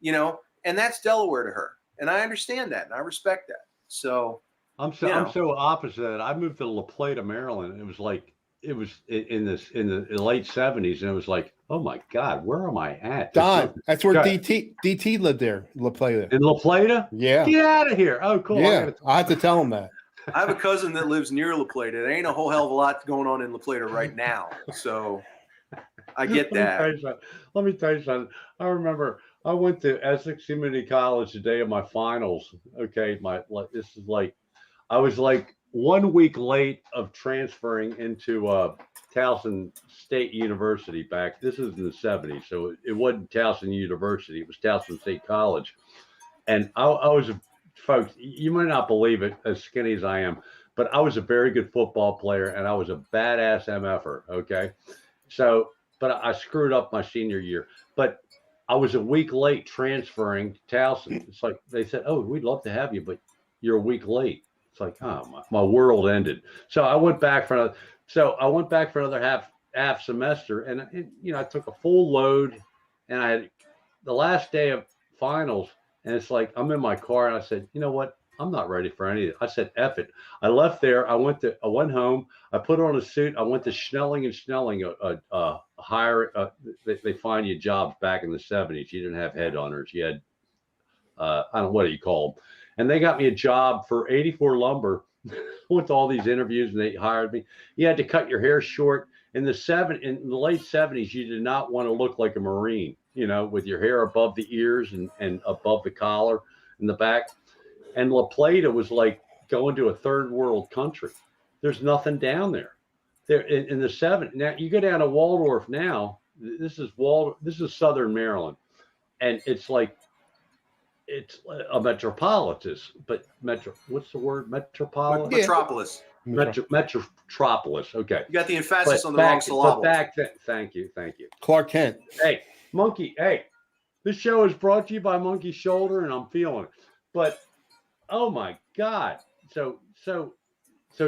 S5: And that's Delaware to her. And I understand that, and I respect that. So
S2: I'm so opposite of that. I moved to La Plata, Maryland, and it was like
S4: it was in the late 70s, and it was like, oh my God, where am I at?
S1: Don, that's where DT lived there, La Plata.
S4: In La Plata?
S1: Yeah.
S4: Get out of here. Oh, cool.
S1: Yeah, I have to tell him that.
S5: I have a cousin that lives near La Plata. There ain't a whole hell of a lot going on in La Plata right now. So I get that.
S4: Let me tell you something. I remember I went to Essex Community College the day of my finals. Okay, this is like I was like 1 week late of transferring into Towson State University back. This is in the 70s, so it wasn't Towson University. It was Towson State College. And I was, folks, you might not believe it, as skinny as I am, but I was a very good football player, and I was a badass MFer, okay? So, but I screwed up my senior year. But I was a week late transferring to Towson. It's like they said, oh, we'd love to have you, but you're a week late. It's like, oh, my world ended. So I went back for another half semester, and I took a full load, and I had the last day of finals, and it's like I'm in my car, and I said, you know what? I'm not ready for any of it. I said, F it. I left there. I went home. I put on a suit. I went to Schnelling and Schnelling, they find you jobs back in the 70s. You didn't have headhunters. You had, I don't know, what do you call them? And they got me a job for 84 Lumber. Went to all these interviews, and they hired me. You had to cut your hair short. In the late 70s, you did not want to look like a Marine, with your hair above the ears and above the collar in the back. And La Plata was like going to a third world country. There's nothing down there. There in the 70s. Now you go down to Waldorf now. This is Southern Maryland, and it's like it's a metropolis. But what's the word? Metropolis.
S5: Metropolis.
S4: Metropolis. Okay.
S5: You got the emphasis on the wrong syllable.
S4: Thank you.
S1: Clark Kent.
S4: Hey, Monkey. Hey, this show is brought to you by Monkey Shoulder, and I'm feeling it. But oh my God! So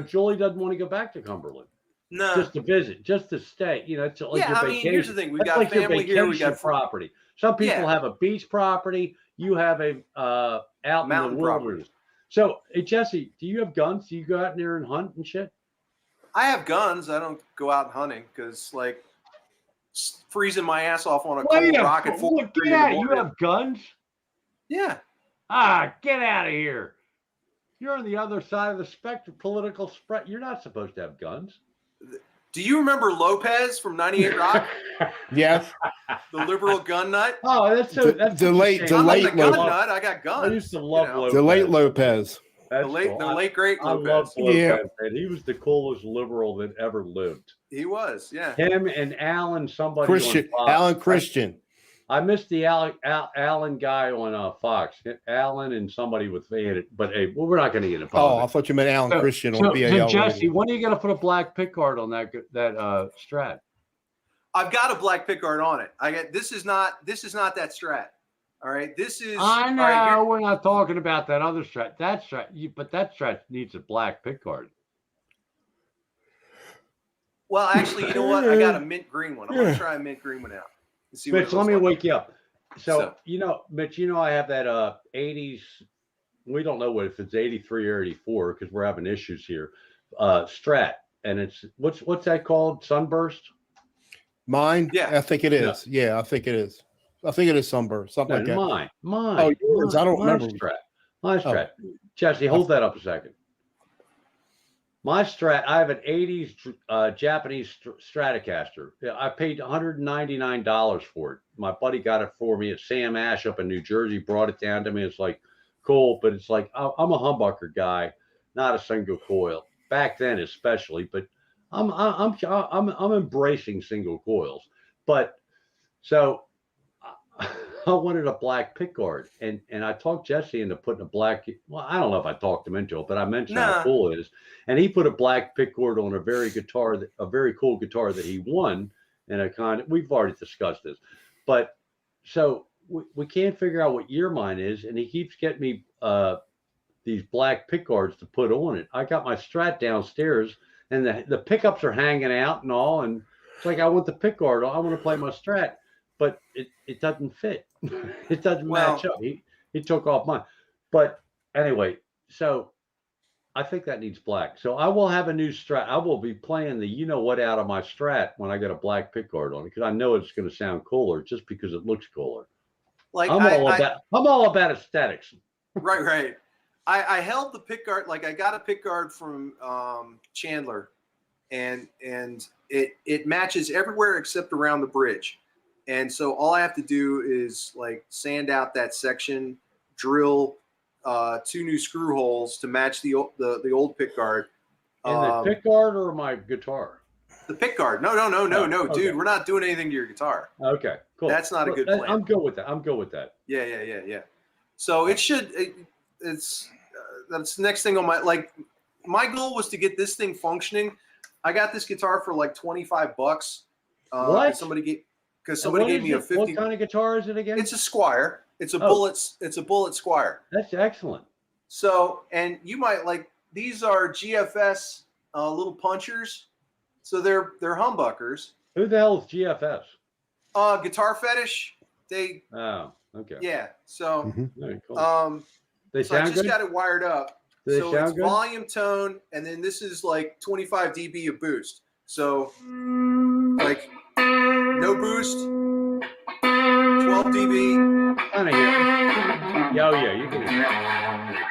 S4: Julie doesn't want to go back to Cumberland.
S5: No,
S4: just to visit, just to stay. It's like your vacation.
S5: Here's the thing: we
S4: That's
S5: got
S4: like
S5: family here. We got
S4: property. Some people have a beach property. You have a out
S5: mountain
S4: in the wilderness. So, hey, Jesse, do you have guns? Do you go out there and hunt and shit?
S5: I have guns. I don't go out hunting because, like, freezing my ass off on a cold rock at 4 in the morning.
S4: You have guns?
S5: Yeah.
S4: Get out of here. You're on the other side of the spectrum, political spread. You're not supposed to have guns.
S5: Do you remember Lopez from 98 Rock?
S1: Yes.
S5: The liberal gun nut?
S1: Oh, that's the late
S5: gun nut. I got guns.
S4: I used to love Lopez.
S1: The late Lopez.
S5: The late great Lopez.
S4: I love Lopez, man. He was the coolest liberal that ever lived.
S5: He was, yeah.
S4: Him and Alan, somebody
S1: Christian. Alan Christian.
S4: I missed the Alan guy on Fox. Alan and somebody with but hey, we're not going to get into politics.
S1: Oh, I thought you meant Alan Christian on BAL.
S4: Jesse, when are you going to put a black pickguard on that Strat?
S5: I've got a black pickguard on it. This is not that Strat. All right, this is.
S4: I know we're not talking about that other Strat. That Strat needs a black pickguard.
S5: Well, actually, you know what? I got a mint green one. I'm going to try a mint green one out.
S4: Mitch, let me wake you up. So, Mitch, I have that 80s. We don't know if it's 83 or 84 because we're having issues here. Strat, and it's what's that called? Sunburst.
S1: Mine?
S5: Yeah,
S1: I think it is. Yeah, I think it is. I think it is Sunburst. Something like that.
S4: Mine.
S1: Oh, yours. I don't remember.
S4: My Strat. Jesse, hold that up a second. My Strat, I have an 80s Japanese Stratocaster. I paid $199 for it. My buddy got it for me at Sam Ash up in New Jersey, brought it down to me. It's like, cool, but it's like, I'm a humbucker guy, not a single coil. Back then especially, but I'm embracing single coils. But so I wanted a black pickguard, and I talked Jesse into putting a black. Well, I don't know if I talked him into it, but I mentioned how cool it is, and he put a black pickguard on a very cool guitar that he won, and we've already discussed this, but so we can't figure out what year mine is, and he keeps getting me these black pickguards to put on it. I got my Strat downstairs, and the pickups are hanging out and all, and it's like I want the pickguard. I want to play my Strat. But it doesn't fit. It doesn't match up. He took off mine. But anyway, so I think that needs black. So I will have a new Strat. I will be playing the you know what out of my Strat when I get a black pickguard on it because I know it's going to sound cooler just because it looks cooler.
S5: Like
S4: I'm all about aesthetics.
S5: right. I held the pickguard, like I got a pickguard from Chandler, and it matches everywhere except around the bridge. And so all I have to do is like sand out that section, drill 2 new screw holes to match the old pickguard.
S4: And the pickguard or my guitar?
S5: The pickguard. No,
S4: okay.
S5: dude. We're not doing anything to your guitar.
S4: Okay, cool.
S5: That's not a good plan.
S4: I'm good with that.
S5: Yeah. So it should. It's that's the next thing on my goal was to get this thing functioning. I got this guitar for like $25.
S4: What?
S5: Somebody gave me a 50.
S4: What kind of guitar is it again?
S5: It's a Squire. It's a Bullet Squire.
S4: That's excellent.
S5: So, and you might like, these are GFS little punchers. So they're humbuckers.
S4: Who the hell is GFS?
S5: Guitar Fetish. They.
S4: Oh, okay.
S5: Yeah. So.
S4: Very cool.
S5: They sound I just got it wired up. So it's
S4: good?
S5: volume, tone, and then this is like 25 dB of boost. So like no boost, 12 dB.
S4: Kind of here. Yeah, you can hear it.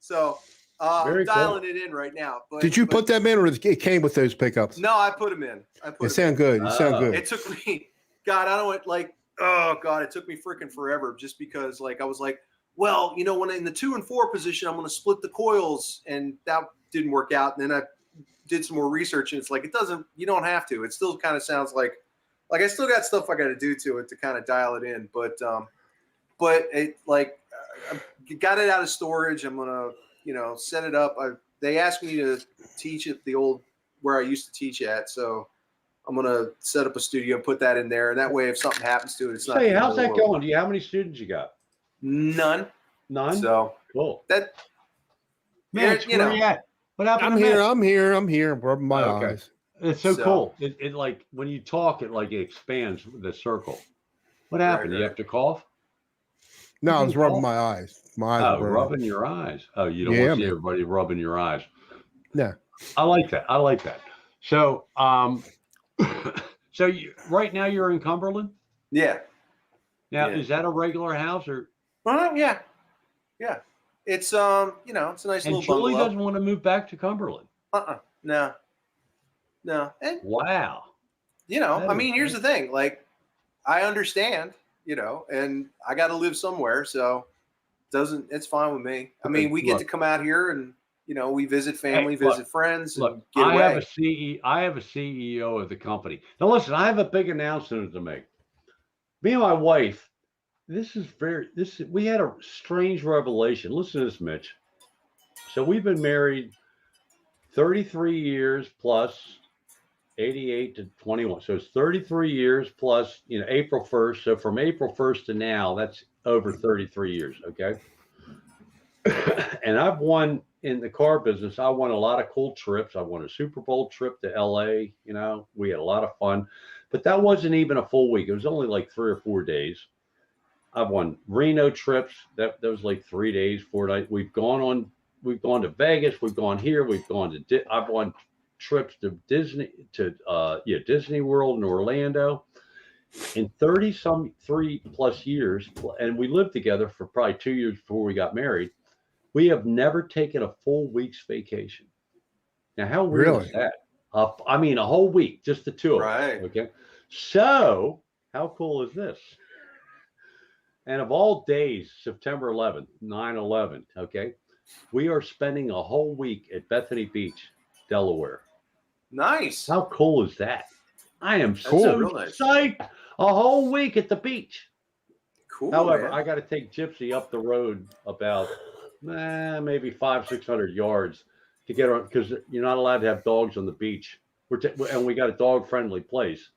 S5: So I'm dialing it in right now.
S1: Did you put them in, or it came with those pickups?
S5: No, I put them in.
S1: It sound good. It sound good.
S5: It took me, God, I don't want it took me freaking forever just because like I was like, well, you know, when in the 2 and 4 position, I'm going to split the coils, and that didn't work out. And then I did some more research, and it's like you don't have to. It still kind of sounds like I still got stuff I got to do to it to kind of dial it in. But it I got it out of storage. I'm gonna set it up. They asked me to teach at the old where I used to teach at, so I'm gonna set up a studio and put that in there. And that way, if something happens to it, it's not.
S4: Hey, how's that going? How many students you got?
S5: None.
S4: So
S5: cool.
S4: Mitch, where you at? What happened?
S1: I'm here. Rubbing my eyes.
S4: It's so cool. It like when you talk, it expands the circle. What happened? Right. You have to cough?
S1: No, I was rubbing my eyes. My eyes.
S4: Oh, rubbing your eyes. Oh, you don't want to see everybody rubbing your eyes.
S1: No.
S4: I like that. So, right now you're in Cumberland?
S5: Yeah.
S4: Now, is that a regular house or?
S5: Yeah. It's it's a nice little bungalow. And
S4: Julie doesn't want to move back to Cumberland.
S5: No. And
S4: wow.
S5: I mean, here's the thing. Like, I understand, and I got to live somewhere, so it's fine with me. I mean, we get to come out here and we visit family, visit friends. And get away.
S4: I have a CEO of the company. Now, listen, I have a big announcement to make. Me and my wife. We had a strange revelation. Listen to this, Mitch. So we've been married 33 years plus 88 to 21. So it's 33 years plus, April 1st. So from April 1st to now, that's over 33 years. Okay. And I've won in the car business. I won a lot of cool trips. I won a Super Bowl trip to LA. We had a lot of fun, but that wasn't even a full week. It was only like 3 or 4 days. I've won Reno trips. That was like 3 days, 4 nights. We've gone to Vegas. We've gone here. We've gone to. I've won trips to Disney World in Orlando. In 3 plus years, and we lived together for probably 2 years before we got married. We have never taken a full week's vacation. Now, how weird is that? I mean, a whole week, just the two of us. Okay. So, how cool is this? And of all days, September 11th, 9/11, okay, we are spending a whole week at Bethany Beach, Delaware.
S5: Nice.
S4: How cool is that? I am so psyched. A whole week at the beach.
S5: Cool.
S4: However,
S5: man.
S4: I got to take Gypsy up the road about maybe 500-600 yards to get her, because you're not allowed to have dogs on the beach. And we got a dog-friendly place.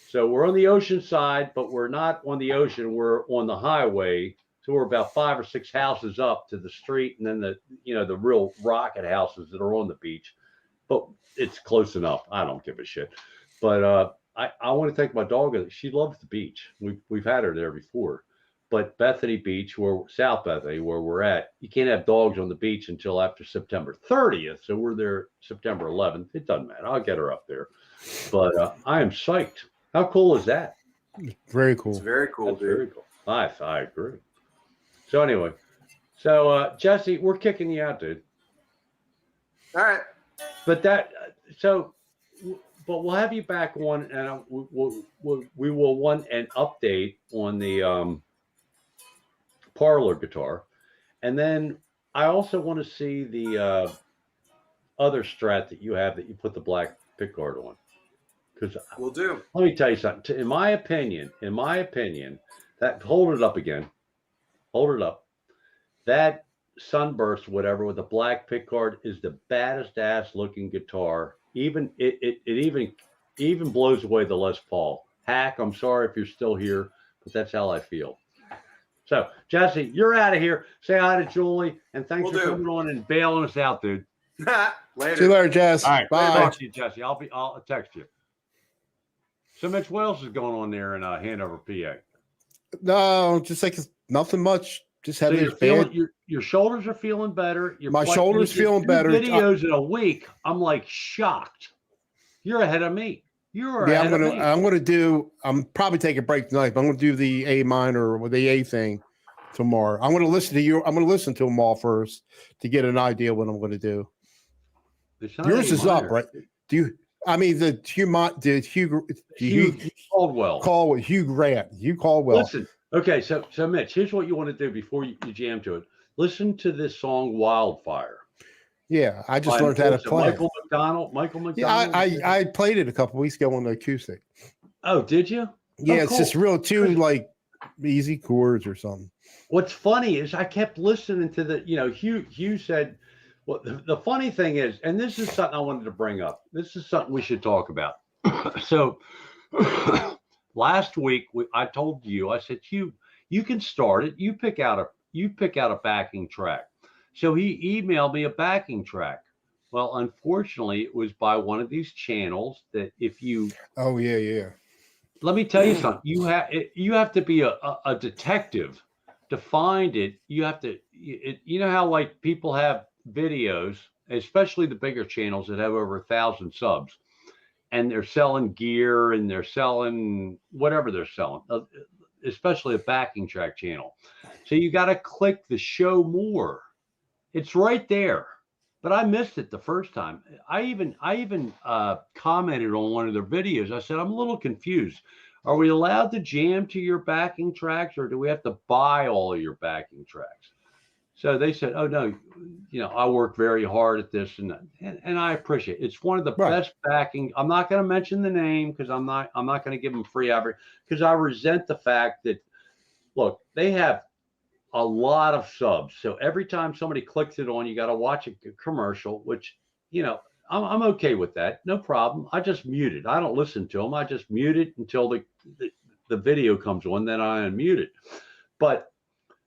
S4: So we're on the ocean side, but we're not on the ocean. We're on the highway. So we're about 5 or 6 houses up to the street, and then the real rocket houses that are on the beach. But it's close enough. I don't give a shit. But I want to take my dog. She loves the beach. We've had her there before. But Bethany Beach, South Bethany, where we're at, you can't have dogs on the beach until after September 30th. So we're there September 11th. It doesn't matter. I'll get her up there. But I am psyched. How cool is that?
S1: Very cool.
S5: It's very cool,
S4: That's
S5: dude.
S4: very cool. I agree. So anyway, so Jesse, we're kicking you out, dude.
S5: All right.
S4: But but we'll have you back on, and we will want an update on the parlor guitar, and then I also want to see the other Strat that you have that you put the black pickguard on. Because
S5: We'll do.
S4: let me tell you something. In my opinion, that hold it up again. Hold it up. That Sunburst, whatever, with the black pickguard is the baddest ass looking guitar. Even it even blows away the Les Paul. Hack, I'm sorry if you're still here, but that's how I feel. So, Jesse, you're out of here. Say hi to Julie, and thanks for coming on and bailing us out, dude.
S5: Later.
S1: See you later, Jess.
S2: All right.
S1: Bye.
S4: Talk to you, Jesse. I'll text you. So, Mitch, what else is going on there in Hanover, PA?
S1: No, just like nothing much. Just
S4: So
S1: having
S4: you're
S1: this
S4: feeling,
S1: bad.
S4: your shoulders are feeling better.
S1: My shoulder's feeling better.
S4: Videos in a week. I'm like shocked. You're ahead of me. You're
S1: Yeah,
S4: ahead of me.
S1: I'm probably taking a break tonight, but I'm gonna do the A minor or the A thing tomorrow. I'm gonna listen to you. I'm gonna listen to them all first to get an idea what I'm gonna do. Yours is up, right? Do you? I mean,
S4: Hugh Caldwell.
S1: Hugh Grant. Hugh Caldwell.
S4: Listen, okay, so Mitch, here's what you want to do before you jam to it. Listen to this song "Wildfire."
S1: Yeah, I just learned how to play.
S4: Michael McDonald.
S1: Yeah, I played it a couple weeks ago on the acoustic.
S4: Oh, did you?
S1: Yeah,
S4: Oh,
S1: it's
S4: cool.
S1: just real two like easy chords or something.
S4: What's funny is I kept listening to Hugh said, well, the funny thing is, and this is something I wanted to bring up. This is something we should talk about. So last week I told you, I said, Hugh, you can start it. You pick out a backing track. So he emailed me a backing track. Well, unfortunately, it was by one of these channels that if you.
S1: Oh yeah.
S4: Let me tell you something. You have to be a detective to find it. You have to. You know how like people have videos, especially the bigger channels that have over 1,000 subs, and they're selling gear and they're selling whatever they're selling, especially a backing track channel. So you got to click the show more. It's right there, but I missed it the first time. I even commented on one of their videos. I said, I'm a little confused. Are we allowed to jam to your backing tracks, or do we have to buy all of your backing tracks? So they said, oh no, I work very hard at this, and I appreciate it. It's one of the best backing. I'm not going to mention the name because I'm not going to give them free advertising, because I resent the fact that, look, they have a lot of subs. So every time somebody clicks it on, you got to watch a commercial, which, I'm okay with that. No problem. I just mute it. I don't listen to them. I just mute it until the video comes on, then I unmute it. But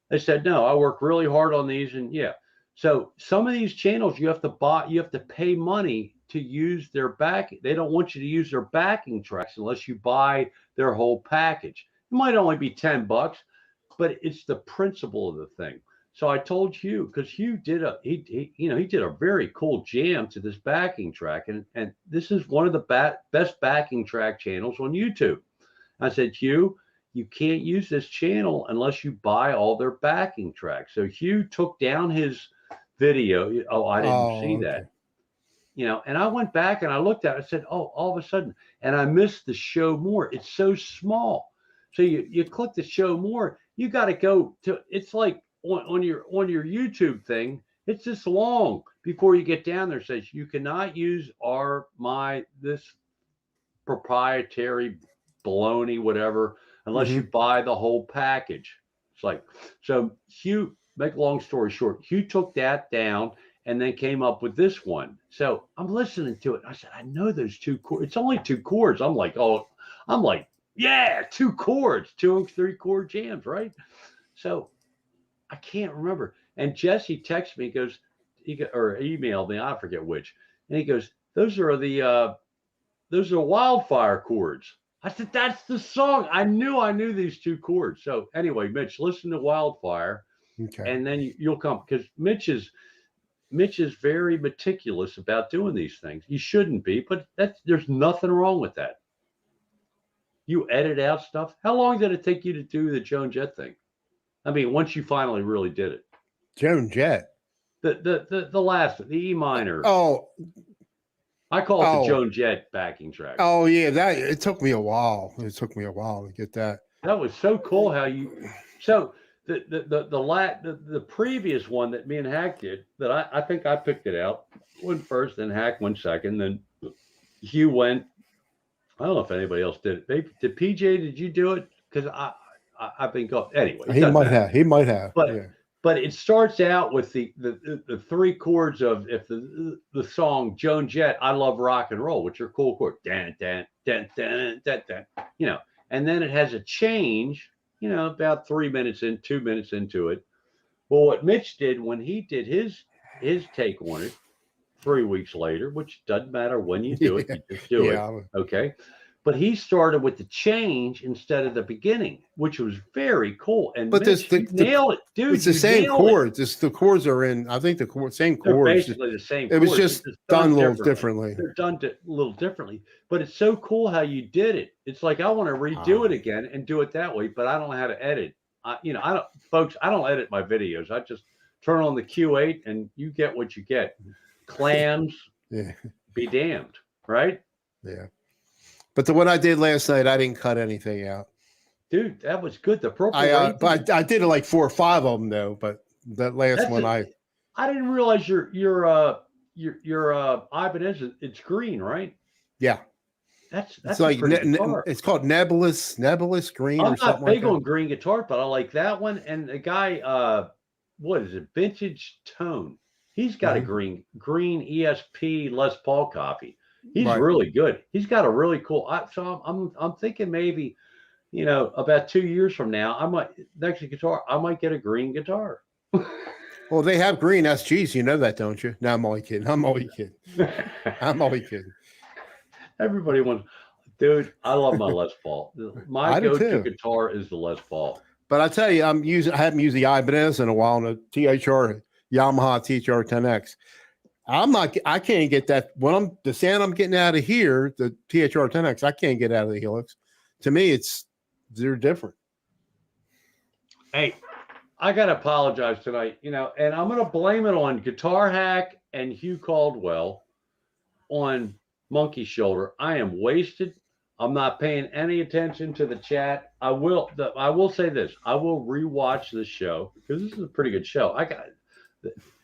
S4: they said, no, I work really hard on these. And yeah. So some of these channels you have to pay money to use their backing. They don't want you to use their backing tracks unless you buy their whole package. It might only be $10, but it's the principle of the thing. So I told Hugh, because Hugh did a very cool jam to this backing track, and this is one of the best backing track channels on YouTube. I said, Hugh, you can't use this channel unless you buy all their backing tracks. So Hugh took down his video. Oh, I didn't see that. And I went back and I looked at it. I said, oh, all of a sudden, and I missed the show more. It's so small. So you click the show more. You got to go to. It's like on your YouTube thing. It's this long before you get down there. It says you cannot use this proprietary baloney, whatever, unless you buy the whole package. It's like, so Hugh, make a long story short, Hugh took that down and then came up with this one. So I'm listening to it. I said, I know those two chords. It's only two chords. I'm like, yeah, two chords, 2 and 3 chord jams, right? So I can't remember. And Jesse texted me, or emailed me, I forget which. And he goes, those are wildfire chords. I said, that's the song. I knew these two chords. So anyway, Mitch, listen to Wildfire,
S1: Okay.
S4: and then you'll come, because Mitch is very meticulous about doing these things. He shouldn't be, but there's nothing wrong with that. You edit out stuff. How long did it take you to do the Joan Jett thing? I mean, once you finally really did it.
S1: Joan Jett.
S4: The last, the E minor.
S1: Oh,
S4: I call it the Joan Jett backing track.
S1: Oh yeah, it took me a while. It took me a while to get that.
S4: That was so cool how you. So the previous one that me and Hack did, that I think I picked it out, went first, then Hack went second, then Hugh went. I don't know if anybody else did it. Maybe did PJ? Did you do it? Because I've been going anyway.
S1: He might have.
S4: But it starts out with the three chords of the song Joan Jett, I Love Rock and Roll, which are cool chords. Dan, dan, dan, dan, dan, dan, and then it has a change, about 2 minutes into it. Well, what Mitch did when he did his take on it 3 weeks later, which doesn't matter when you do it, you just do it. Okay. But he started with the change instead of the beginning, which was very cool. And
S1: but
S4: Mitch, nailed it, dude.
S1: It's the same chords. The chords are in. I think same chords.
S4: They're basically the same.
S1: It was just done a little differently.
S4: They're done a little differently, but it's so cool how you did it. It's like I want to redo it again and do it that way, but I don't know how to edit. I don't edit my videos. I just turn on the Q8 and you get what you get. Clams, be damned, right?
S1: Yeah. But the one I did last night, I didn't cut anything out.
S4: Dude, that was good. The purple.
S1: But I did like 4 or 5 of them though. But that last one, I
S4: didn't realize your Ibanez, it's green, right?
S1: Yeah.
S4: That's
S1: like it's called nebulous green.
S4: I'm
S1: or something
S4: not big
S1: like
S4: on green guitar, but I like that one. And the guy, what is it? Vintage Tone. He's got a green ESP Les Paul copy. He's really good. He's got a really cool. So I'm thinking maybe, about 2 years from now, next to guitar, I might get a green guitar.
S1: Well, they have green SGs. You know that, don't you? No, I'm only kidding.
S4: Everybody wants, dude. I love my Les Paul. My go-to guitar is the Les Paul.
S1: But I tell you, I haven't used the Ibanez in a while on a Yamaha THR 10X. I can't get that the sound I'm getting out of here, the THR 10X, I can't get out of the Helix. To me, they're different.
S4: Hey, I got to apologize tonight, and I'm going to blame it on Guitar Hack and Hugh Caldwell on Monkey Shoulder. I am wasted. I'm not paying any attention to the chat. I will say this. I will rewatch this show because this is a pretty good show.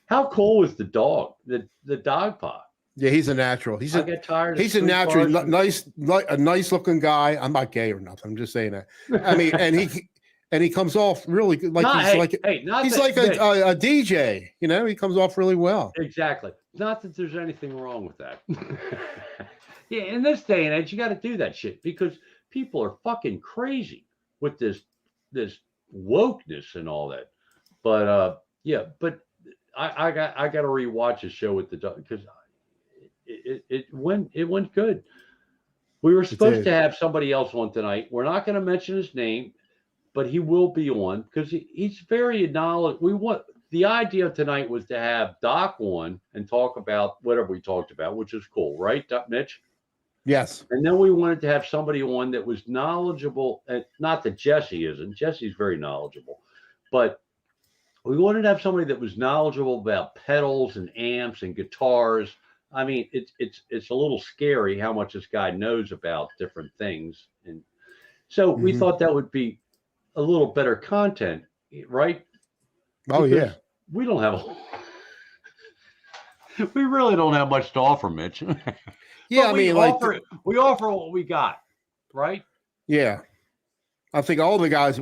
S4: How cool was the dog? The dog pot?
S1: Yeah, he's a natural.
S4: I get tired.
S1: He's a natural, a nice looking guy. I'm not gay or nothing. I'm just saying that. I mean, and he comes off really good. Like he's like a DJ. He comes off really well.
S4: Exactly. Not that there's anything wrong with that. Yeah, in this day and age, you got to do that shit because people are fucking crazy with this wokeness and all that. But but I got to rewatch the show with the dog because it went good. We were supposed to have somebody else on tonight. We're not going to mention his name, but he will be on because he's very knowledgeable. The idea tonight was to have Doc on and talk about whatever we talked about, which is cool, right, Mitch?
S1: Yes.
S4: And then we wanted to have somebody on that was knowledgeable, and not that Jesse isn't. Jesse's very knowledgeable, but we wanted to have somebody that was knowledgeable about pedals and amps and guitars. I mean, it's a little scary how much this guy knows about different things, and so we thought that would be a little better content, right?
S1: Oh yeah.
S4: We don't have we really don't have much to offer, Mitch.
S1: Yeah,
S4: we offer what we got, right?
S1: Yeah. I think all the guys,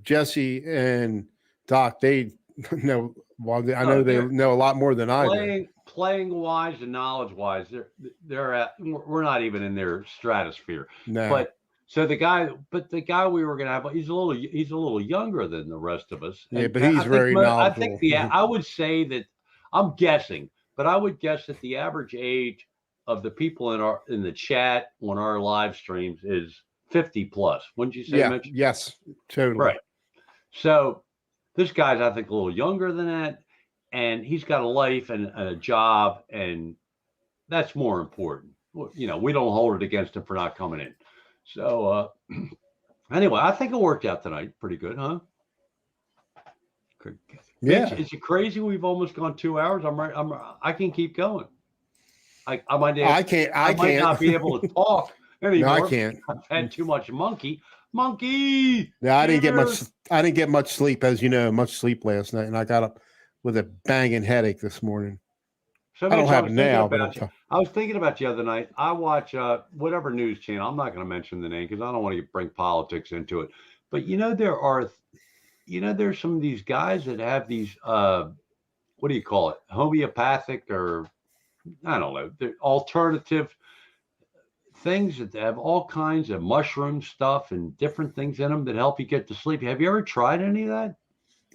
S1: Jesse and Doc, they know. Well, I know they know a lot more than I do.
S4: Playing wise and knowledge wise, we're not even in their stratosphere.
S1: No.
S4: But the guy we were gonna have, he's a little younger than the rest of us.
S1: Yeah, but he's very knowledgeable.
S4: I would say that I'm guessing, but I would guess that the average age of the people in the chat on our live streams is
S2: 50 plus. Wouldn't you say,
S1: Yeah.
S2: Mitch?
S1: Yes. Totally.
S2: Right. So this guy's, I think, a little younger than that, and he's got a life and a job, and that's more important. We don't hold it against him for not coming in. So anyway, I think it worked out tonight. Pretty good, huh?
S1: Yeah.
S2: Mitch, is it crazy? We've almost gone 2 hours. I can keep going. I might not be able to talk anymore.
S1: No, I can't.
S2: I've had too much monkey.
S1: Yeah, I didn't get much sleep, as you know, much sleep last night, and I got up with a banging headache this morning.
S2: So
S1: I don't have it now, but
S2: I was thinking about you the other night. I watch whatever news channel. I'm not going to mention the name because I don't want to bring politics into it. But there's some of these guys that have these what do you call it? Homeopathic, or I don't know, they're alternative things that have all kinds of mushroom stuff and different things in them that help you get to sleep. Have you ever tried any of that?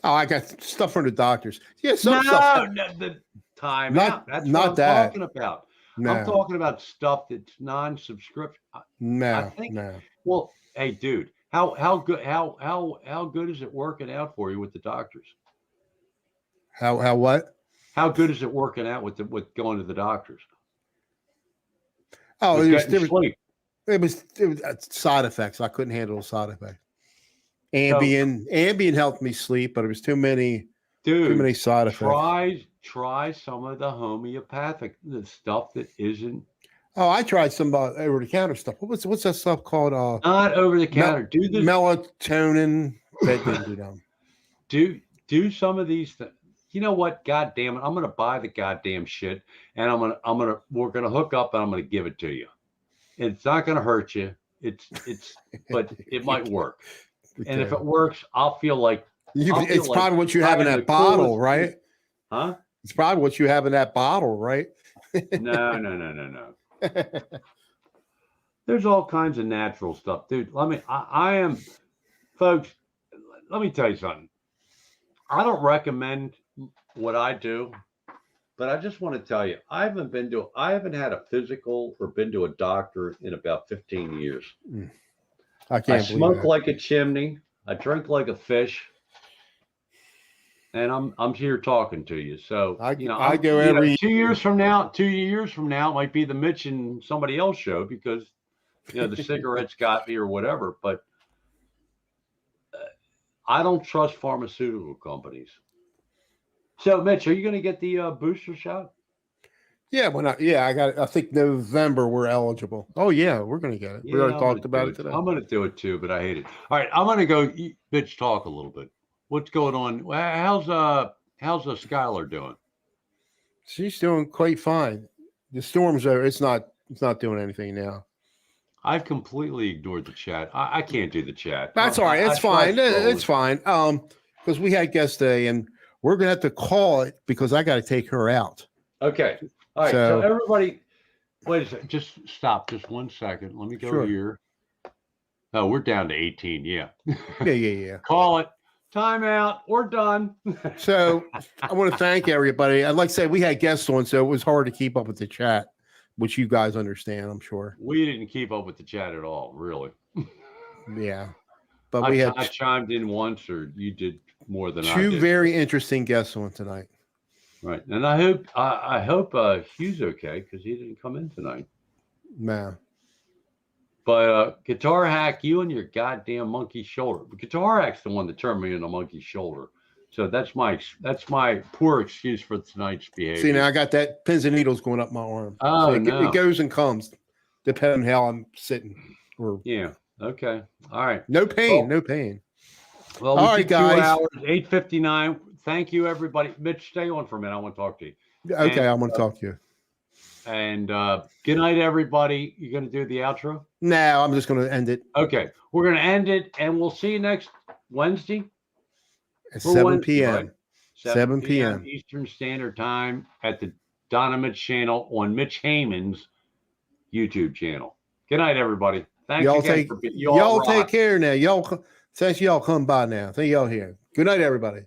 S1: Oh, I got stuff from the doctors. Yeah,
S2: No,
S1: stuff.
S2: the time
S1: Not-
S2: out. That's
S1: not
S2: what I'm
S1: that.
S2: talking about.
S1: No,
S2: I'm talking about stuff that's non-subscription.
S1: no,
S2: think-
S1: no.
S2: Well, hey, dude, how good is it working out for you with the doctors?
S1: How what?
S2: How good is it working out with going to the doctors?
S1: Oh,
S2: With
S1: it was,
S2: getting sleep.
S1: it was side effects. I couldn't handle the side effects. Ambien helped me sleep, but it was too many side effects.
S2: Try some of the homeopathic, the stuff that isn't.
S1: Oh, I tried some over the counter stuff. What's that stuff called?
S2: Not over the counter. Do this.
S1: Melatonin. That didn't do them.
S2: Do some of these things. You know what? God damn it! I'm gonna buy the goddamn shit, and we're gonna hook up, and I'm gonna give it to you. It's not gonna hurt you. But it might work. And if it works, I'll feel like
S1: it's probably what you have in that bottle, right?
S2: Huh?
S1: It's probably what you have in that bottle, right?
S2: No. There's all kinds of natural stuff, dude. I am, folks. Let me tell you something. I don't recommend what I do, but I just want to tell you, I haven't had a physical or been to a doctor in about 15 years. I smoke like a chimney. I drink like a fish. And I'm here talking to you. So
S1: I go every
S2: 2 years from now. 2 years from now might be the Mitch and somebody else show because the cigarettes got me or whatever. But I don't trust pharmaceutical companies. So Mitch, are you going to get the booster shot?
S1: Yeah, I think November we're eligible. Oh yeah, we're going to get it. We already talked about it today.
S2: I'm going to do it too, but I hate it. All right, I'm going to go. Mitch, talk a little bit. What's going on? How's Skylar doing?
S1: She's doing quite fine. The storm's over. It's not doing anything now.
S2: I've completely ignored the chat. I can't do the chat.
S1: That's all right. It's fine. It's fine. Because we had guest day, and we're gonna have to call it because I got to take her out.
S2: Okay. All right. So everybody, wait a second. Just stop. Just 1 second. Let me go here. Oh, we're down to 18. Yeah.
S1: Yeah.
S2: Call it. Timeout. We're done.
S1: So I want to thank everybody. I'd like to say we had guests on, so it was hard to keep up with the chat, which you guys understand, I'm sure.
S2: We didn't keep up with the chat at all, really.
S1: Yeah. But
S2: I chimed in once, or you did more than I did.
S1: Two very interesting guests on tonight.
S2: Right. And I hope Hugh's okay because he didn't come in tonight.
S1: Man.
S2: But Guitar Hack, you and your goddamn monkey shoulder. Guitar Hack's the one that turned me into monkey shoulder. So that's my poor excuse for tonight's behavior.
S1: See, now I got that pins and needles going up my arm.
S2: Oh,
S1: so
S2: no.
S1: It goes and comes, depending on how I'm sitting.
S2: Yeah. Okay. All right.
S1: No pain. No pain.
S2: Well,
S1: all right, guys.
S2: 2 hours, 8:59. Thank you, everybody. Mitch, stay on for a minute. I want to talk to you.
S1: Okay, I want to talk to you.
S2: And good night, everybody. You going to do the outro?
S1: No, I'm just going to end it.
S2: Okay. We're going to end it, and we'll see you next Wednesday.
S1: At 7 p.m.
S2: Right?
S1: 7 p.m.
S2: Eastern Standard Time at the Don Mitch channel on Mitch Heyman's YouTube channel. Good night, everybody. Thanks
S1: y'all
S2: again
S1: y'all take care now. Since y'all come by now. Thank y'all here. Good night, everybody.